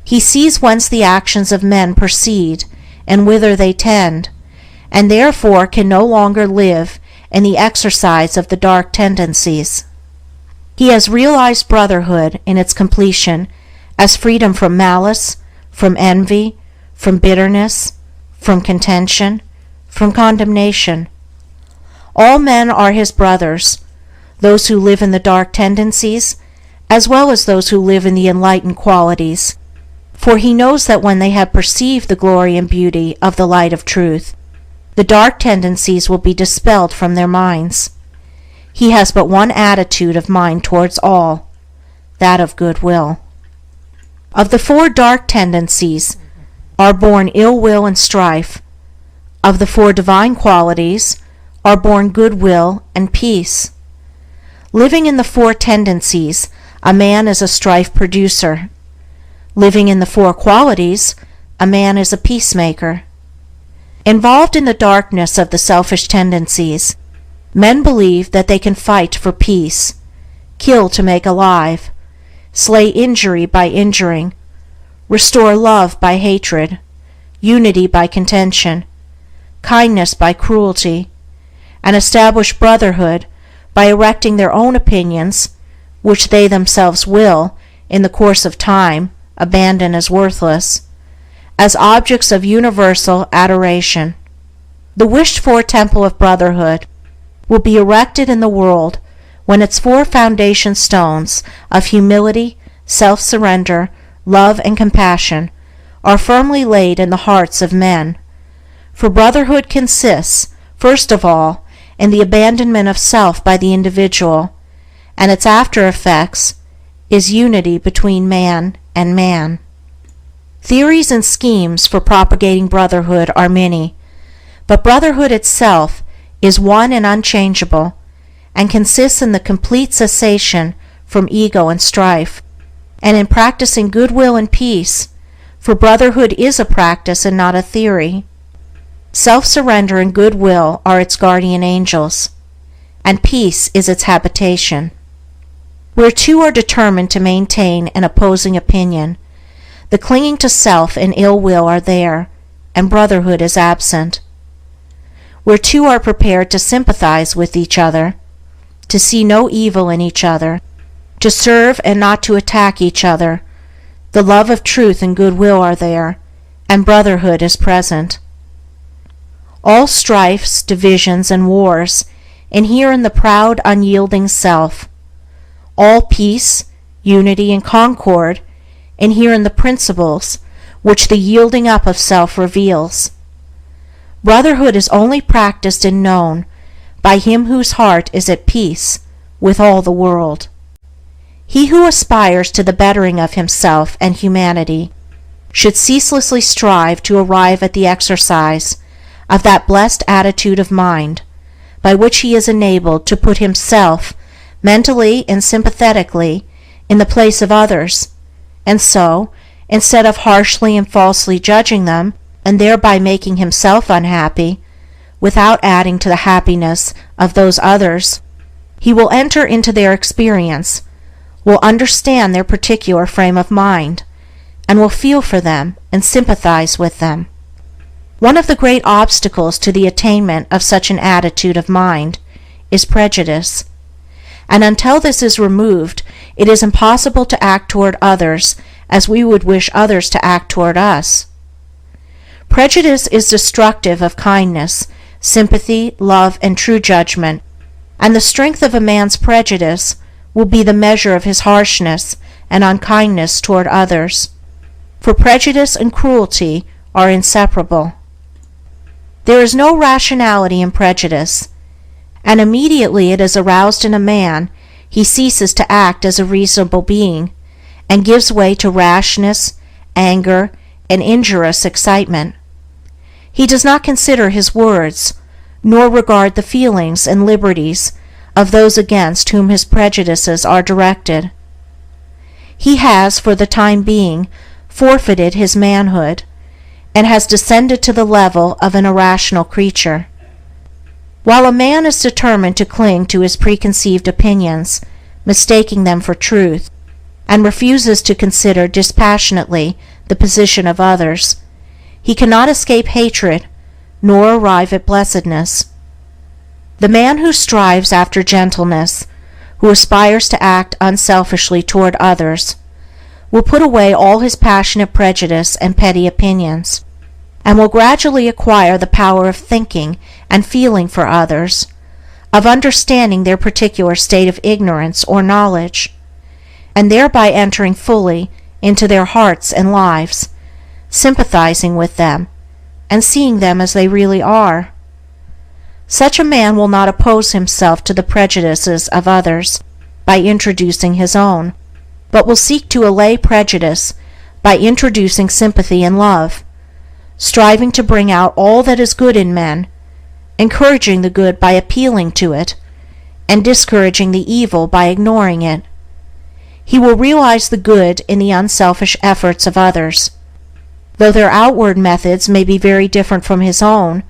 He sees whence the actions of men proceed and whither they tend, and therefore can no longer live in the exercise of the dark tendencies. He has realized brotherhood in its completion as freedom from malice, from envy, from bitterness, from contention, from condemnation. All men are his brothers, those who live in the dark tendencies, as well as those who live in the enlightened qualities, for he knows that when they have perceived the glory and beauty of the light of truth, the dark tendencies will be dispelled from their minds. He has but one attitude of mind towards all, that of goodwill. Of the four dark tendencies are born ill will and strife. Of the four divine qualities are born goodwill and peace. Living in the four tendencies, a man is a strife producer. Living in the four qualities, a man is a peacemaker. Involved in the darkness of the selfish tendencies, men believe that they can fight for peace, kill to make alive, slay injury by injuring, restore love by hatred, unity by contention, kindness by cruelty, and establish brotherhood by erecting their own opinions, which they themselves will, in the course of time, abandon as worthless, as objects of universal adoration. The wished-for temple of brotherhood will be erected in the world when its four foundation stones of humility, self-surrender, love, and compassion are firmly laid in the hearts of men. For brotherhood consists, first of all, in the abandonment of self by the individual, and its after effects is unity between man and man. Theories and schemes for propagating brotherhood are many, but brotherhood itself is one and unchangeable, and consists in the complete cessation from ego and strife, and in practicing goodwill and peace, for brotherhood is a practice and not a theory. Self-surrender and goodwill are its guardian angels, and peace is its habitation. Where two are determined to maintain an opposing opinion, the clinging to self and ill will are there, and brotherhood is absent. Where two are prepared to sympathize with each other, to see no evil in each other, to serve and not to attack each other, the love of truth and goodwill are there, and brotherhood is present. All strifes, divisions, and wars inhere in the proud, unyielding self. All peace, unity, and concord inhere in the principles which the yielding up of self reveals. Brotherhood is only practiced and known by him whose heart is at peace with all the world. He who aspires to the bettering of himself and humanity should ceaselessly strive to arrive at the exercise of that blessed attitude of mind by which he is enabled to put himself mentally and sympathetically in the place of others, and so, instead of harshly and falsely judging them and thereby making himself unhappy, without adding to the happiness of those others, he will enter into their experience, will understand their particular frame of mind, and will feel for them and sympathize with them. One of the great obstacles to the attainment of such an attitude of mind is prejudice, and until this is removed, it is impossible to act toward others as we would wish others to act toward us. Prejudice is destructive of kindness, sympathy, love, and true judgment, and the strength of a man's prejudice will be the measure of his harshness and unkindness toward others, for prejudice and cruelty are inseparable. There is no rationality in prejudice, and immediately it is aroused in a man, he ceases to act as a reasonable being, and gives way to rashness, anger, and injurious excitement. He does not consider his words, nor regard the feelings and liberties of those against whom his prejudices are directed. He has, for the time being, forfeited his manhood, and has descended to the level of an irrational creature. While a man is determined to cling to his preconceived opinions, mistaking them for truth, and refuses to consider dispassionately the position of others, he cannot escape hatred, nor arrive at blessedness. The man who strives after gentleness, who aspires to act unselfishly toward others, will put away all his passionate prejudice and petty opinions, and will gradually acquire the power of thinking and feeling for others, of understanding their particular state of ignorance or knowledge, and thereby entering fully into their hearts and lives, sympathizing with them, and seeing them as they really are. Such a man will not oppose himself to the prejudices of others by introducing his own, but will seek to allay prejudice by introducing sympathy and love, striving to bring out all that is good in men, encouraging the good by appealing to it, and discouraging the evil by ignoring it. He will realize the good in the unselfish efforts of others, though their outward methods may be very different from his own,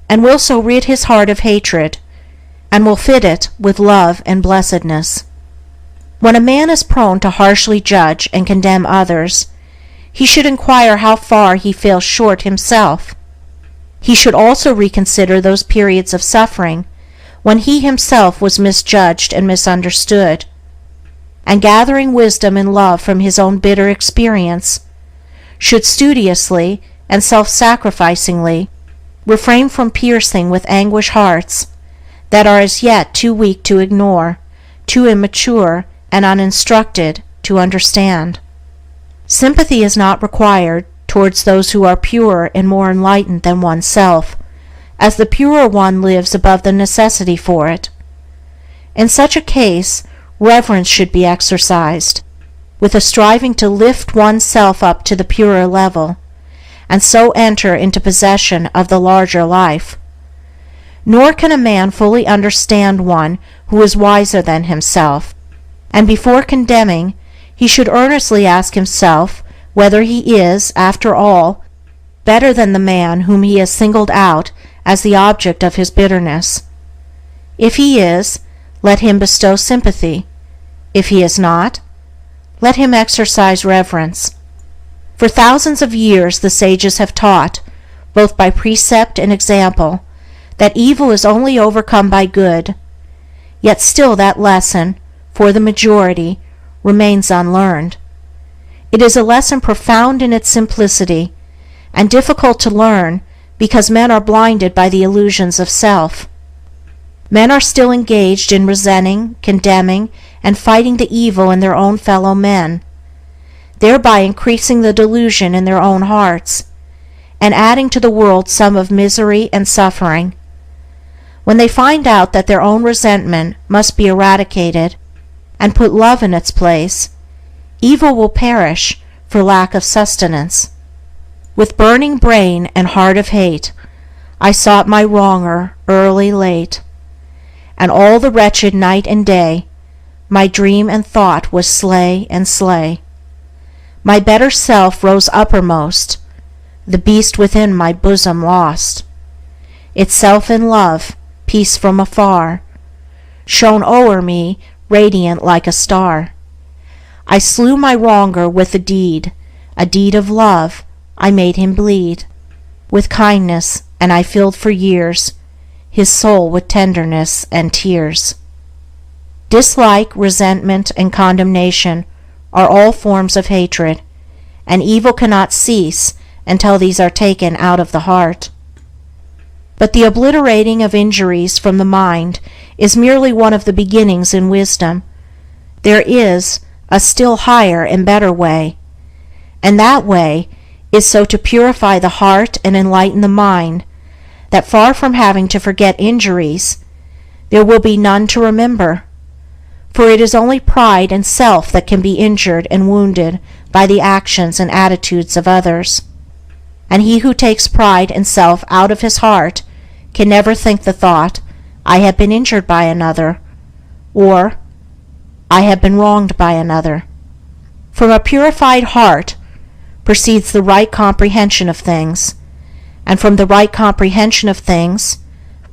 and will so rid his heart of hatred, and will fit it with love and blessedness. When a man is prone to harshly judge and condemn others, he should inquire how far he falls short himself. He should also reconsider those periods of suffering when he himself was misjudged and misunderstood, and gathering wisdom and love from his own bitter experience, should studiously and self-sacrificingly refrain from piercing with anguish hearts that are as yet too weak to ignore, too immature and uninstructed to understand. Sympathy is not required towards those who are purer and more enlightened than oneself, as the purer one lives above the necessity for it. In such a case, reverence should be exercised, with a striving to lift oneself up to the purer level, and so enter into possession of the larger life. Nor can a man fully understand one who is wiser than himself, and before condemning, he should earnestly ask himself whether he is, after all, better than the man whom he has singled out as the object of his bitterness. If he is, let him bestow sympathy. If he is not, let him exercise reverence. For thousands of years the sages have taught, both by precept and example, that evil is only overcome by good, yet still that lesson, for the majority, remains unlearned. It is a lesson profound in its simplicity, and difficult to learn because men are blinded by the illusions of self. Men are still engaged in resenting, condemning, and fighting the evil in their own fellow men, thereby increasing the delusion in their own hearts, and adding to the world some of misery and suffering. When they find out that their own resentment must be eradicated, and put love in its place, evil will perish for lack of sustenance. With burning brain and heart of hate, I sought my wronger early, late, and all the wretched night and day, my dream and thought was slay and slay. My better self rose uppermost, the beast within my bosom lost. Itself in love, peace from afar, shone o'er me radiant like a star. I slew my wronger with a deed of love, I made him bleed with kindness, and I filled for years his soul with tenderness and tears. Dislike, resentment, and condemnation are all forms of hatred, and evil cannot cease until these are taken out of the heart. But the obliterating of injuries from the mind is merely one of the beginnings in wisdom. There is a still higher and better way, and that way is so to purify the heart and enlighten the mind that far from having to forget injuries, there will be none to remember. For it is only pride and self that can be injured and wounded by the actions and attitudes of others, and he who takes pride and self out of his heart can never think the thought, I have been injured by another, or I have been wronged by another. From a purified heart proceeds the right comprehension of things, and from the right comprehension of things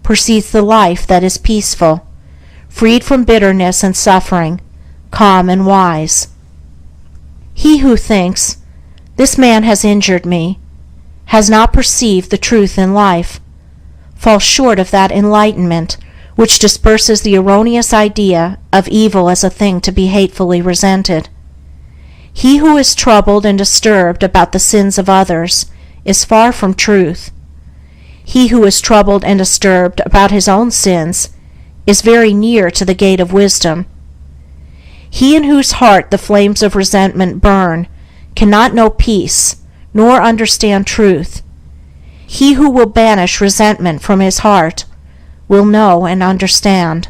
proceeds the life that is peaceful, freed from bitterness and suffering, calm and wise. He who thinks, this man has injured me, has not perceived the truth in life, falls short of that enlightenment which disperses the erroneous idea of evil as a thing to be hatefully resented. He who is troubled and disturbed about the sins of others is far from truth. He who is troubled and disturbed about his own sins is very near to the gate of wisdom. He in whose heart the flames of resentment burn cannot know peace, nor understand truth. He who will banish resentment from his heart will know and understand.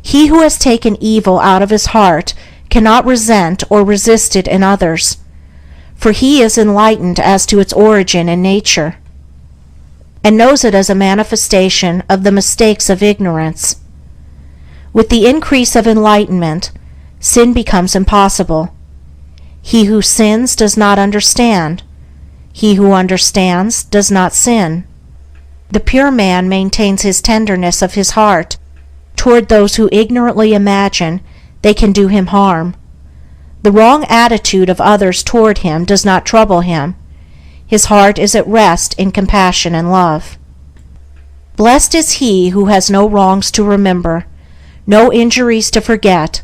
He who has taken evil out of his heart cannot resent or resist it in others, for he is enlightened as to its origin and nature, and knows it as a manifestation of the mistakes of ignorance. With the increase of enlightenment, sin becomes impossible. He who sins does not understand. He who understands does not sin. The pure man maintains his tenderness of his heart toward those who ignorantly imagine they can do him harm. The wrong attitude of others toward him does not trouble him. His heart is at rest in compassion and love. Blessed is he who has no wrongs to remember, no injuries to forget,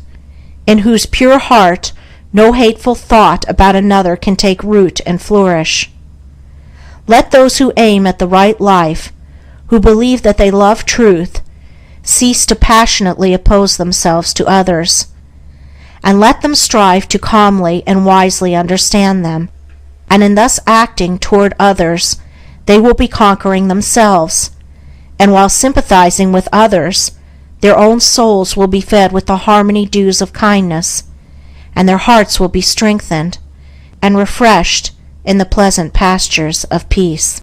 in whose pure heart no hateful thought about another can take root and flourish. Let those who aim at the right life, who believe that they love truth, cease to passionately oppose themselves to others, and let them strive to calmly and wisely understand them, and in thus acting toward others they will be conquering themselves, and while sympathizing with others, their own souls will be fed with the harmony dews of kindness, and their hearts will be strengthened and refreshed in the pleasant pastures of peace.